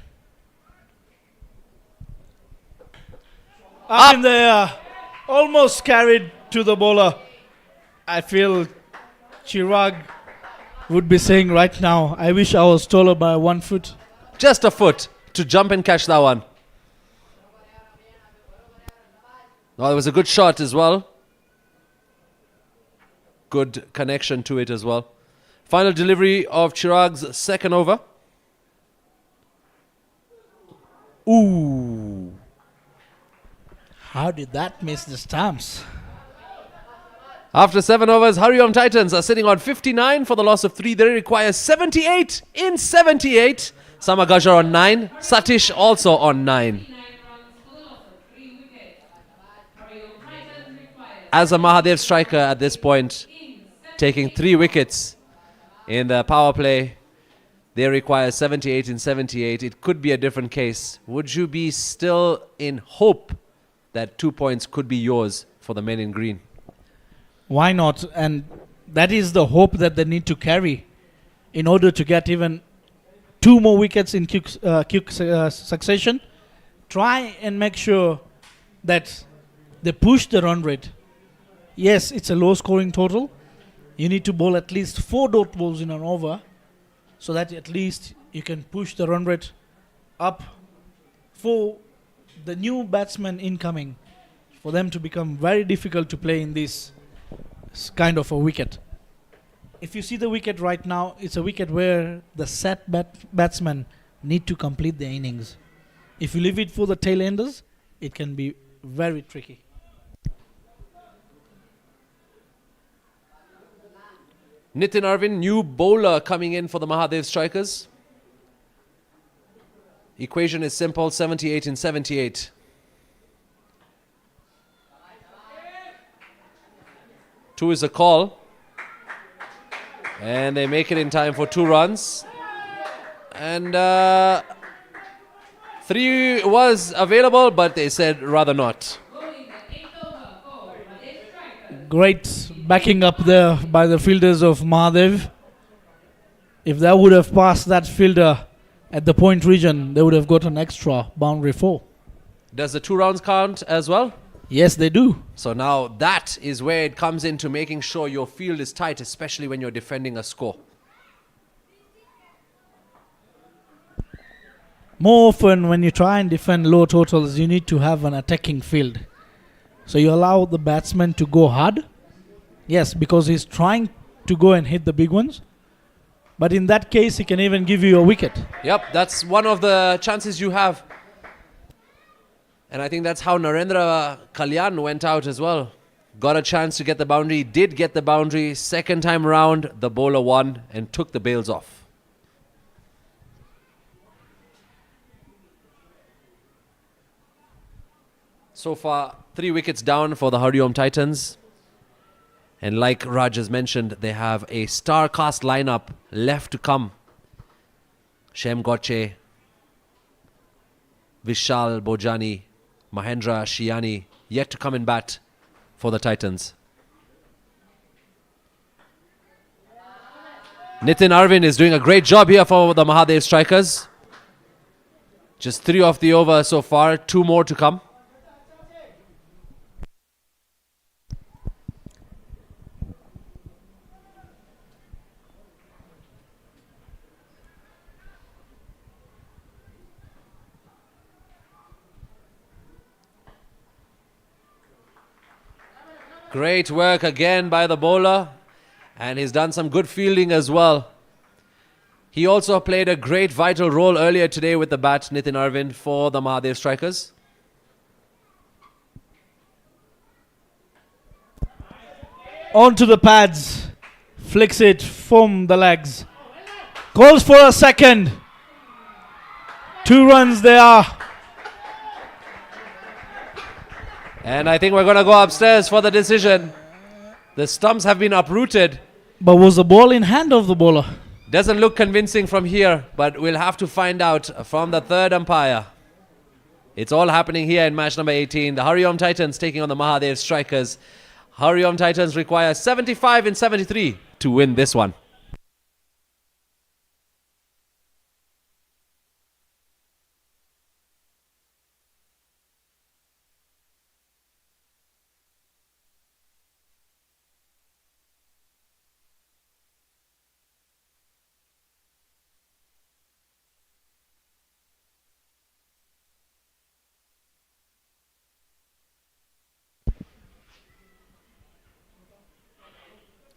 Up in the air, almost carried to the bowler. I feel Chirag would be saying right now, I wish I was taller by 1 foot. Just a foot to jump and catch that one. Well, it was a good shot as well. Good connection to it as well. Final delivery of Chirag's second over. Ooh. How did that miss the stumps? After 7 overs, HARIOM Titans are sitting on 59 for the loss of 3. They require 78 in 78. Samar Gajjar on 9. Satish also on 9. As a Mahadev striker at this point, taking 3 wickets in the power play, they require 78 in 78. It could be a different case. Would you be still in hope that 2 points could be yours for the men in green? Why not? And that is the hope that they need to carry in order to get even 2 more wickets in quick succession. Try and make sure that they push the run rate. Yes, it's a low scoring total. You need to bowl at least 4 dot balls in an over so that at least you can push the run rate up for the new batsmen incoming, for them to become very difficult to play in this kind of a wicket. If you see the wicket right now, it's a wicket where the set batsmen need to complete the innings. If you leave it for the tail enders, it can be very tricky. Nitin Arvind, new bowler coming in for the Mahadev strikers. Equation is simple, 78 in 78. Two is a call. And they make it in time for 2 runs. And 3 was available, but they said rather not. Great backing up there by the fielders of Mahadev. If they would have passed that fielder at the point region, they would have got an extra boundary 4. Does the 2 rounds count as well? Yes, they do. So now that is where it comes into making sure your field is tight, especially when you're defending a score. More often when you try and defend low totals, you need to have an attacking field. So you allow the batsman to go hard. Yes, because he's trying to go and hit the big ones. But in that case, he can even give you a wicket. Yep, that's one of the chances you have. And I think that's how Narendra Kalyan went out as well. Got a chance to get the boundary, did get the boundary. Second time round, the bowler won and took the bails off. So far, 3 wickets down for the HARIOM Titans. And like Raj has mentioned, they have a star-cast lineup left to come. Shem Goche, Vishal Bojani, Mahendra Shiani, yet to come in bat for the Titans. Nitin Arvind is doing a great job here for the Mahadev strikers. Just 3 off the over so far, 2 more to come. Great work again by the bowler, and he's done some good fielding as well. He also played a great vital role earlier today with the bat, Nitin Arvind, for the Mahadev strikers. Onto the pads, flicks it from the legs, calls for a second. 2 runs there. And I think we're going to go upstairs for the decision. The stumps have been uprooted. But was the ball in hand of the bowler? Doesn't look convincing from here, but we'll have to find out from the third umpire. It's all happening here in match number 18. The HARIOM Titans taking on the Mahadev strikers. HARIOM Titans require 75 in 73 to win this one.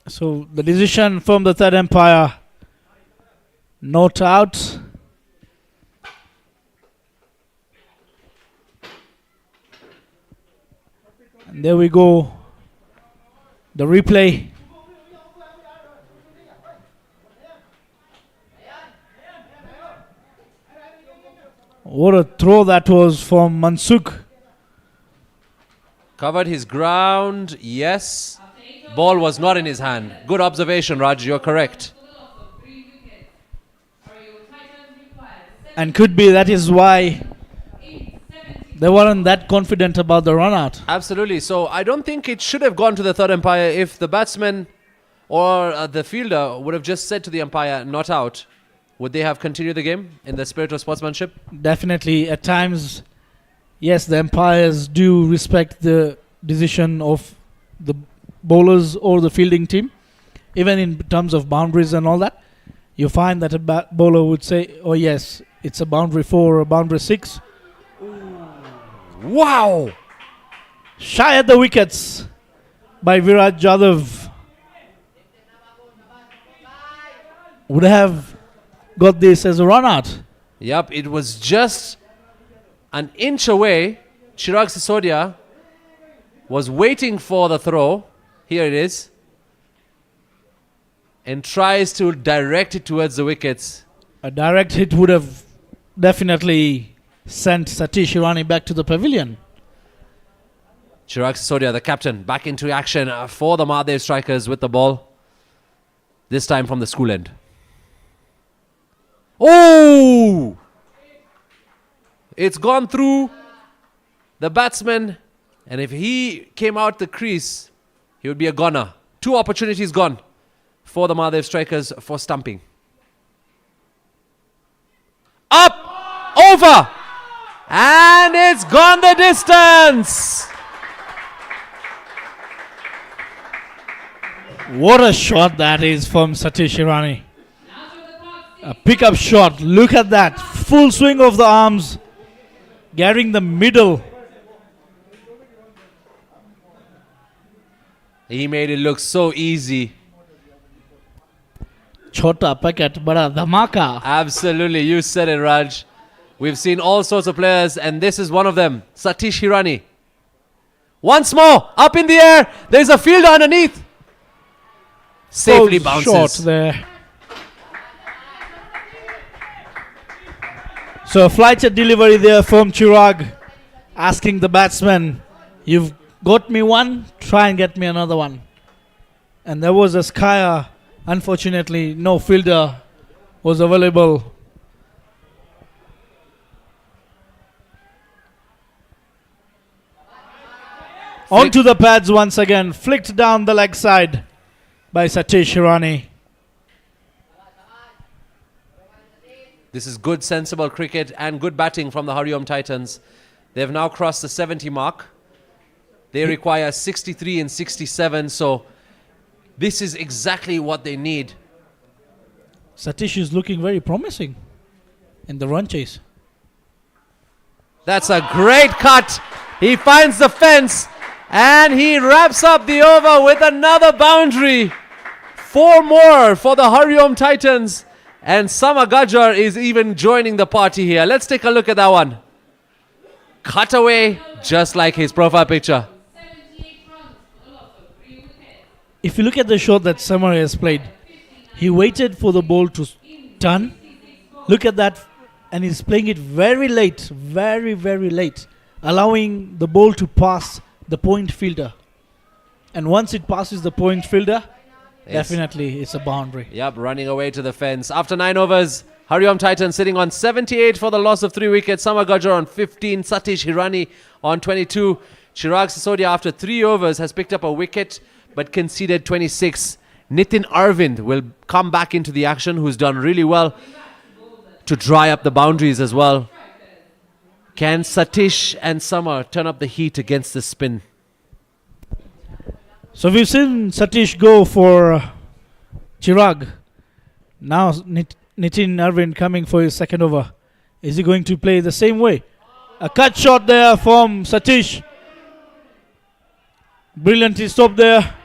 So the decision from the third umpire, not out. And there we go. The replay. What a throw that was from Mansukh. Covered his ground, yes. Ball was not in his hand. Good observation, Raj, you're correct. And could be that is why they weren't that confident about the run out. Absolutely. So I don't think it should have gone to the third umpire if the batsman or the fielder would have just said to the umpire, not out. Would they have continued the game in the spirit of sportsmanship? Definitely. At times, yes, the umpires do respect the decision of the bowlers or the fielding team. Even in terms of boundaries and all that, you find that a bowler would say, oh yes, it's a boundary 4 or a boundary 6. Wow! Shy at the wickets by Virat Jadhav. would have got this as a run out. Yep, it was just an inch away. Chirag Sisodia was waiting for the throw. Here it is. And tries to direct it towards the wickets. A direct hit would have definitely sent Satish Hirani back to the pavilion. Chirag Sisodia, the captain, back into action for the Mahadev strikers with the ball. This time from the school end. Oh! It's gone through the batsman. And if he came out the crease, he would be a goner. 2 opportunities gone for the Mahadev strikers for stumping. Up! Over! And it's gone the distance! What a shot that is from Satish Hirani. A pickup shot. Look at that. Full swing of the arms. Getting the middle. He made it look so easy. Chota packet, bada dhamaka. Absolutely, you said it, Raj. We've seen all sorts of players, and this is one of them, Satish Hirani. Once more, up in the air. There's a fielder underneath. Safely bounces. Short there. So a flighted delivery there from Chirag, asking the batsman, you've got me one, try and get me another one. And there was a skyer. Unfortunately, no fielder was available. Onto the pads once again, flicked down the leg side by Satish Hirani. This is good, sensible cricket and good batting from the HARIOM Titans. They've now crossed the 70 mark. They require 63 and 67, so this is exactly what they need. Satish is looking very promising in the run chase. That's a great cut. He finds the fence and he wraps up the over with another boundary. 4 more for the HARIOM Titans. And Sama Gajjar is even joining the party here. Let's take a look at that one. Cut away just like his profile picture. 78 runs for a loss of 3 wickets. If you look at the shot that Samar has played, he waited for the ball to turn. Look at that. And he's playing it very late, very, very late, allowing the ball to pass the point fielder. And once it passes the point fielder, definitely it's a boundary. Yep, running away to the fence. After 9 overs, HARIOM Titans sitting on 78 for the loss of 3 wickets. Sama Gajjar on 15, Satish Hirani on 22. Chirag Sisodia after 3 overs has picked up a wicket but conceded 26. Nitin Arvind will come back into the action, who's done really well to dry up the boundaries as well. Can Satish and Sama turn up the heat against the spin? So we've seen Satish go for Chirag. Now Nitin Arvind coming for his second over. Is he going to play the same way? A cut shot there from Satish. Brilliantly stopped there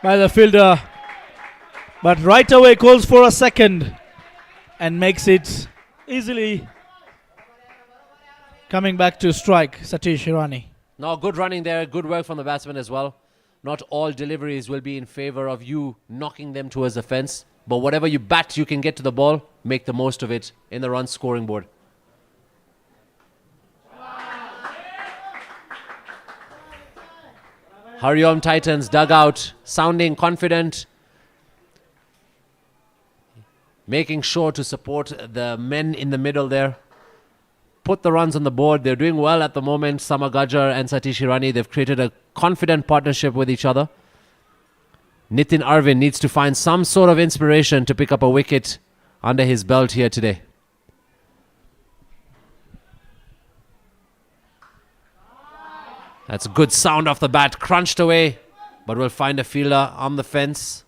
by the fielder. But right away calls for a second and makes it easily coming back to strike Satish Hirani. No, good running there. Good work from the batsman as well. Not all deliveries will be in favor of you knocking them towards the fence. But whatever you bat, you can get to the ball. Make the most of it in the run scoring board. HARIOM Titans dugout, sounding confident. Making sure to support the men in the middle there. Put the runs on the board. They're doing well at the moment. Sama Gajjar and Satish Hirani, they've created a confident partnership with each other. Nitin Arvind needs to find some sort of inspiration to pick up a wicket under his belt here today. That's a good sound off the bat. Crunched away, but we'll find a fielder on the fence.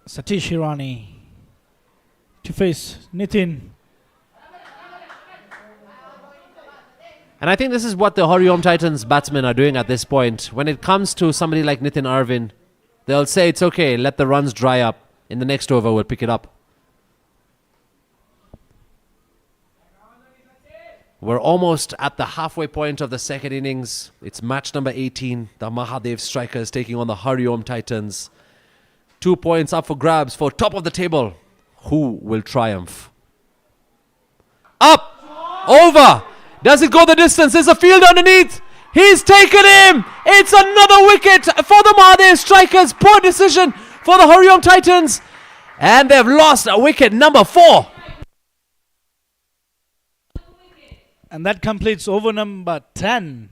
Satish Hirani to face Nitin. And I think this is what the HARIOM Titans batsmen are doing at this point. When it comes to somebody like Nitin Arvind, they'll say it's okay, let the runs dry up. In the next over, we'll pick it up. We're almost at the halfway point of the second innings. It's match number 18. The MAHADEV strikers taking on the HARIOM Titans. 2 points up for grabs for top of the table. Who will triumph? Up! Over! Does it go the distance? There's a field underneath. He's taken him! It's another wicket for the MAHADEV strikers. Poor decision for the HARIOM Titans. And they've lost a wicket number 4. And that completes over number 10.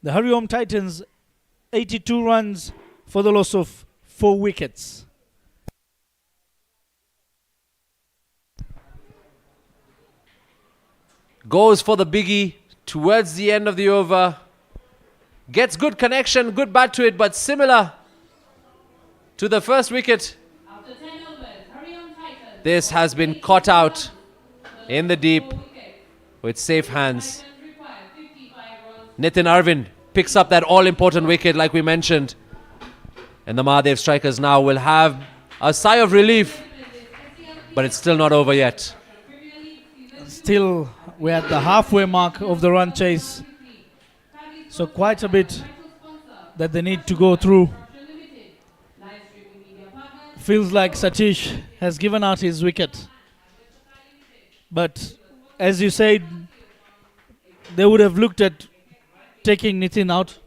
The HARIOM Titans, 82 runs for the loss of 4 wickets. Goes for the biggie towards the end of the over. Gets good connection, good bat to it, but similar to the first wicket. After 10 overs, HARIOM Titans. This has been caught out in the deep with safe hands. Require 55 runs. Nitin Arvind picks up that all-important wicket like we mentioned. And the MAHADEV strikers now will have a sigh of relief. But it's still not over yet. Still, we're at the halfway mark of the run chase. So quite a bit that they need to go through. Feels like Satish has given out his wicket. But as you said, they would have looked at taking Nitin out.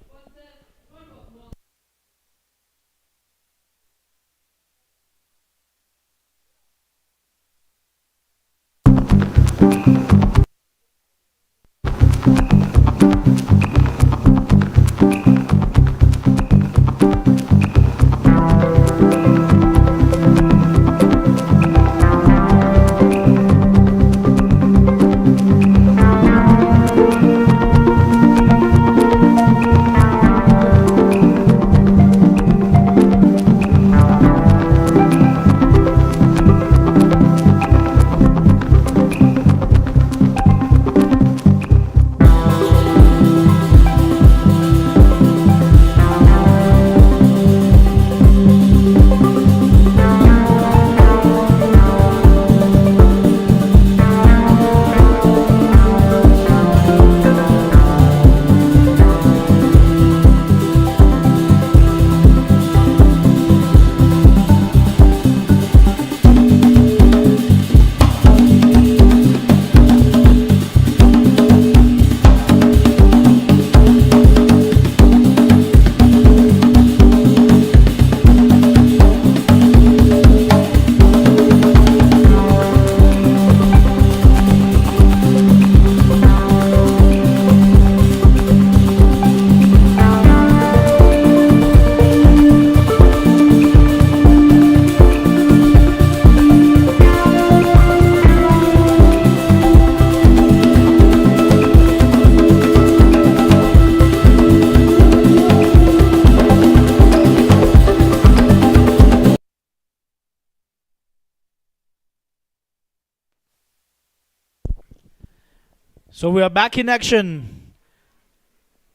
So we are back in action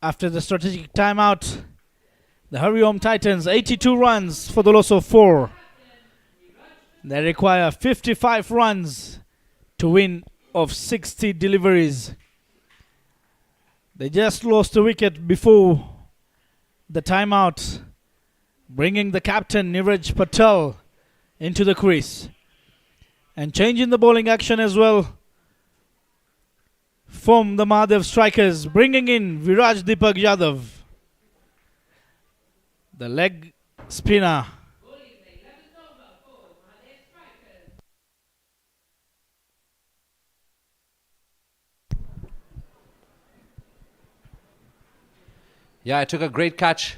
after the strategic timeout. The HARIOM Titans, 82 runs for the loss of 4. They require 55 runs to win of 60 deliveries. They just lost a wicket before the timeout, bringing the captain Niraj Patel into the crease. And changing the bowling action as well from the MAHADEV strikers, bringing in Viraj Deepak Yadav, the leg spinner. Yeah, it took a great catch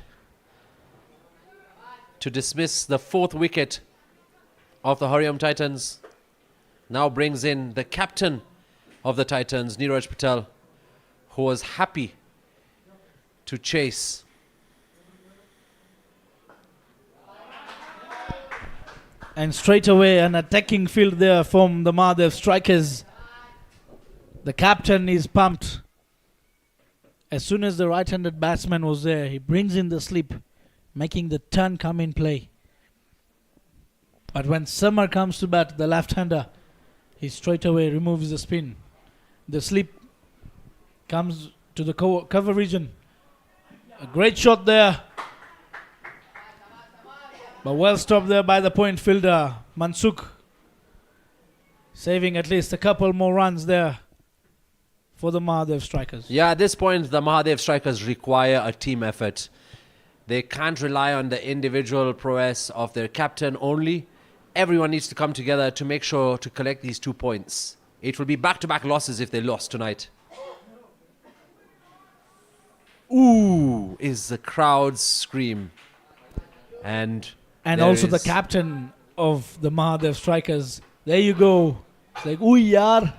to dismiss the 4th wicket of the HARIOM Titans. Now brings in the captain of the Titans, Niraj Patel, who was happy to chase. And straight away an attacking field there from the MAHADEV strikers. The captain is pumped. As soon as the right-handed batsman was there, he brings in the slip, making the turn come in play. But when Summer comes to bat, the left-hander, he straight away removes the spin. The slip comes to the cover region. A great shot there. But well stopped there by the point fielder, Mansukh. Saving at least a couple more runs there for the MAHADEV strikers. Yeah, at this point, the MAHADEV strikers require a team effort. They can't rely on the individual prowess of their captain only. Everyone needs to come together to make sure to collect these 2 points. It will be back-to-back losses if they lost tonight. Ooh, is the crowd's scream. And also the captain of the MAHADEV strikers. There you go. It's like, ooh, yaar.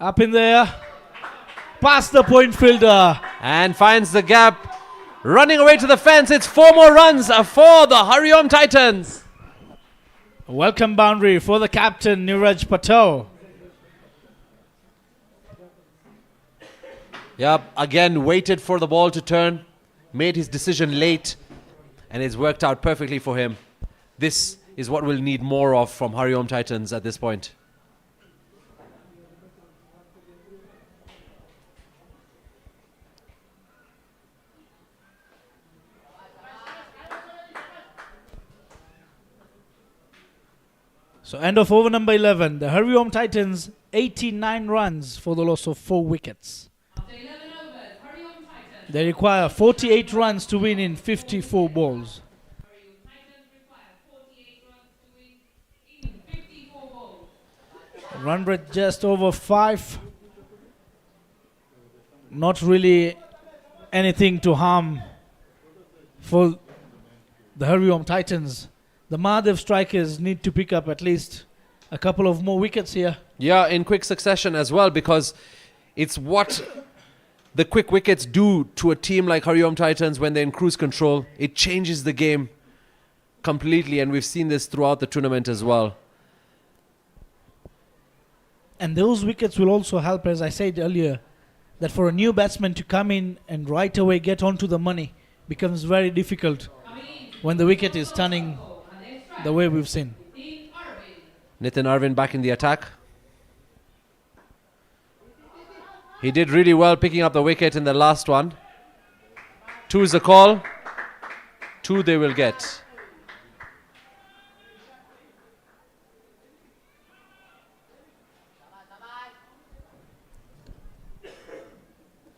Up in there. Past the point fielder. And finds the gap. Running away to the fence. It's 4 more runs for the HARIOM Titans. A welcome boundary for the captain, Niraj Patel. Yep, again waited for the ball to turn. Made his decision late. And it's worked out perfectly for him. This is what we'll need more of from HARIOM Titans at this point. So end of over number 11. The HARIOM Titans, 89 runs for the loss of 4 wickets. After 11 overs, HARIOM Titans. They require 48 runs to win in 54 balls. HARIOM Titans require 48 runs to win in 54 balls. Run rate just over 5. Not really anything to harm for the HARIOM Titans. The MAHADEV strikers need to pick up at least a couple of more wickets here. Yeah, in quick succession as well, because it's what the quick wickets do to a team like HARIOM Titans when they're in cruise control. It changes the game completely, and we've seen this throughout the tournament as well. And those wickets will also help, as I said earlier, that for a new batsman to come in and right away get onto the money becomes very difficult when the wicket is turning the way we've seen. Nitin Arvind back in the attack. He did really well picking up the wicket in the last one. 2 is the call. 2 they will get.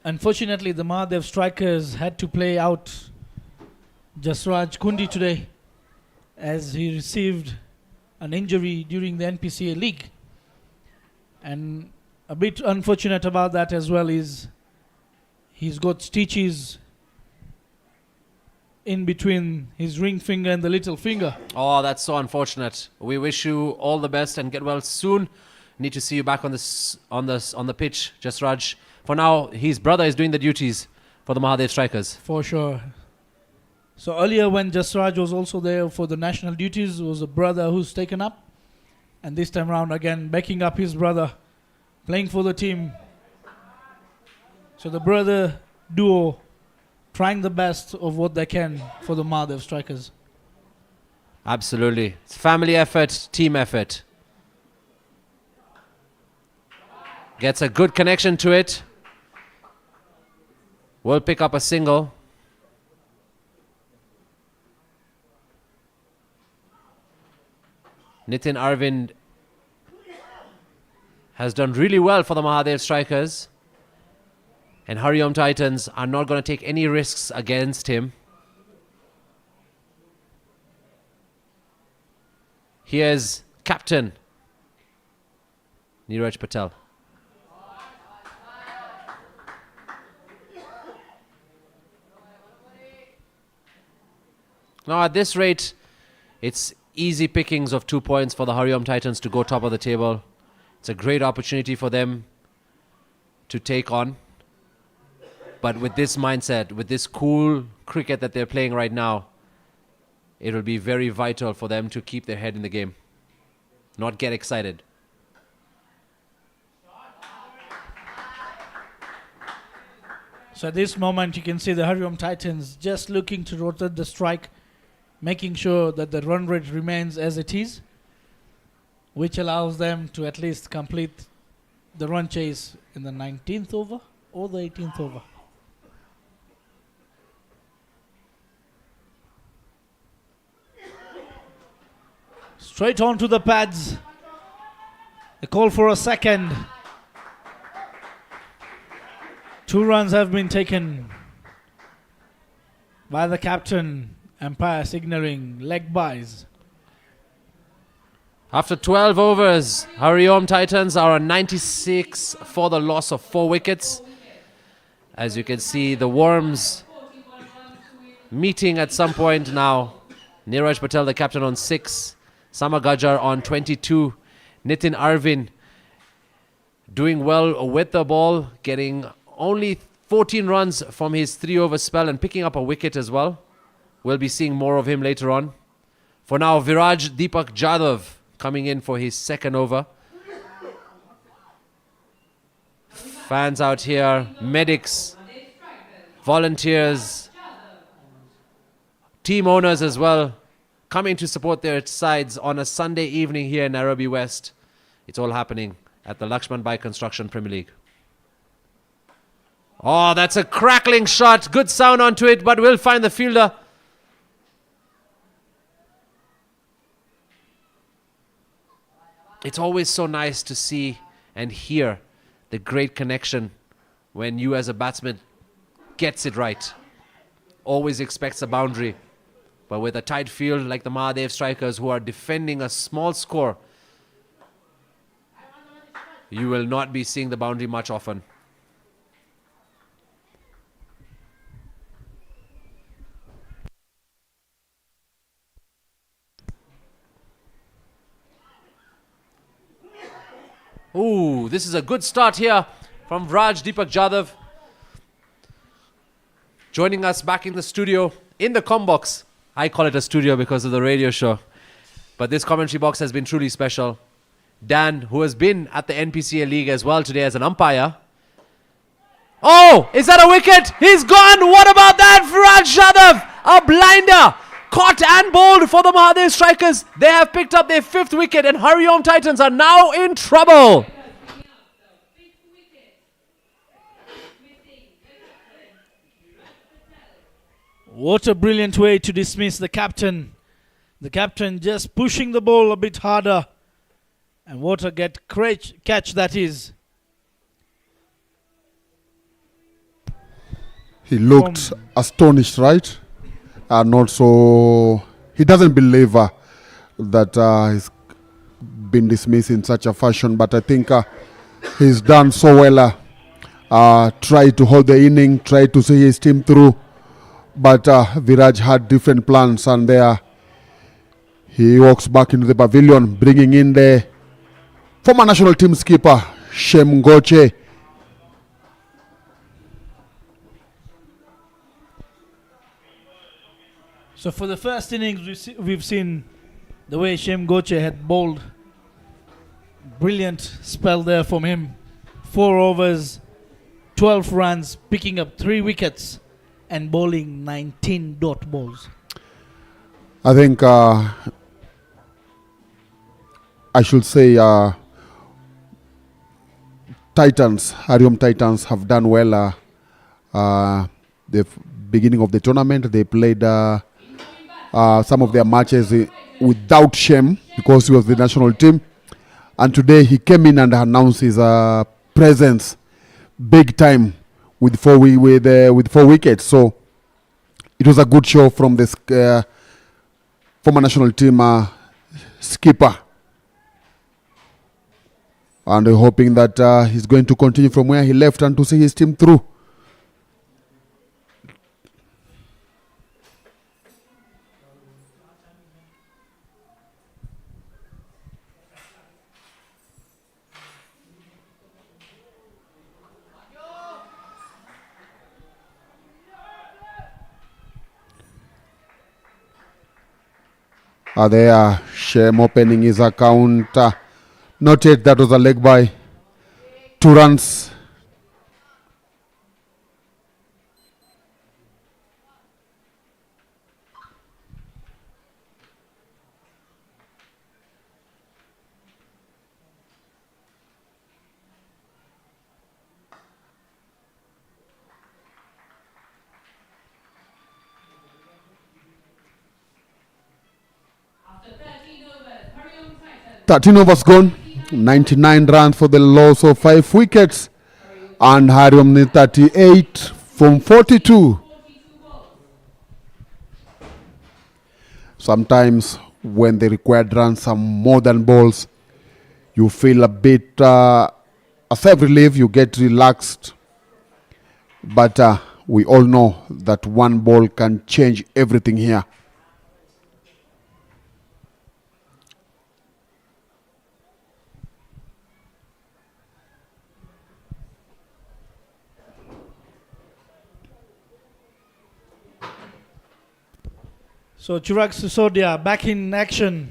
Unfortunately, the MAHADEV strikers had to play out Jasraj Kundi today as he received an injury during the NPCA League. And a bit unfortunate about that as well is he's got stitches in between his ring finger and the little finger. Oh, that's so unfortunate. We wish you all the best and get well soon. Need to see you back on the pitch, Jasraj. For now, his brother is doing the duties for the MAHADEV strikers. For sure. So earlier when Jasraj was also there for the national duties, was a brother who's taken up. And this time around again, backing up his brother, playing for the team. So the brother duo trying the best of what they can for the MAHADEV strikers. Absolutely. It's family effort, team effort. Gets a good connection to it. Will pick up a single. Nitin Arvind has done really well for the MAHADEV strikers. And HARIOM Titans are not going to take any risks against him. Here's captain Niraj Patel. Now at this rate, it's easy pickings of 2 points for the HARIOM Titans to go top of the table. It's a great opportunity for them to take on But with this mindset, with this cool cricket that they're playing right now, it will be very vital for them to keep their head in the game, not get excited. So at this moment, you can see the HARIOM Titans just looking to rotate the strike, making sure that the run rate remains as it is, which allows them to at least complete the run chase in the 19th over or the 18th over. Straight on to the pads. A call for a second. 2 runs have been taken by the captain. Umpire signaling leg byes. After 12 overs, HARIOM Titans are on 96 for the loss of 4 wickets. As you can see, the Worms meeting at some point now. Neeraj Patel, the captain, on 6. Sama Gajar on 22. Nitin Arvin doing well with the ball, getting only 14 runs from his 3-over spell and picking up a wicket as well. We'll be seeing more of him later on. For now, Viraj Deepak Jadhav coming in for his 2nd over. Fans out here, medics, volunteers, team owners as well, coming to support their sides on a Sunday evening here in Nairobi West. It's all happening at the LAXMANBHAI Construction Premier League. Oh, that's a crackling shot. Good sound onto it, but we'll find the fielder. It's always so nice to see and hear the great connection when you as a batsman gets it right. Always expects a boundary. But with a tight field like the MAHADEV strikers who are defending a small score, you will not be seeing the boundary much often. Ooh, this is a good start here from Raj Deepak Jadhav. Joining us back in the studio, in the comm box. I call it a studio because of the radio show. But this commentary box has been truly special. Dan, who has been at the NPCL League as well today as an umpire. Oh, is that a wicket? He's gone. What about that? Raj Jadhav, a blinder. Caught and bowled for the MAHADEV strikers. They have picked up their 5th wicket and HARIOM Titans are now in trouble. What a brilliant way to dismiss the captain. The captain just pushing the ball a bit harder. And what a catch that is. He looked astonished, right? And also, he doesn't believe that he's been dismissed in such a fashion. But I think he's done so well. Tried to hold the inning, tried to see his team through. But Viraj had different plans, and there he walks back into the pavilion, bringing in the former national team skipper, Shem Goche. So for the first innings, we've seen the way Shem Goche had bowled. Brilliant spell there from him. 4 overs, 12 runs, picking up 3 wickets and bowling 19 dot balls. I think I should say HARIOM Titans have done well. The beginning of the tournament, they played some of their matches without Shem because he was the national team. And today he came in and announced his presence big time with 4 wickets. So it was a good show from this former national team skipper. And we're hoping that he's going to continue from where he left and to see his team through. There, Shem opening his account. Not yet, that was a leg by. 2 runs. After 13 overs, HARIOM TITANS. 13 overs gone. 99 runs for the loss of 5 wickets. And HARIOM need 38 from 42. 42 balls. Sometimes when the required runs are more than balls, you feel a bit a self-relief, you get relaxed. But we all know that one ball can change everything here. So Chirag Sisodia back in action.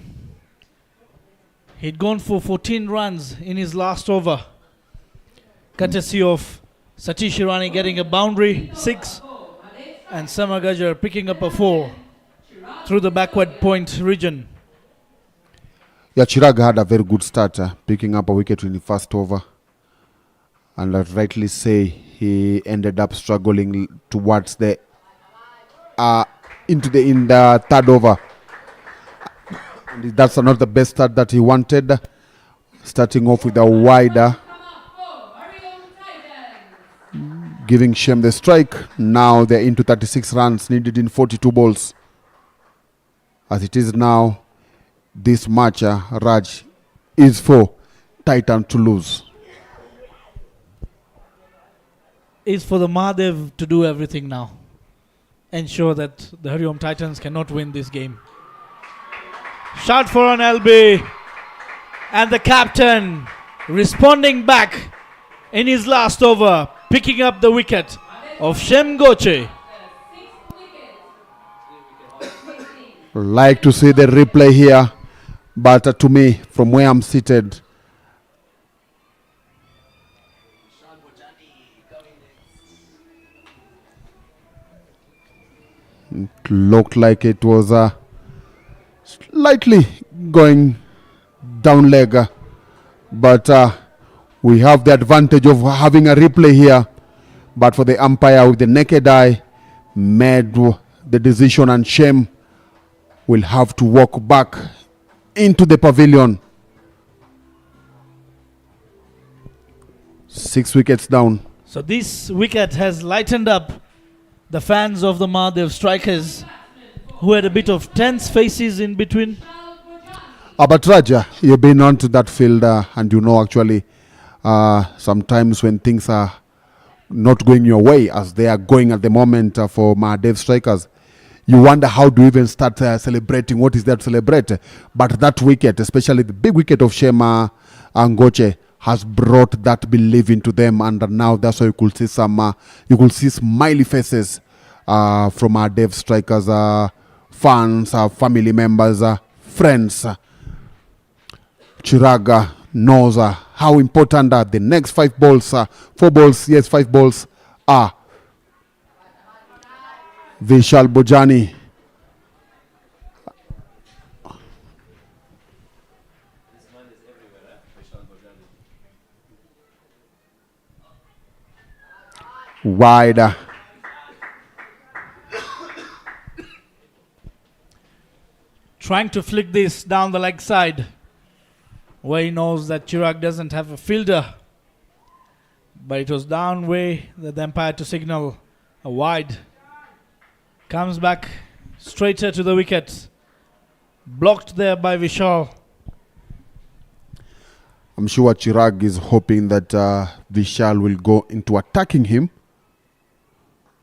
He'd gone for 14 runs in his last over. Courtesy of Satish Irani getting a boundary, 6, and Samagajar picking up a 4 through the backward point region. Yeah, Chirag had a very good start, picking up a wicket in the first over. And I'd rightly say he ended up struggling towards the in the third over. And that's not the best start that he wanted. Starting off with a wider, giving Shem the strike. Now they're into 36 runs needed in 42 balls. As it is now, this match, Raj, is for Titan to lose. Is for the Mahadev to do everything now. Ensure that the HARIOM Titans cannot win this game. Shot for an LB. And the captain responding back in his last over, picking up the wicket of Shem Goche. Like to see the replay here, but to me, from where I'm seated, it looked like it was slightly going down leg, but we have the advantage of having a replay here. But for the umpire with the naked eye, made the decision, and Shem will have to walk back into the pavilion. 6 wickets down. So this wicket has lightened up the fans of the Mahadev strikers, who had a bit of tense faces in between. But Raja, you've been onto that field and you know actually sometimes when things are not going your way as they are going at the moment for Mahadev strikers, you wonder how to even start celebrating. What is there to celebrate? But that wicket, especially the big wicket of Shema Ngoche, has brought that belief into them, and now that's why you could see some, you could see smiley faces from our Dev strikers, fans, family members, friends. Chirag knows how important the next 5 balls, 4 balls, yes, 5 balls are. Vishal Bojani. Wide. Trying to flick this down the leg side, where he knows that Chirag doesn't have a fielder. But it was down way that the umpire to signal a wide. Comes back straighter to the wicket. Blocked there by Vishal. I'm sure Chirag is hoping that Vishal will go into attacking him.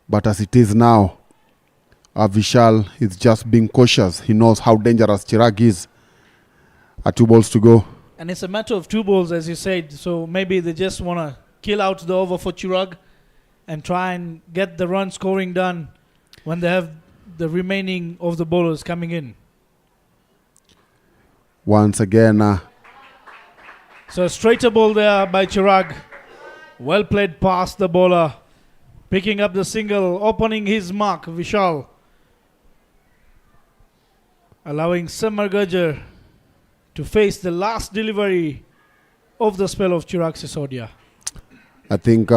But as it is now, Vishal is just being cautious. He knows how dangerous Chirag is. 2 balls to go. And it's a matter of 2 balls, as you said. So maybe they just want to kill out the over for Chirag and try and get the run scoring done when they have the remaining of the bowlers coming in. Once again, So straighter ball there by Chirag. Well played past the bowler. Picking up the single, opening his mark, Vishal. Allowing Samar Gurjar to face the last delivery of the spell of Chirag Sisodia. I think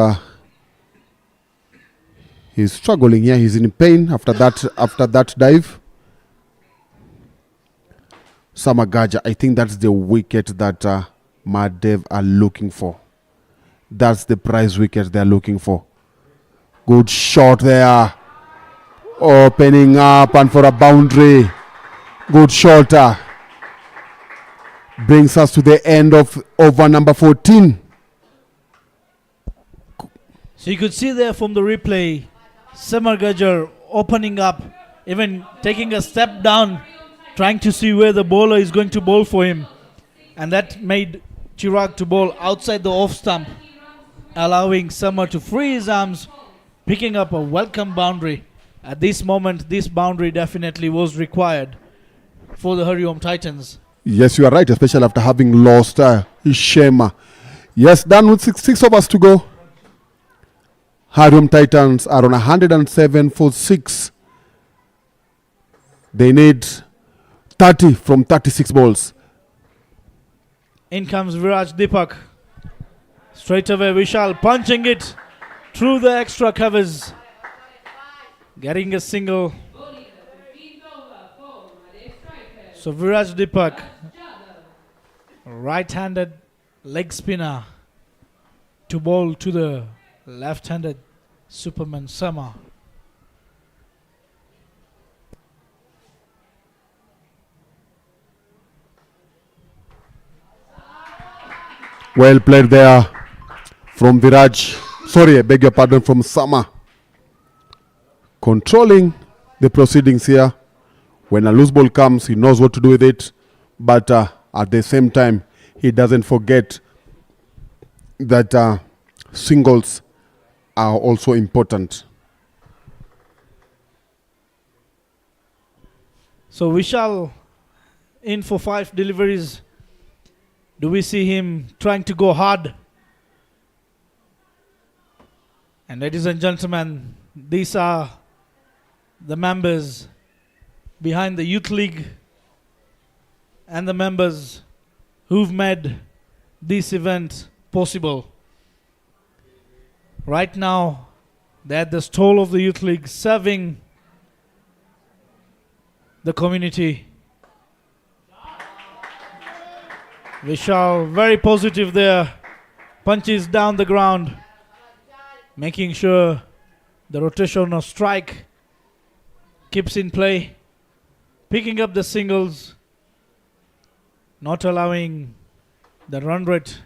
he's struggling here. He's in pain after that dive. Samar Gurjar, I think that's the wicket that MAHADEV are looking for. That's the prize wicket they're looking for. Good shot there. Opening up and for a boundary. Good shot. Brings us to the end of over number 14. So you could see there from the replay, Samar Gurjar opening up, even taking a step down, trying to see where the bowler is going to bowl for him. And that made Chirag to bowl outside the off stump, allowing Samar to free his arms, picking up a welcome boundary. At this moment, this boundary definitely was required for the HARIOM Titans. Yes, you are right, especially after having lost Ishema. Yes, done with six overs to go. HARIOM Titans are on 107 for 6. They need 30 from 36 balls. In comes Viraj Deepak. Straight away Vishal punching it through the extra covers. Getting a single. So Viraj Deepak, right-handed leg spinner, to bowl to the left-handed Superman Samar. Well played there from Viraj. Sorry, I beg your pardon, from Samar. Controlling the proceedings here. When a loose ball comes, he knows what to do with it. But at the same time, he doesn't forget that singles are also important. So Vishal in for 5 deliveries. Do we see him trying to go hard? And ladies and gentlemen, these are the members behind the Youth League and the members who've made this event possible. Right now, they're at the stall of the Youth League serving the community. Vishal very positive there, punches down the ground, making sure the rotation of strike keeps in play, picking up the singles, not allowing the run rate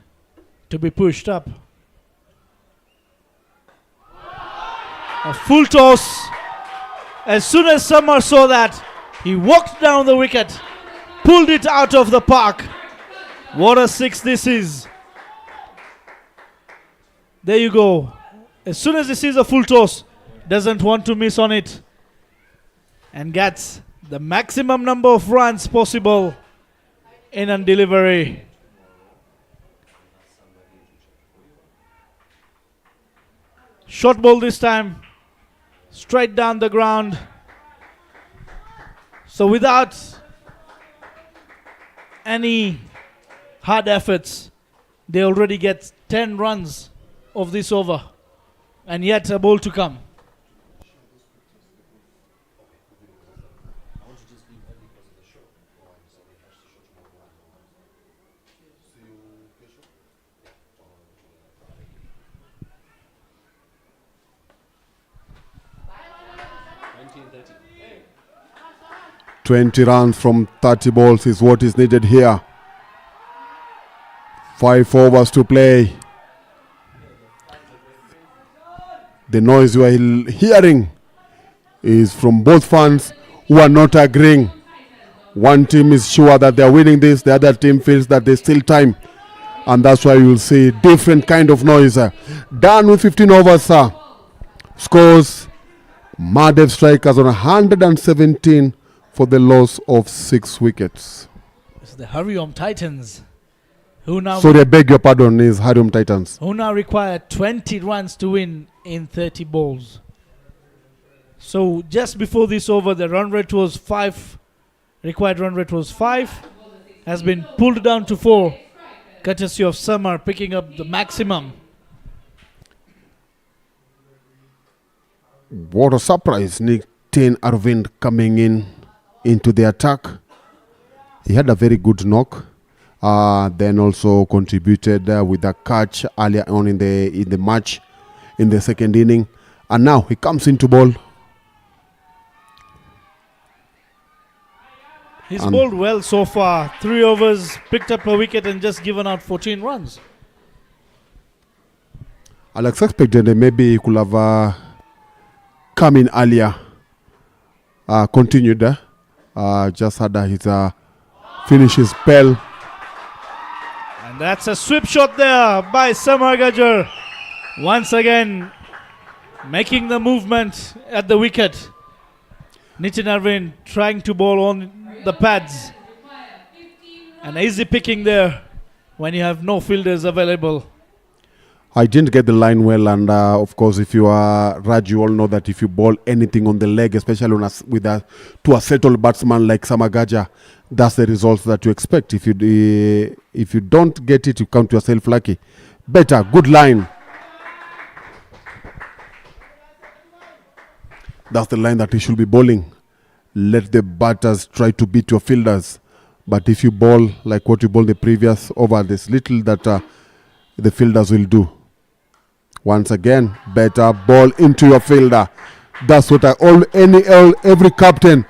to be pushed up. A full toss. As soon as Samar saw that, he walked down the wicket, pulled it out of the park. What a 6 this is. There you go. As soon as he sees a full toss, doesn't want to miss on it, and gets the maximum number of runs possible in a delivery. Short ball this time, straight down the ground. So without any hard efforts, they already get 10 runs of this over, and yet a ball to come. "20 runs from 30 balls is what is needed here. 5 overs to play. The noise you are hearing is from both fans who are not agreeing. One team is sure that they are winning this, the other team feels that there's still time, and that's why you will see different kind of noise. Done with 15 overs. Scores: MAHADEV strikers on 117 for the loss of 6 wickets. the HARIOM TITANS, who now Sorry, I beg your pardon, is HARIOM TITANS. who now require 20 runs to win in 30 balls. So just before this over, the run rate was 5. Required run rate was 5. Has been pulled down to 4, courtesy of Summer picking up the maximum. What a surprise, Nitin Arvind coming into the attack. He had a very good knock. Then also contributed with a catch earlier on in the match, in the second inning. And now he comes into ball. He's bowled well so far. 3 overs, picked up a wicket and just given out 14 runs. Alex expected that maybe he could have come in earlier. Continued. Just had his finish his spell. And that's a sweep shot there by Samar Gajar. Once again, making the movement at the wicket. Nitin Arvind trying to bowl on the pads. An easy picking there when you have no fielders available. I didn't get the line well, and of course, if you are Raj, you all know that if you bowl anything on the leg, especially on to a settled batsman like Samagaja, that's the results that you expect. If you don't get it, you count yourself lucky. Better, good line. That's the line that you should be bowling. Let the batters try to beat your fielders. But if you bowl like what you bowled the previous over, there's little that the fielders will do. Once again, better ball into your fielder. That's what every captain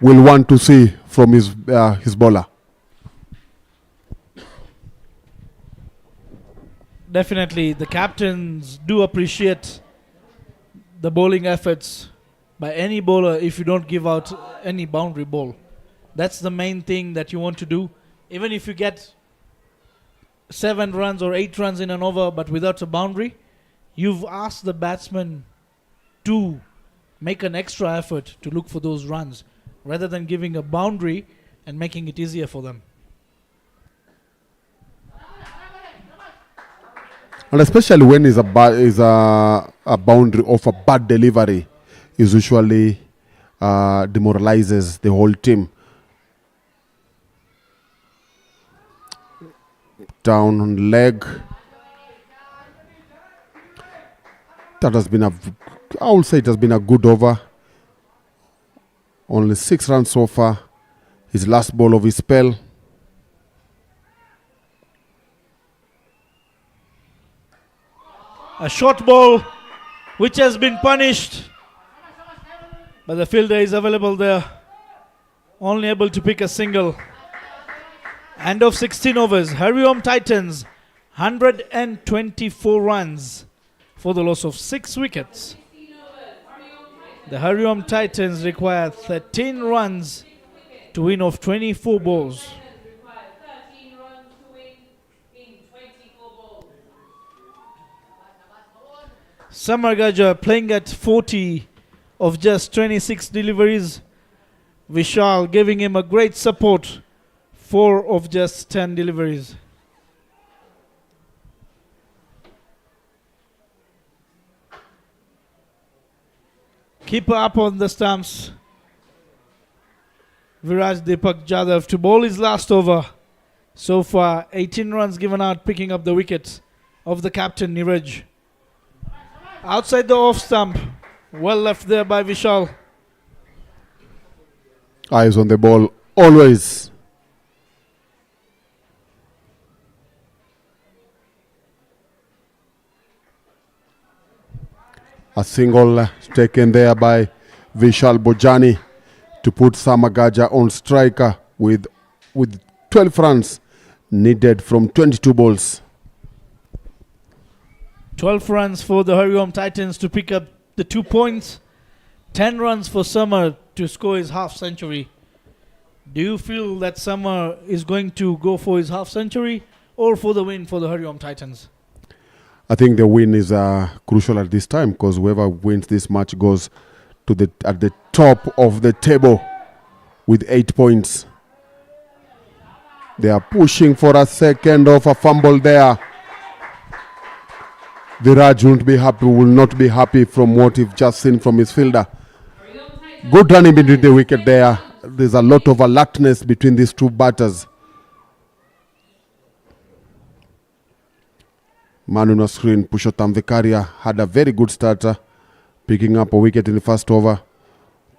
will want to see from his bowler. Definitely, the captains do appreciate the bowling efforts by any bowler if you don't give out any boundary ball. That's the main thing that you want to do. Even if you get 7 runs or 8 runs in an over but without a boundary, you've asked the batsman to make an extra effort to look for those runs rather than giving a boundary and making it easier for them. And especially when is a boundary of a bad delivery, is usually demoralizes the whole team. Down on leg. That has been I would say it has been a good over. Only 6 runs so far. His last ball of his spell. A short ball which has been punished, but the fielder is available there, only able to pick a single. End of 16 overs. HARIOM TITANS 124 runs for the loss of 6 wickets. The HARIOM TITANS require 13 runs to win off 24 balls. Samar Gaja playing at 40 of just 26 deliveries. Vishal giving him a great support, 4 of just 10 deliveries. Keeper up on the stumps. Viraj Deepak Jadhav to bowl his last over. So far, 18 runs given out, picking up the wicket of the captain Niraj. Outside the off stump. Well left there by Vishal. Eyes on the ball, always. A single taken there by Vishal Bojani to put Samagaja on striker with 12 runs needed from 22 balls. 12 runs for the HARIOM TITANS to pick up the 2 points. 10 runs for Summer to score his half century. Do you feel that Summer is going to go for his half century or for the win for the HARIOM TITANS? I think the win is crucial at this time, because whoever wins this match goes to at the top of the table with 8 points. They are pushing for a second of a fumble there. Viraj won't be happy, will not be happy from what we've just seen from his fielder. Good running between the wicket there. There's a lot of alertness between these two batters. Manu on screen, Pushottam Vikaria had a very good starter, picking up a wicket in the first over.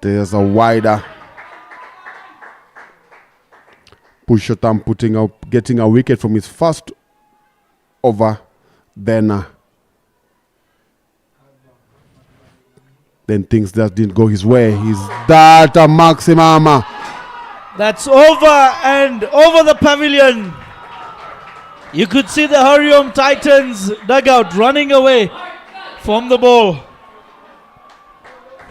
There's a wider. Pushottam getting a wicket from his first over. Then things that didn't go his way. Is that a maximum? That's over and over the pavilion. You could see the HARIOM Titans dugout running away from the ball.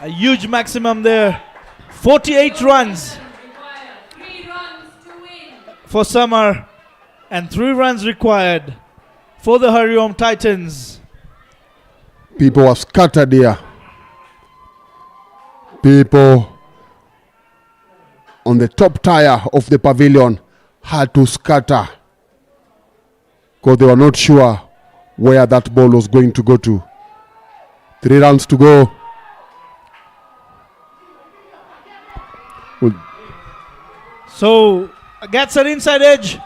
A huge maximum there. 48 runs for Summer and 3 runs required for the HARIOM Titans. People are scattered here. People on the top tier of the pavilion had to scatter because they were not sure where that ball was going to go to. 3 runs to go. So gets an inside edge.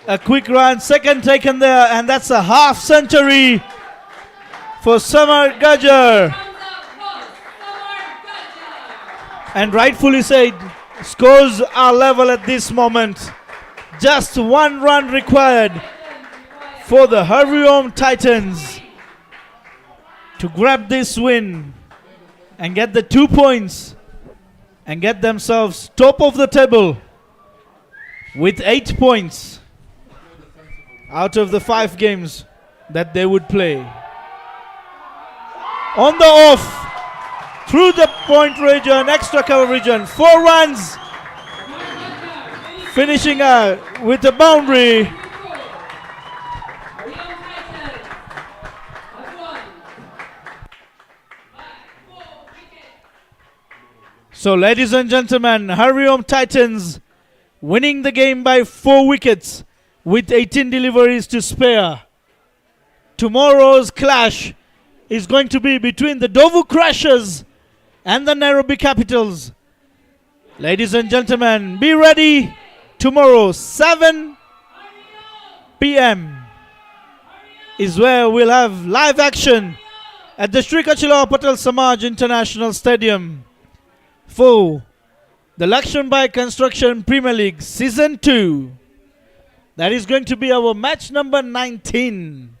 A quick run, second taken there, and that's a half century for Samar Gajjar. And rightfully said, scores are level at this moment. Just 1 run required for the HARIOM Titans to grab this win and get the 2 points and get themselves top of the table with 8 points out of the 5 games that they would play. On the off, through the point region, extra cover region, 4 runs, finishing out with a boundary. So ladies and gentlemen, HARIOM Titans winning the game by 4 wickets with 18 deliveries to spare. Tomorrow's clash is going to be between the Dovu Crashers and the Nairobi Capitals. Ladies and gentlemen, be ready. Tomorrow, 7 p.m. is where we'll have live action at the Sri Kachila Patel Samaj International Stadium for the LAXMANBHAI Construction Premier League Season 2. That is going to be our match number 19.